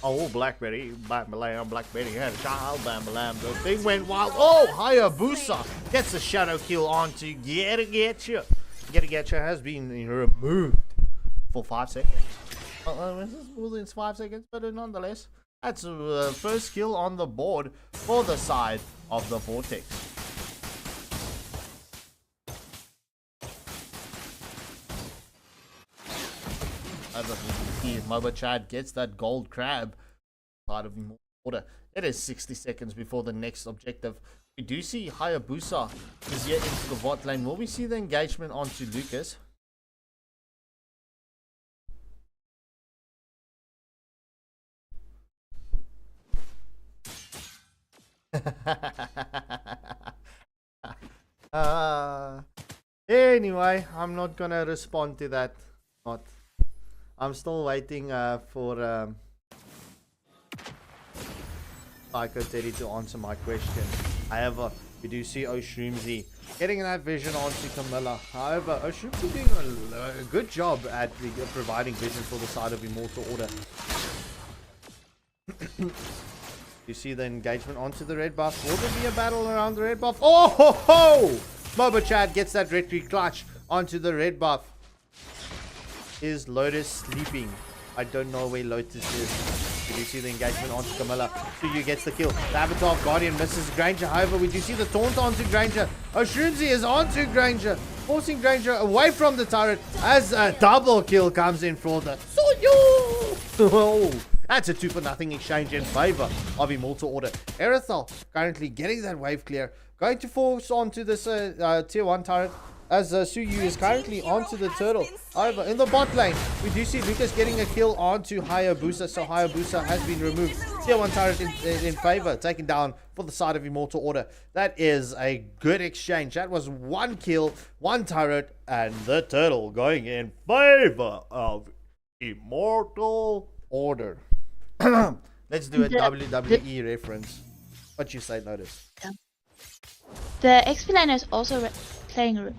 Oh, Blackberry, Blackberry had a child, Bam-a-lam, the thing went wild. Oh, Hayabusa gets a shadow kill onto Gatagacha. Gatagacha has been removed for 5 seconds. This is more than 5 seconds, but nonetheless, that's the first kill on the board for the side of the Vortex. Moba Chad gets that gold crab side of Order. It is 60 seconds before the next objective. We do see Hayabusa is yet into the bot lane. Will we see the engagement onto Lucas? Anyway, I'm not gonna respond to that. I'm still waiting for Psycho Teddy to answer my question. However, we do see Oshroomzy getting that vision onto Camilla. However, Oshroomzy doing a good job at providing vision for the side of Immortal Order. You see the engagement onto the red buff. Will there be a battle around the red buff? Oh ho ho! Moba Chad gets that red clutch onto the red buff. Is Lotus sleeping? I don't know where Lotus is. Did you see the engagement onto Camilla? Suyu gets the kill. The Avatar of Guardian misses Granger. However, we do see the taunt onto Granger. Oshunzi is onto Granger, forcing Granger away from the turret as a double kill comes in for the Suyu. Oh, that's a 2-0 exchange in favor of Immortal Order. Erithal currently getting that wave clear. Going to force onto this tier 1 turret. As Suyu is currently onto the turtle. However, in the bot lane, we do see Lucas getting a kill onto Hayabusa. So Hayabusa has been removed. Tier 1 turret in favor, taken down for the side of Immortal Order. That is a good exchange. That was 1 kill, 1 turret, and the turtle going in favor of Immortal Order. Let's do a WWE reference. What you say, Lotus? The XP lane is also playing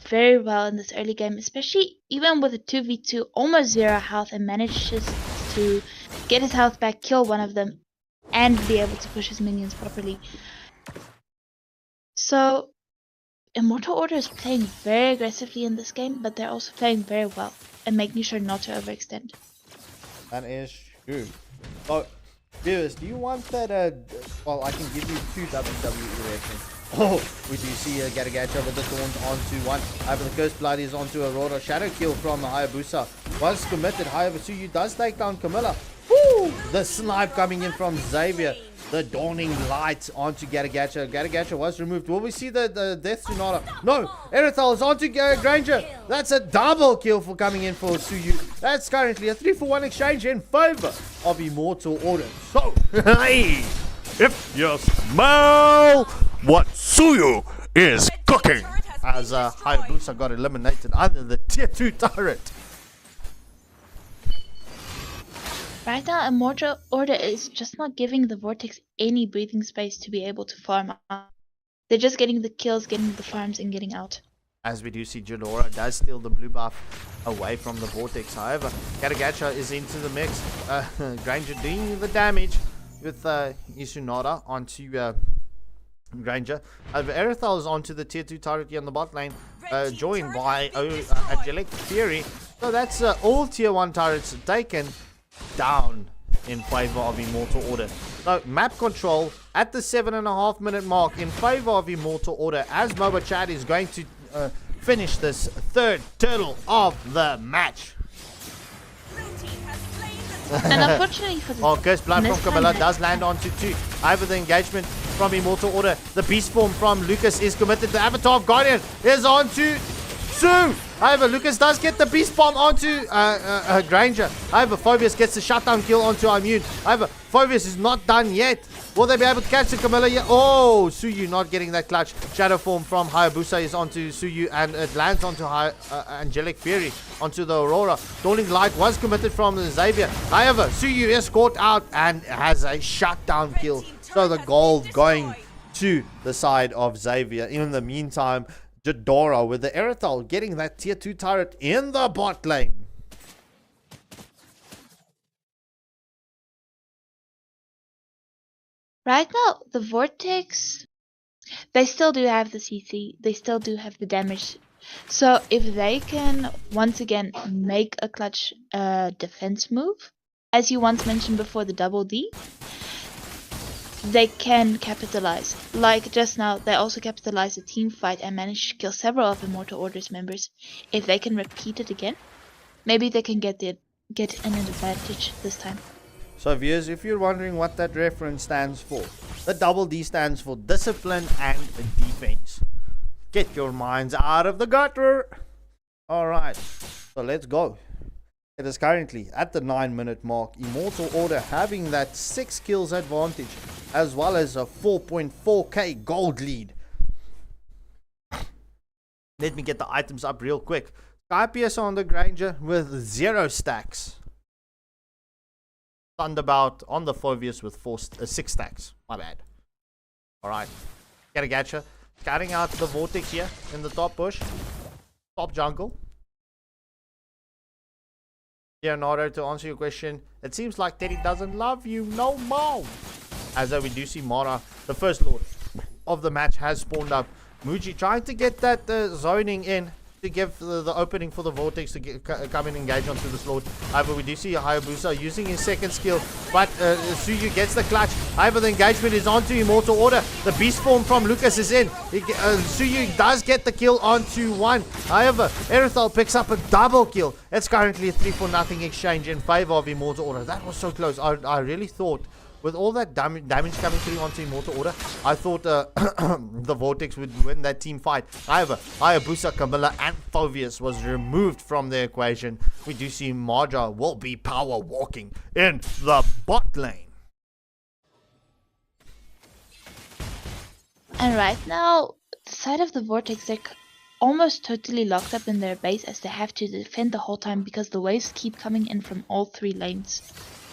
very well in this early game, especially even with a 2v2, almost 0 health, and manages to get his health back, kill one of them, and be able to push his minions properly. So, Immortal Order is playing very aggressively in this game, but they're also playing very well and making sure not to overextend. That is true. So, viewers, do you want that? Well, I can give you 2 WWE reactions. Oh, we do see a Gatagacha with the Thorns onto one. However, the Cursed Blood is onto Aurora. Shadow kill from Hayabusa was committed. However, Suyu does take down Camilla. Woo! The snipe coming in from Xavier. The Dawning Light onto Gatagacha. Gatagacha was removed. Will we see the Death Sonata? No! Erithal is onto Granger. That's a double kill for coming in for Suyu. That's currently a 3-for-1 exchange in favor of Immortal Order. So, Hey! If you smell what Suyu is cooking! As Hayabusa got eliminated under the tier 2 turret. Right now, Immortal Order is just not giving the Vortex any breathing space to be able to farm out. They're just getting the kills, getting the farms, and getting out. As we do see, Jadora does steal the blue buff away from the Vortex. However, Gatagacha is into the mix. Granger doing the damage with Isunada onto Granger. However, Erithal is onto the tier 2 turret here on the bot lane, joined by Angelic Fury. So that's all tier 1 turrets taken down in favor of Immortal Order. So map control at the 7.5 minute mark in favor of Immortal Order, as MOBA Chat is going to finish this 3rd turtle of the match. And unfortunately for the Cursed Blood from Camilla does land onto 2. However, the engagement from Immortal Order, the beast form from Lucas is committed. The Avatar of Guardian is onto Sue. However, Lucas does get the beast bomb onto Granger. However, Phobius gets the shutdown kill onto Immune. However, Phobius is not done yet. Will they be able to catch the Camilla yet? Oh, Suyu not getting that clutch. Shadow form from Hayabusa is onto Suyu, and it lands onto Angelic Fury, onto the Aurora. Dawning Light was committed from the Xavier. However, Suyu is caught out and has a shutdown kill. So the gold going to the side of Xavier. In the meantime, Jadora with the Erithal getting that tier 2 turret in the bot lane. Right now, the Vortex, they still do have the CC, they still do have the damage. So if they can once again make a clutch defense move, as you once mentioned before, the double D, they can capitalize. Like just now, they also capitalized a team fight and managed to kill several of Immortal Order's members. If they can repeat it again, maybe they can get an advantage this time. So viewers, if you're wondering what that reference stands for, the double D stands for discipline and defense. Get your minds out of the gutter. Alright, so let's go. It is currently at the 9 minute mark. Immortal Order having that 6 kills advantage, as well as a 4.4k gold lead. Let me get the items up real quick. Skypius on the Granger with 0 stacks. Thunderbolt on the Phobius with 6 stacks. My bad. Alright. Gatagacha scouting out the Vortex here in the top bush. Top jungle. Leonardo, to answer your question, it seems like Teddy doesn't love you no more. As we do see Mara, the first lord of the match, has spawned up. Muji trying to get that zoning in to give the opening for the Vortex to come and engage onto the Lord. However, we do see Hayabusa using his second skill, but Suyu gets the clutch. However, the engagement is onto Immortal Order. The beast form from Lucas is in. Suyu does get the kill onto 1. However, Erithal picks up a double kill. It's currently a 3-for-0 exchange in favor of Immortal Order. That was so close. I really thought, with all that damage coming through onto Immortal Order, I thought the Vortex would win that team fight. However, Hayabusa, Camilla, and Phobius was removed from the equation. We do see Marja will be power walking in the bot lane. And right now, the side of the Vortex, they're almost totally locked up in their base, as they have to defend the whole time because the waves keep coming in from all 3 lanes.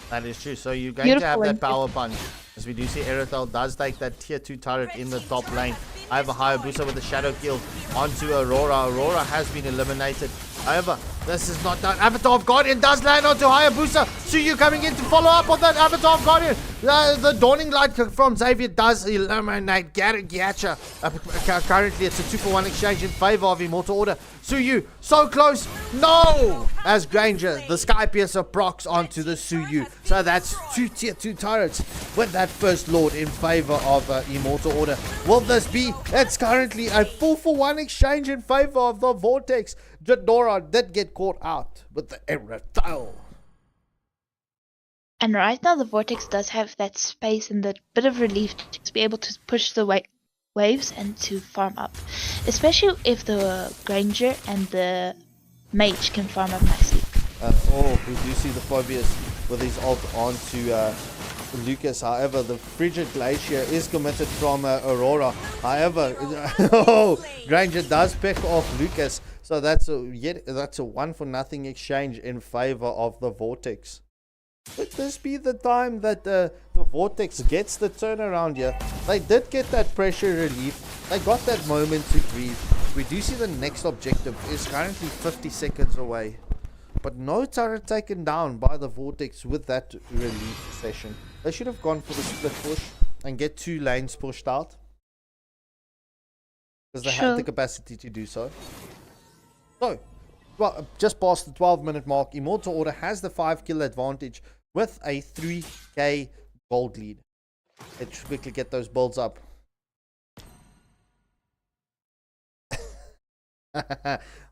That is true. So you're going to have that power punch. As we do see, Erithal does take that tier 2 turret in the top lane. I have a Hayabusa with a shadow kill onto Aurora. Aurora has been eliminated. However, This is not done. Avatar of Guardian does land onto Hayabusa. Suyu coming in to follow up on that Avatar of Guardian. The Dawning Light from Xavier does eliminate Gacha. Currently, it's a 2-for-1 exchange in favor of Immortal Order. Suyu, so close. No! As Granger, the Sky Piercer procs onto the Suyu. So that's 2 tier 2 turrets with that First Lord in favor of Immortal Order. Will this be? It's currently a 4-for-1 exchange in favor of the Vortex. Jadora did get caught out with the Eretile. And right now the Vortex does have that space and that bit of relief to be able to push the waves and to farm up. Especially if the Granger and the Mage can farm up nicely. We do see the Phobius with his ult onto Lucas. However, the Frigid Glacier is committed from Aurora. However, Granger does pick off Lucas. So that's a 1-for-0 exchange in favor of the Vortex. Could this be the time that the Vortex gets the turnaround here? They did get that pressure relief. They got that moment to breathe. We do see the next objective is currently 50 seconds away. But no turret taken down by the Vortex with that relief session. They should have gone for the split push and get 2 lanes pushed out. Because they had the capacity to do so. So, well, just past the 12-minute mark, Immortal Order has the 5-kill advantage with a 3k gold lead. Let's quickly get those builds up.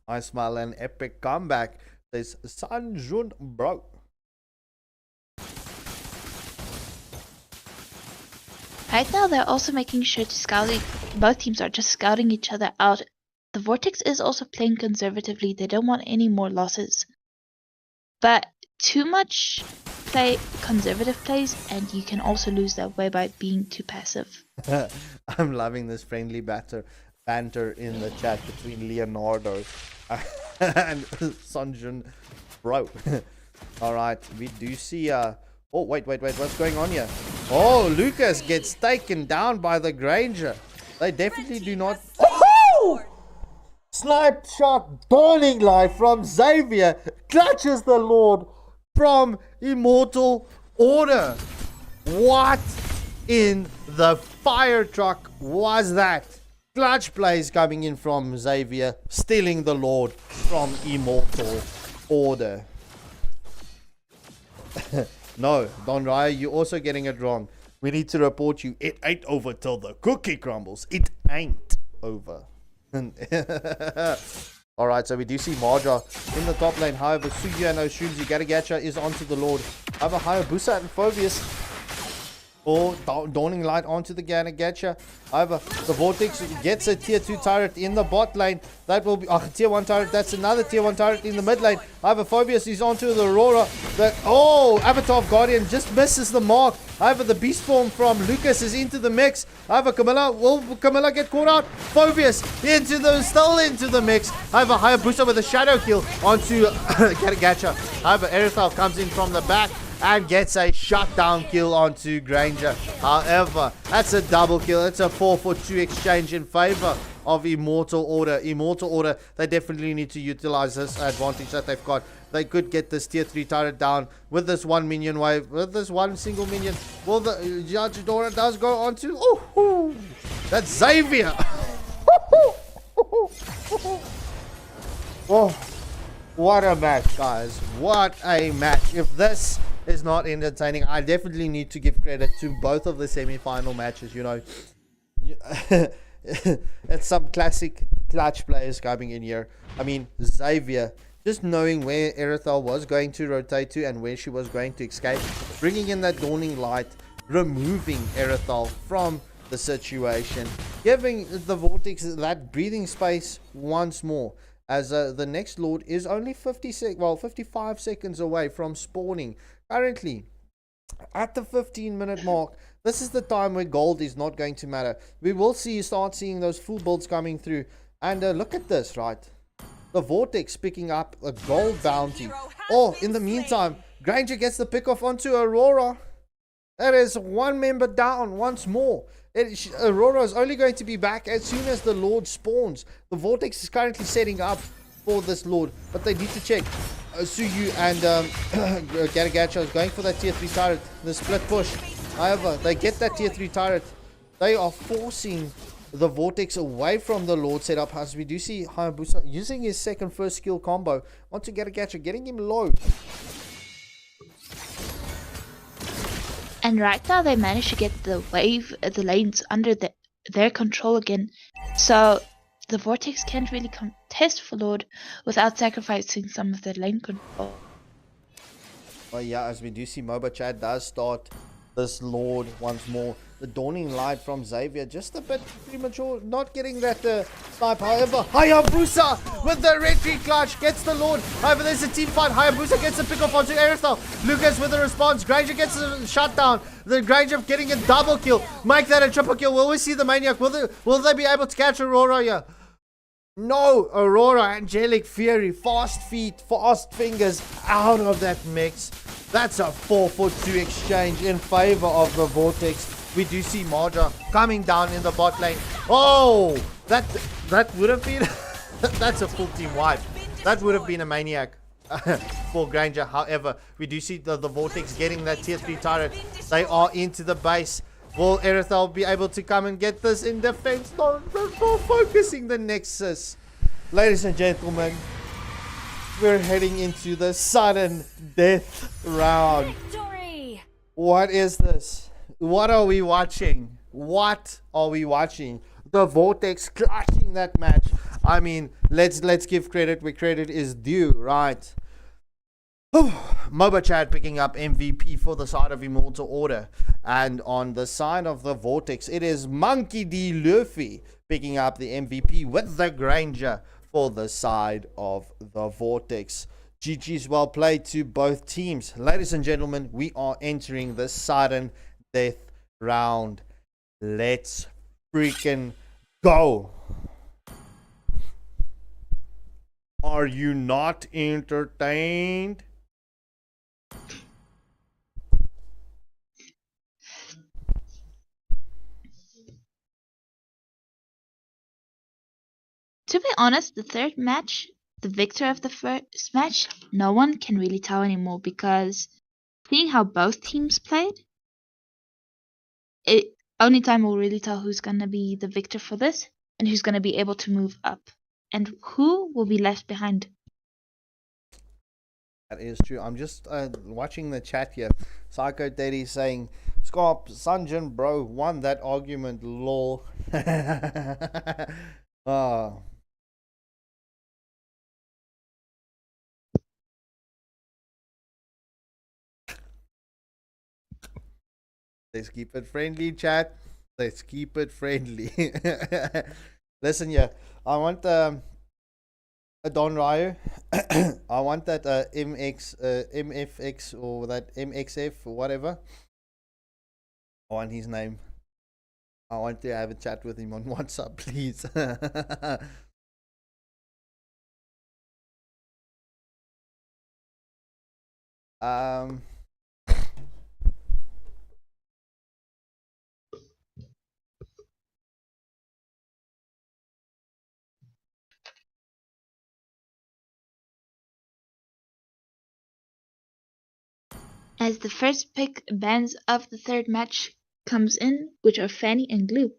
I smile an epic comeback. There's Sanjun bro. Right now they're also making sure to scout. Both teams are just scouting each other out. The Vortex is also playing conservatively. They don't want any more losses. But too much conservative plays and you can also lose that way by being too passive. I'm loving this friendly banter in the chat between Leonardo and Sanjun bro. Alright, we do see oh wait, what's going on here? Oh, Lucas gets taken down by the Granger. They definitely do not. Oh! Snipe shot, Dawning Light from Xavier, clutches the Lord from Immortal Order. What in the fire truck was that? Clutch plays coming in from Xavier, stealing the Lord from Immortal Order. No, Don Raya, you're also getting it wrong. We need to report you. It ain't over till the cookie crumbles. It ain't over. Alright, so we do see Marja in the top lane. However, Suyu and Oshunzi Garagacha is onto the Lord. However, Hayabusa and Phobius or Dawning Light onto the Garagacha. However, the Vortex gets a tier 2 turret in the bot lane. That will be tier 1 turret. That's another tier 1 turret in the mid lane. However, Phobius is onto the Aurora. Avatar of Guardian just misses the mark. However, the beast form from Lucas is into the mix. However, will Camilla get caught out? Phobius still into the mix. However, Hayabusa with a shadow kill onto Garagacha. However, Erithal comes in from the back and gets a shutdown kill onto Granger. However, that's a double kill. It's a 4-for-2 exchange in favor of Immortal Order. Immortal Order, they definitely need to utilize this advantage that they've got. They could get this tier 3 turret down with this one minion wave, with this one single minion. Well, the Judge Dora does go on to... Oh, that's Xavier. Oh, what a match, guys. What a match. If this is not entertaining, I definitely need to give credit to both of the semi-final matches, you know. It's some classic clutch players coming in here. I mean, Xavier, just knowing where Erithal was going to rotate to and where she was going to escape, bringing in that Dawning Light, removing Erithal from the situation, giving the Vortex that breathing space once more, as the next Lord is only 55 seconds away from spawning. Currently, at the 15-minute mark, this is the time where gold is not going to matter. We will start seeing those full builds coming through. And look at this, right? The Vortex picking up a gold bounty. Oh, in the meantime, Granger gets the pick off onto Aurora. That is one member down once more. Aurora is only going to be back as soon as the Lord spawns. The Vortex is currently setting up for this Lord, but they need to check. Suyu and Garagacha is going for that tier 3 turret, the split push. However, they get that tier 3 turret. They are forcing the Vortex away from the Lord setup, as we do see Hayabusa using his second first skill combo onto Garagacha, getting him low. And right now they managed to get the lanes under their control again. So the Vortex can't really contest for Lord without sacrificing some of their lane control. Well, yeah, as we do see, MOBA Chat does start this Lord once more. The Dawning Light from Xavier, just a bit premature, not getting that snipe. However, Hayabusa with the retreat clutch gets the Lord. However, there's a team fight. Hayabusa gets the pick off onto Aerithal. Lucas with the response. Granger gets a shutdown. The Granger getting a double kill. Make that a triple kill. Will we see the Maniac? Will they be able to catch Aurora here? No, Aurora, Angelic Fury, fast feet, fast fingers out of that mix. That's a 4-4-2 exchange in favor of the Vortex. We do see Marja coming down in the bot lane. Oh, that would have been that's a full team wipe. That would have been a Maniac for Granger. However, we do see the Vortex getting that tier 3 turret. They are into the base. Will Aerithal be able to come and get this in defense? No, focusing the Nexus. Ladies and gentlemen, we're heading into the sudden death round. Victory! What is this? What are we watching? What are we watching? The Vortex clutching that match. I mean, let's give credit where credit is due, right? MOBA Chat picking up MVP for the side of Immortal Order. And on the side of the Vortex, it is Monkey D. Luffy picking up the MVP with the Granger for the side of the Vortex. GG's well played to both teams. Ladies and gentlemen, we are entering the sudden death round. Let's freaking go. Are you not entertained? To be honest, the third match, the victor of the first match, no one can really tell anymore, because seeing how both teams played, only time will really tell who's going to be the victor for this and who's going to be able to move up and who will be left behind. That is true. I'm just watching the chat here. Psycho Daddy saying, Scarp, Sanjin bro won that argument, lol. Oh. Let's keep it friendly, chat. Let's keep it friendly. Listen here. I want a Don Ryo. I want that MFX or that MXF or whatever. I want his name. I want to have a chat with him on WhatsApp, please. As the first pick bands of the third match comes in, which are Fanny and Glue.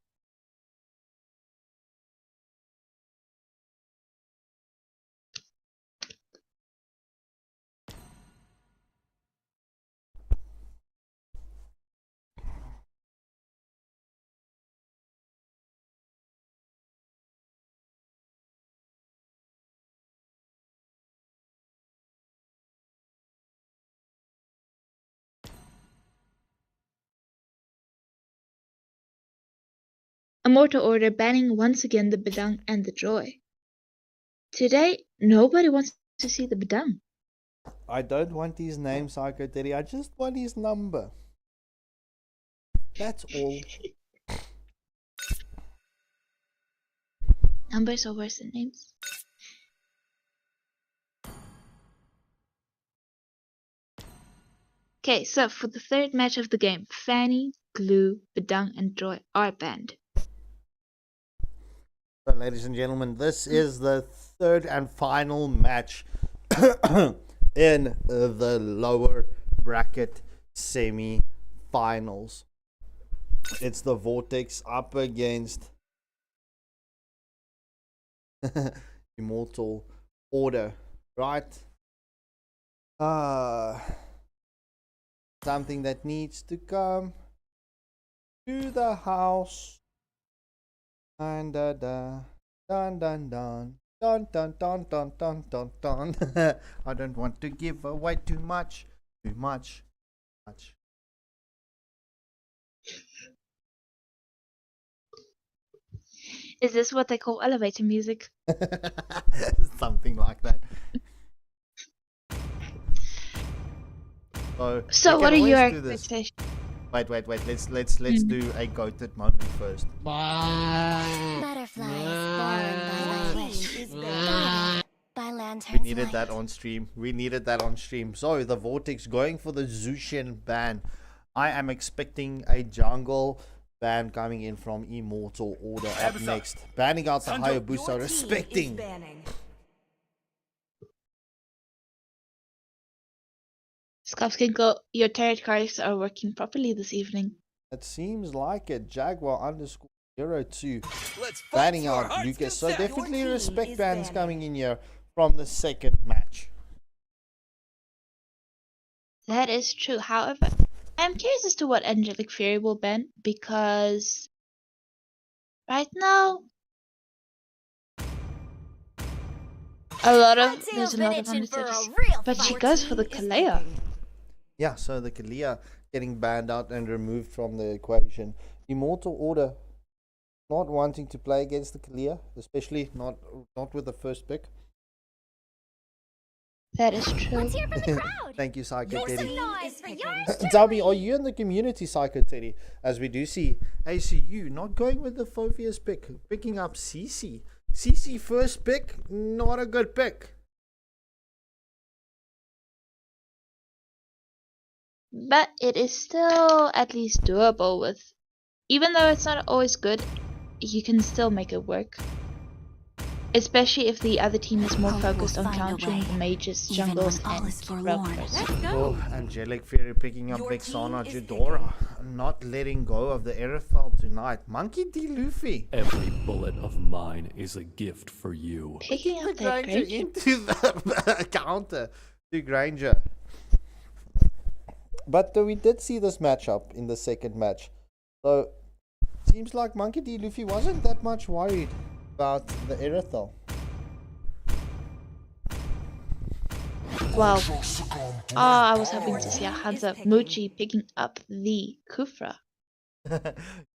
Immortal Order banning once again the Bedang and the Joy. Today, nobody wants to see the Bedang. I don't want his name, Psycho Daddy. I just want his number. That's all. Numbers are worse than names. Okay, so for the third match of the game, Fanny, Glue, Bedang, and Joy are banned. So, ladies and gentlemen, this is the third and final match in the lower bracket semi-finals. It's the Vortex up against Immortal Order, right? Something that needs to come to the house. And dun dun dun dun dun dun dun dun dun dun dun. I don't want to give away too much. Is this what they call elevator music? Something like that. So what are your expectations? Wait. Let's do a goated moment first. Butterflies born by thy wish, guided by lanterns. We needed that on stream. So the Vortex going for the Zushin ban. I am expecting a jungle ban coming in from Immortal Order up next. Banning out the Hayabusa, respecting. Skopskinko, your tarot cards are working properly this evening. It seems like it. Jaguar_02 banning out Lucas. So definitely respect bans coming in here from the second match. That is true. However, I'm curious as to what Angelic Fury will ban, because right now there's a lot of undecided, but she goes for the Kalea. Yeah, so the Kalea getting banned out and removed from the equation. Immortal Order not wanting to play against the Kalea, especially not with the first pick. That is true. Let's hear from the crowd. Thank you, Psycho Teddy. Tell me, are you in the community, Psycho Teddy? As we do see ACU not going with the Phobius pick, picking up CC. CC first pick, not a good pick. But it is still at least doable with, even though it's not always good, you can still make it work. Especially if the other team is more focused on countering the mages, jungles, and roamers. Oh, Angelic Fury picking up Vexana Judora. Not letting go of the Aerothal tonight. Monkey D. Luffy. Every bullet of mine is a gift for you. Picking up that Granger into the counter to Granger. But we did see this matchup in the second match. So, seems like Monkey D. Luffy wasn't that much worried about the Aerothal. Wow. I was hoping to see a Hansa Muchi picking up the Kufra.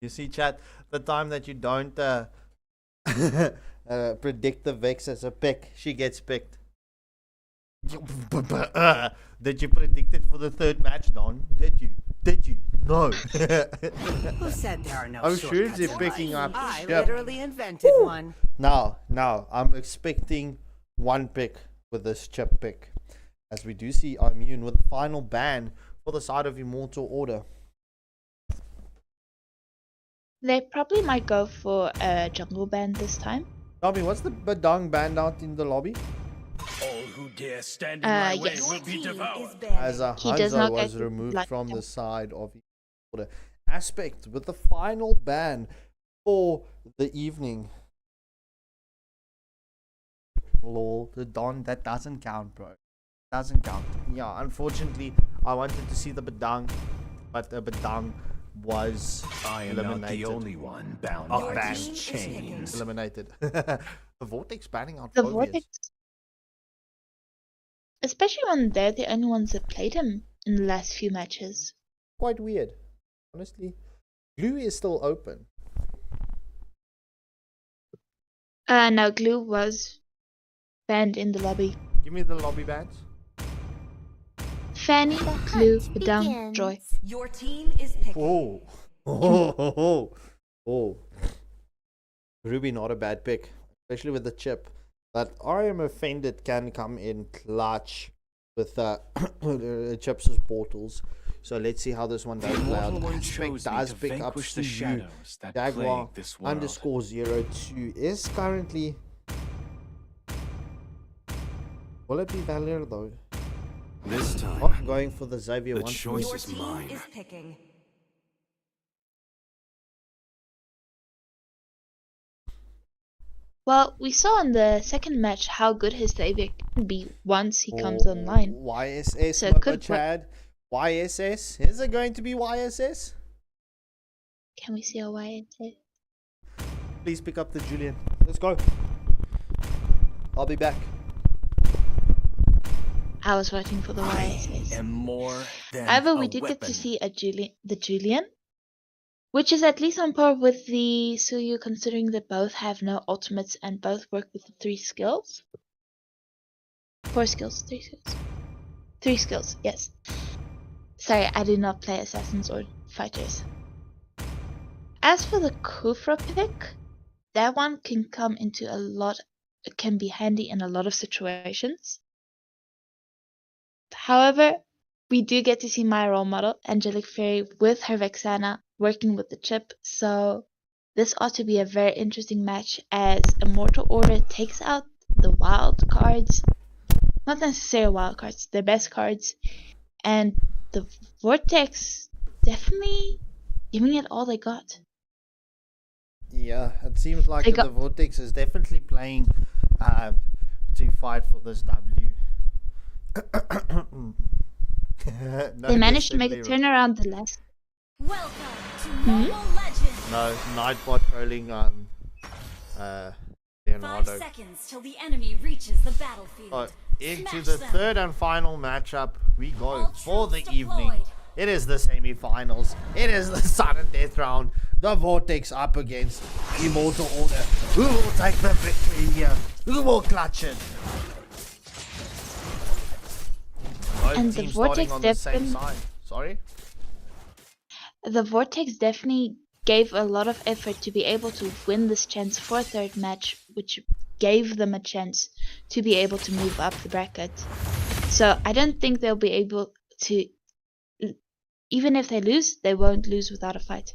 You see, chat, the time that you don't predict the Vex as a pick, she gets picked. Did you predict it for the third match, Don? Did you? No. Who said there are no I'm sure shortcuts they're in picking life? up. I literally invented one. Now, I'm expecting one pick with this chip pick. As we do see Immune with the final ban for the side of Immortal Order. They probably might go for a jungle ban this time. Tell me, what's the Badang banned out in the lobby? All who dare stand in my way yes. will be devoured. As a Hanzo was removed from the side of Order. Aspect with the final ban for the evening. Lol, the Don, that doesn't count, bro. Doesn't count. Yeah, unfortunately, I wanted to see the Badang, but the Badang was eliminated. Not the only one bound by these chains. Eliminated. The Vortex banning out The Phobius. Vortex, especially when they're the only ones that played him in the last few matches. Quite weird, honestly. Glue is still open. No, Glue was banned in the lobby. Give me the lobby bans. Fanny, Glue, Badang, Joy. Your team is picking. Oh. Ruby not a bad pick, especially with the chip. But I am offended can come in clutch with chips as portals. So let's see how this one does play out. Does pick up the shadows that Jaguar plague this world. _02 is currently Will it be Valier though? This time, I'm going for the Xavier the one. choice Your is team mine. is picking. Well, we saw in the second match how good his Xavier can be once he comes online. YSS, So it could Chad. YSS? Is it going to be YSS? Can we see a YSS? Please pick up the Julian. Let's go. I'll be back. I was waiting for the YSS. And more than However, we did get to see the Julian, which is at least on par with the Suyu, considering that both have no ultimates and both work with the 3 skills. 4 skills, 3 skills. 3 skills, yes. Sorry, I do not play assassins or fighters. As for the Kufra pick, that one can come into a lot, it can be handy in a lot of situations. However, we do get to see my role model, Angelic Fairy, with her Vexana working with the chip, so this ought to be a very interesting match as Immortal Order takes out the wild cards, not necessarily wild cards, the best cards, and the Vortex definitely giving it all they got. Yeah, it seems like the Vortex is definitely playing to fight for this W. No, they managed to make a turnaround the last. Welcome to Mobile Legends. No, Nightbot trolling Leonardo. 5 seconds till the enemy reaches the battlefield. Into the third and final matchup we go for the evening. It is the semi-finals. It is the sudden death round. The Vortex up against Immortal Order. Who will take the victory here? Who will clutch it? And the Vortex definitely. Sorry? The Vortex definitely gave a lot of effort to be able to win this chance for a third match, which gave them a chance to be able to move up the bracket. So I don't think they'll be able to, even if they lose, they won't lose without a fight.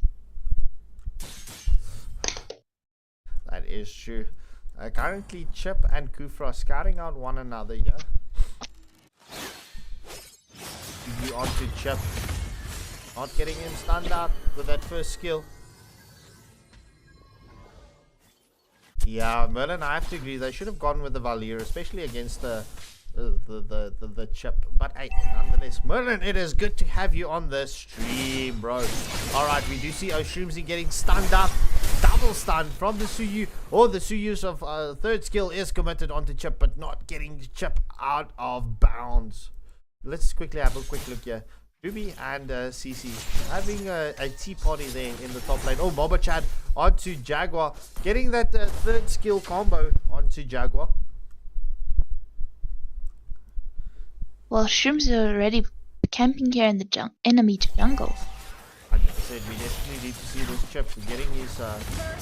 That is true. Currently, Chip and Kufra are scouting out one another, yeah? You onto Chip. Not getting him stunned out with that first skill. Yeah, Merlin, I have to agree. They should have gone with the Valier, especially against the Chip. But hey, nonetheless, Merlin, it is good to have you on the stream, bro. Alright, we do see Oshroomsy getting stunned up. Double stun from the Suyu. Or the Suyu's of third skill is committed onto Chip, but not getting Chip out of bounds. Let's quickly have a quick look here. Ruby and CC having a tea party there in the top lane. Oh, Boba Chad onto Jaguar. Getting that third skill combo onto Jaguar. Well, Shrooms are already camping here in the enemy jungle. 100%, we definitely need to see this Chip getting his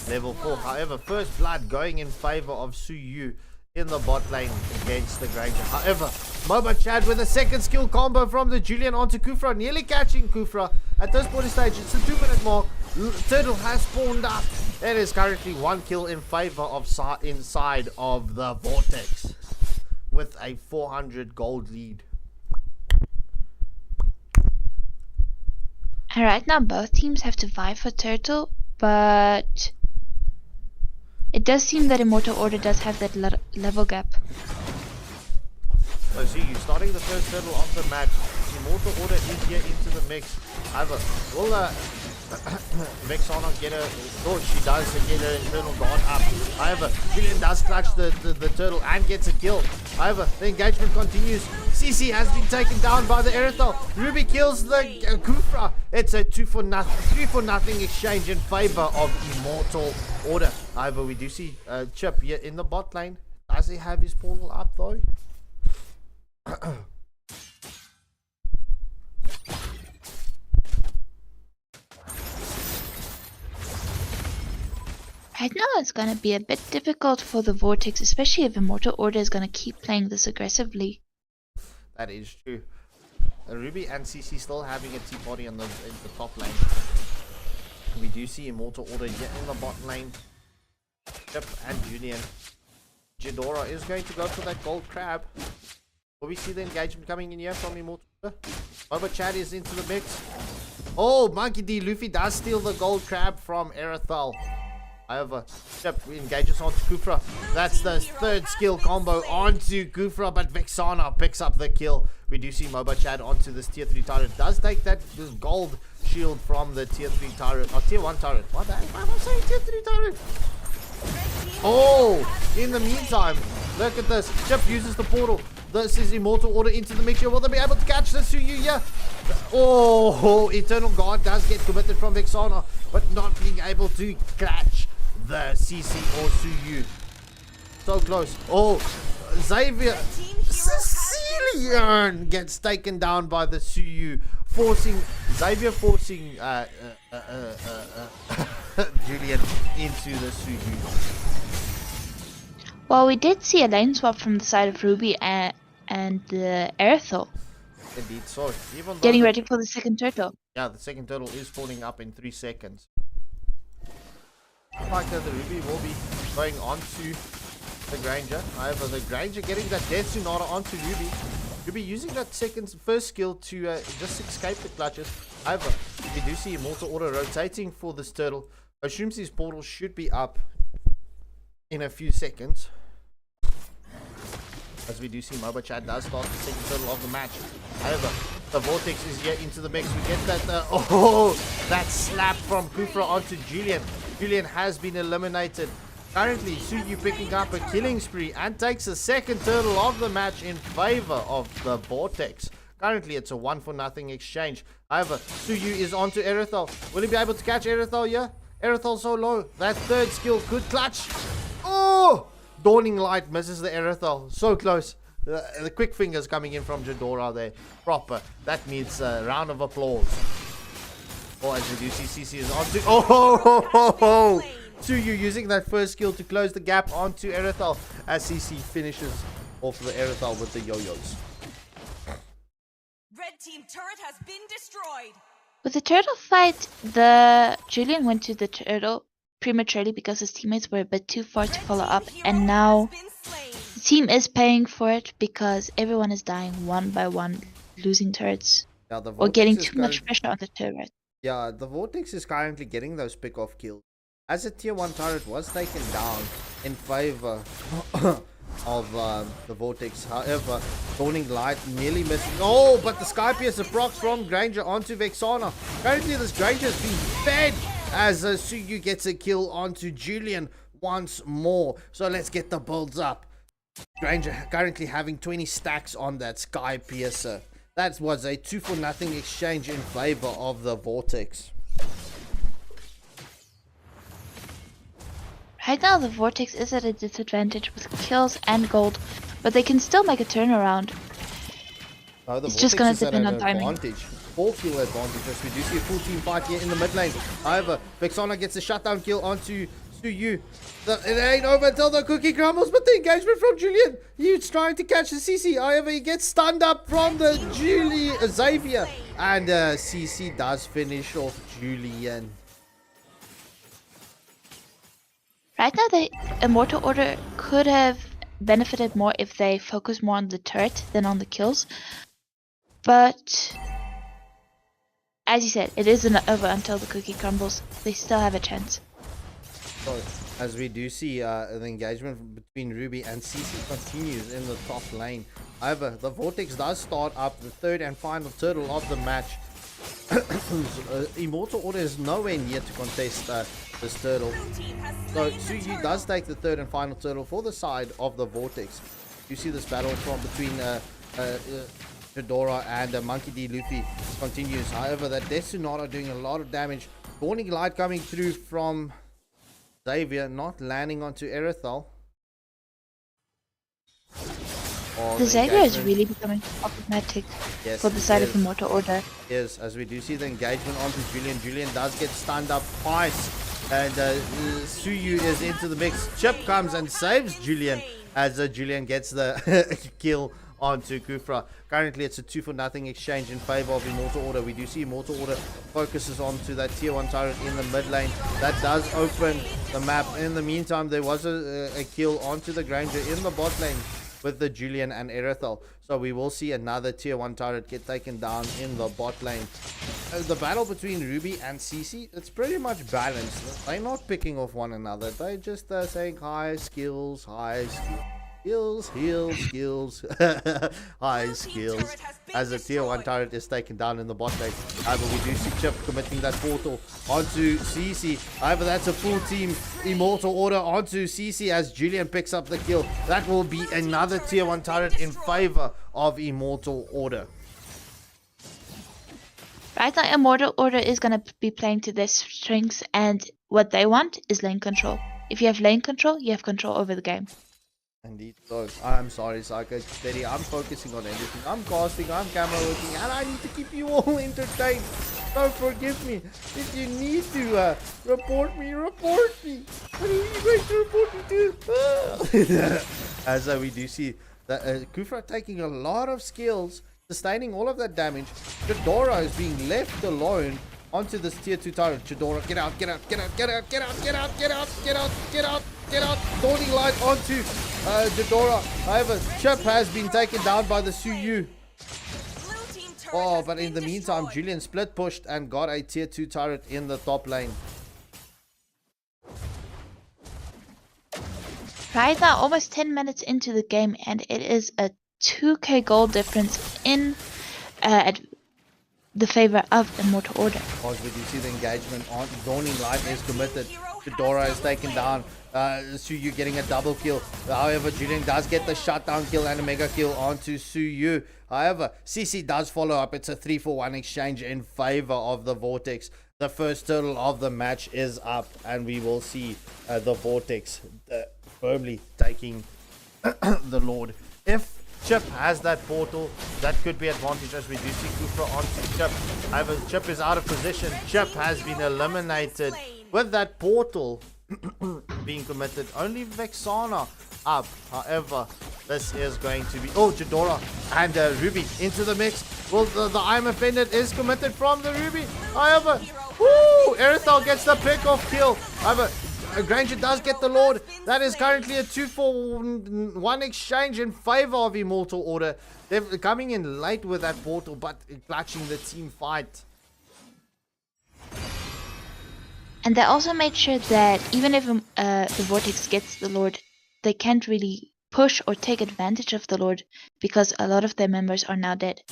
level 4. However, first blood going in favor of Suyu in the bot lane against the Granger. However, Moba Chad with a second skill combo from the Julian onto Kufra, nearly catching Kufra. At this point in stage, it's a 2-minute mark. Turtle has spawned up. It is currently 1 kill in favor of inside of the Vortex with a 400 gold lead. And right now, both teams have to vie for Turtle, but it does seem that Immortal Order does have that level gap. So see, you starting the first turtle of the match. Immortal Order is here into the mix. However, will Vexana get her? Oh, she does get her internal guard up. However, Julian does clutch the turtle and gets a kill. However, the engagement continues. CC has been taken down by the Erythal. Ruby kills the Kufra. It's a 3-for-0 exchange in favor of Immortal Order. However, we do see Chip here in the bot lane. Does he have his portal up though? Right now it's going to be a bit difficult for the Vortex, especially if Immortal Order is going to keep playing this aggressively. That is true. Ruby and CC still having a tea party in the top lane. We do see Immortal Order yet in the bot lane. Chip and Julian. Jadora is going to go for that gold crab. Will we see the engagement coming in here from Immortal? Boba Chad is into the mix. Oh, Monkey D. Luffy does steal the gold crab from Erethal. However, Chip engages onto Kufra. That's the third skill combo onto Kufra, but Vexana picks up the kill. We do see Moba Chad onto this tier 3 turret. Does take this gold shield from the tier 3 turret, or tier 1 turret. What the heck? Why am I saying tier 3 turret? Oh, in the meantime, look at this. Chip uses the portal. This is Immortal Order into the mixture. Will they be able to catch the Suyu here? Oh, Eternal Guard does get committed from Vexana, but not being able to catch the CC or Suyu. So close. Oh, Xavier Sicilian gets taken down by the Suyu, forcing Julian into the Suyu. Well, we did see a lane swap from the side of Ruby and the Erethal. Indeed, so even getting ready for the second turtle. Yeah, the second turtle is falling up in 3 seconds. Like that, the Ruby will be going on to the Granger. However, the Granger getting that Death Sonata onto Ruby. Ruby using that first skill to just escape the clutches. However, we do see Immortal Order rotating for this turtle. Assumes his portal should be up in a few seconds. As we do see Moba Chad does start the second turtle of the match. However, the Vortex is here into the mix. We get that, that slap from Kufra onto Julian. Julian has been eliminated. Currently, Suyu picking up a killing spree and takes the second turtle of the match in favor of the Vortex. Currently, it's a 1-for-0 exchange. However, Suyu is onto Erethal. Will he be able to catch Erethal here? Erethal so low. That third skill could clutch. Oh! Dawning Light misses the Erethal. So close. The quick fingers coming in from Jadora there. Proper. That needs a round of applause. Oh, as we do see, CC is onto... Oh! Suyu using that first skill to close the gap onto Erethal as CC finishes off the Erethal with the yo-yos. Red team turret has been destroyed. With the turtle fight, the Julian went to the turtle prematurely because his teammates were a bit too far to follow up, and now the team is paying for it because everyone is dying one by one, losing turrets or getting too much pressure on the turret. Yeah, the Vortex is currently getting those pick-off kills. As a tier 1 turret was taken down in favor of the Vortex. However, Dawning Light nearly missing. Oh, but the Sky Piercer procs from Granger onto Vexana. Currently, this Granger is being fed as Suyu gets a kill onto Julian once more. So let's get the builds up. Granger currently having 20 stacks on that Sky Piercer. That was a 2-for-0 exchange in favor of the Vortex. Right now, the Vortex is at a disadvantage with kills and gold, but they can still make a turnaround. It's just going to depend on timing. 4-kill advantage as we do see a full team fight here in the mid lane. However, Vexana gets a shutdown kill onto Suyu. It ain't over until the cookie crumbles, but the engagement from Julian. He's trying to catch the CC. However, he gets stunned up from the Xavier. And CC does finish off Julian. Right now, the Immortal Order could have benefited more if they focused more on the turret than on the kills. But as you said, it isn't over until the cookie crumbles. They still have a chance. So, as we do see, the engagement between Ruby and CC continues in the top lane. However, the Vortex does start up the third and final turtle of the match. Immortal Order is nowhere near to contest this turtle. So Suyu does take the third and final turtle for the side of the Vortex. You see this battle from between Fedora and Monkey D. Luffy continues. However, that Death Sonata doing a lot of damage. Dawning Light coming through from Xavier, not landing onto Erethal. The Xavier is really becoming problematic for the side of the Immortal Order. Yes, as we do see the engagement onto Julian. Julian does get stunned up twice. And Suyu is into the mix. Chip comes and saves Julian as Julian gets the kill onto Kufra. Currently, it's a 2-for-0 exchange in favor of Immortal Order. We do see Immortal Order focuses onto that tier 1 turret in the mid lane. That does open the map. In the meantime, there was a kill onto the Granger in the bot lane. with the Julian and Erethel. So we will see another tier 1 turret get taken down in the bot lane. The battle between Ruby and CC, it's pretty much balanced. They're not picking off one another. They're just saying high skills, skills, high skills, as the tier 1 turret is taken down in the bot lane. However, we do see Chip committing that portal onto CC. However, that's a full team Immortal Order onto CC as Julian picks up the kill. That will be another tier 1 turret in favor of Immortal Order. Right now, Immortal Order is going to be playing to their strengths, and what they want is lane control. If you have lane control, you have control over the game. Indeed. So, I'm sorry, Psycho. Steady. I'm focusing on everything. I'm casting, I'm camera working, and I need to keep you all entertained. So forgive me. If you need to report me, report me. What are you going to report me to? As we do see that Kufra taking a lot of skills, sustaining all of that damage. Chidora is being left alone onto this tier 2 turret. Chidora, get out, get out, get out, get out, get out, get out, get out, get out, get out, get out. Dawning Light onto Chidora. However, Chip has been taken down by the Suyu. Oh, but in the meantime, Julian split pushed and got a tier 2 turret in the top lane. Right now, almost 10 minutes into the game, and it is a 2k gold difference in the favor of Immortal Order. As we do see the engagement on Dawning Light is committed. Chidora is taken down. Suyu getting a double kill. However, Julian does get the shutdown kill and a mega kill onto Suyu. However, CC does follow up. It's a 3-for-1 exchange in favor of the Vortex. The first turtle of the match is up, and we will see the Vortex firmly taking the Lord. If Chip has that portal, that could be advantage, as we do see Kufra onto Chip. However, Chip is out of position. Chip has been eliminated with that portal being committed. Only Vexana up. However, this is going to be... Oh, Chidora and Ruby into the mix. Well, the I'm Offended is committed from the Ruby. However, woo! Erethel gets the pick-off kill. However, Granger does get the Lord. That is currently a 2-for-1 exchange in favor of Immortal Order. They're coming in late with that portal, but clutching the team fight. And they also made sure that even if the Vortex gets the Lord, they can't really push or take advantage of the Lord because a lot of their members are now dead.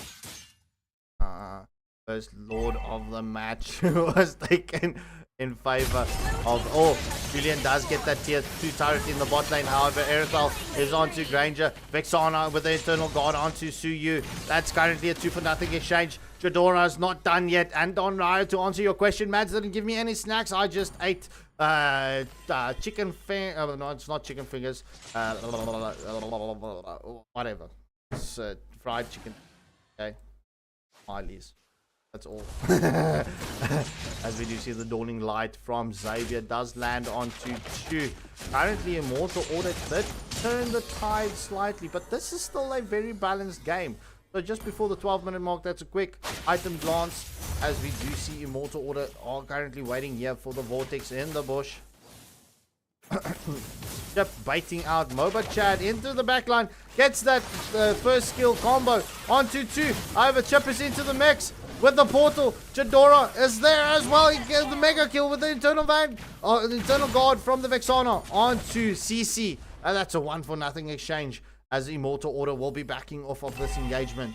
First Lord of the match was taken in favor of... Oh, Julian does get that tier 2 turret in the bot lane. However, Erethel is onto Granger. Vexana with the Eternal Guard onto Suyu. That's currently a 2-for-0 exchange. Chidora is not done yet. And on Ryo, to answer your question, Mads didn't give me any snacks. I just ate chicken finger. No, it's not chicken fingers. Whatever. It's fried chicken. Okay. Miley's. That's all. As we do see the Dawning Light from Xavier does land onto Chu. Currently, Immortal Order did turn the tide slightly, but this is still a very balanced game. So just before the 12-minute mark, that's a quick item glance. As we do see Immortal Order are currently waiting here for the Vortex in the bush. Chip baiting out Moba Chad into the backline. Gets that first skill combo onto 2. However, Chip is into the mix with the portal. Chidora is there as well. He gets the mega kill with the Eternal Guard from the Vexana onto CC. And that's a 1-for-0 exchange, as Immortal Order will be backing off of this engagement.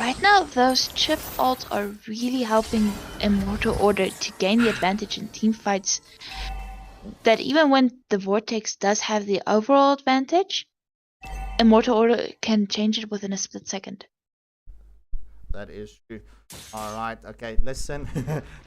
Right now, those chip ults are really helping Immortal Order to gain the advantage in team fights. That even when the Vortex does have the overall advantage, Immortal Order can change it within a split second. That is true. Alright, okay, listen.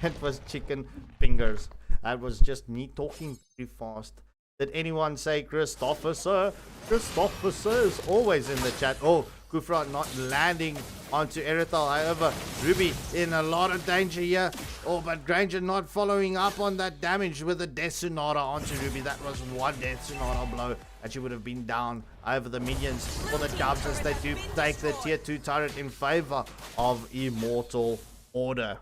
It was chicken fingers. That was just me talking pretty fast. Did anyone say Christopher, sir? Christopher, sir is always in the chat. Oh, Kufra not landing onto Erethel. However, Ruby in a lot of danger here. Oh, but Granger not following up on that damage with a Death Sonata onto Ruby. That was one Death Sonata blow, and she would have been down. Over the minions for the Dubs, as they do take the tier 2 turret in favor of Immortal Order.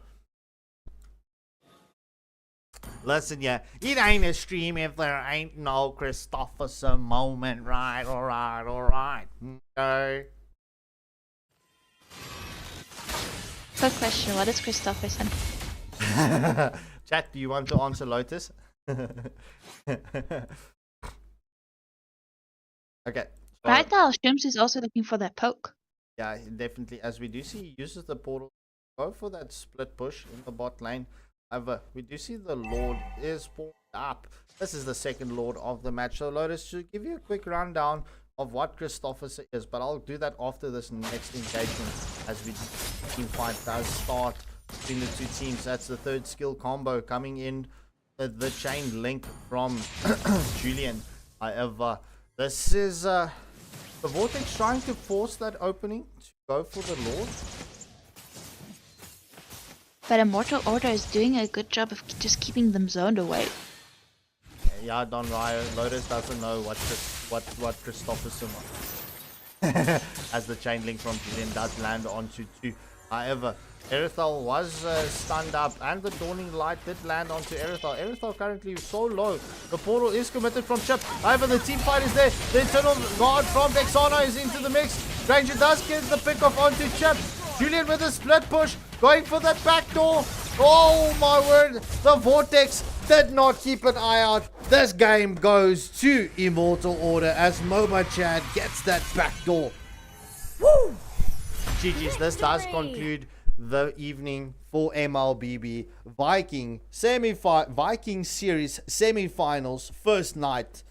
Listen, yeah, it ain't a stream if there ain't no Christopherson moment, right? Alright. Okay. Quick question, what is Christopherson? Chat, do you want to answer Lotus? Okay. So, Right now, Shrimps is also looking for that poke. yeah, definitely. As we do see, he uses the portal. Go for that split push in the bot lane. However, we do see the Lord is spawned up. This is the second Lord of the match. So Lotus should give you a quick rundown of what Christopherson is, but I'll do that after this next engagement as we team fight does start between the two teams. That's the third skill combo coming in, the chain link from Julian. However, this is the Vortex trying to force that opening to go for the Lord. But Immortal Order is doing a good job of just keeping them zoned away. Yeah, Don Ryo. Lotus doesn't know what Christopherson as the chain link from Julian does land onto 2. However, Erithal was stunned up, and the Dawning Light did land onto Erithal. Erithal currently so low. The portal is committed from Chip. However, the team fight is there. The Eternal Guard from Vexana is into the mix. Ranger does get the pick off onto Chip. Julian with a split push, going for that back door. Oh my word, the Vortex did not keep an eye out. This game goes to Immortal Order as MOBA Chad gets that back door. Woo! GG's, this does conclude the evening for MLBB Viking Series semi-finals first night.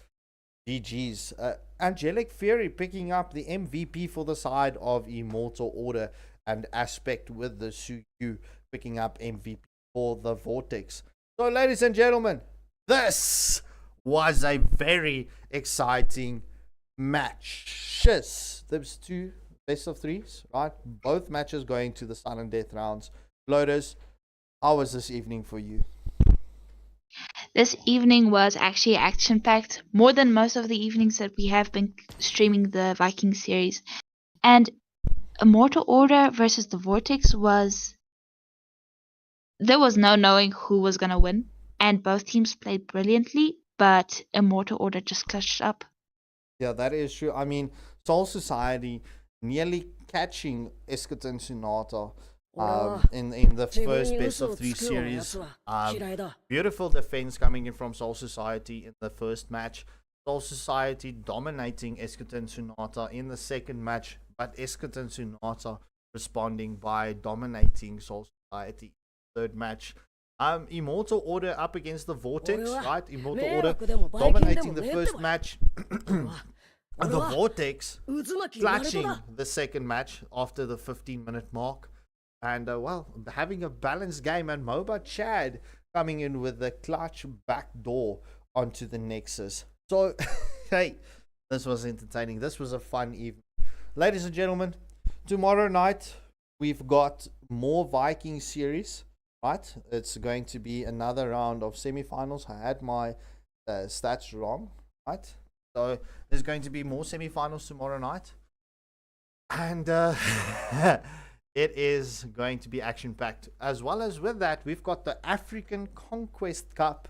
GG's. Angelic Fury picking up the MVP for the side of Immortal Order, and Aspect with the Suyu picking up MVP for the Vortex. So ladies and gentlemen, this was a very exciting match. There's 2 best of 3s, right? Both matches going to the Silent Death rounds. Lotus, how was this evening for you? This evening was actually action-packed, more than most of the evenings that we have been streaming the Viking series. And Immortal Order versus the Vortex there was no knowing who was going to win, and both teams played brilliantly, but Immortal Order just clutched up. Yeah, that is true. I mean, Soul Society nearly catching Escutin Sonata in the first best of 3 series. Beautiful defense coming in from Soul Society in the first match. Soul Society dominating Escutin Sonata in the second match, but Escutin Sonata responding by dominating Soul Society in the third match. Immortal Order up against the Vortex, right? Immortal Order dominating the first match. And the Vortex clutching the second match after the 15-minute mark. And, well, having a balanced game. And MOBA Chad coming in with the clutch backdoor onto the Nexus. So, hey, this was entertaining. This was a fun evening. Ladies and gentlemen, tomorrow night, we've got more Viking series, right? It's going to be another round of semifinals. I had my stats wrong, right? So there's going to be more semifinals tomorrow night. And it is going to be action-packed. As well as with that, we've got the African Conquest Cup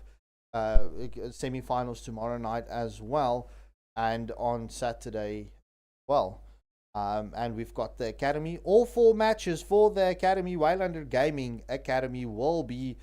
semifinals tomorrow night as well. And on Saturday, well. And we've got the Academy. All 4 matches for the Academy, Waylander Gaming Academy, will be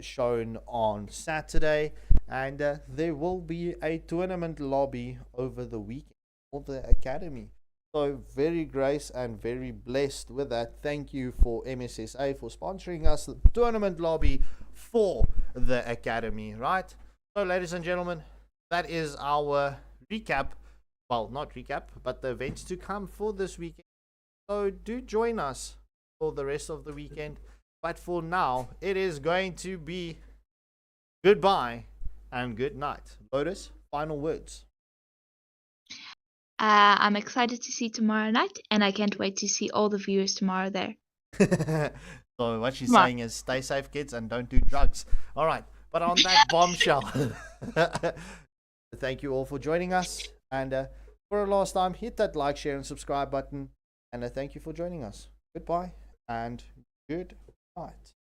shown on Saturday. And there will be a tournament lobby over the weekend for the Academy. So very grace and very blessed with that. Thank you for MSSA for sponsoring us the tournament lobby for the Academy, right? So ladies and gentlemen, that is our recap. Well, not recap, but the events to come for this weekend. So do join us for the rest of the weekend. But for now, it is going to be goodbye and good night. Lotus, final words. I'm excited to see tomorrow night, and I can't wait to see all the viewers tomorrow there. So what she's saying is stay safe, kids, and don't do drugs. All right, but on that bombshell, thank you all for joining us. And for a last time, hit that like, share, and subscribe button. And thank you for joining us. Goodbye and good night.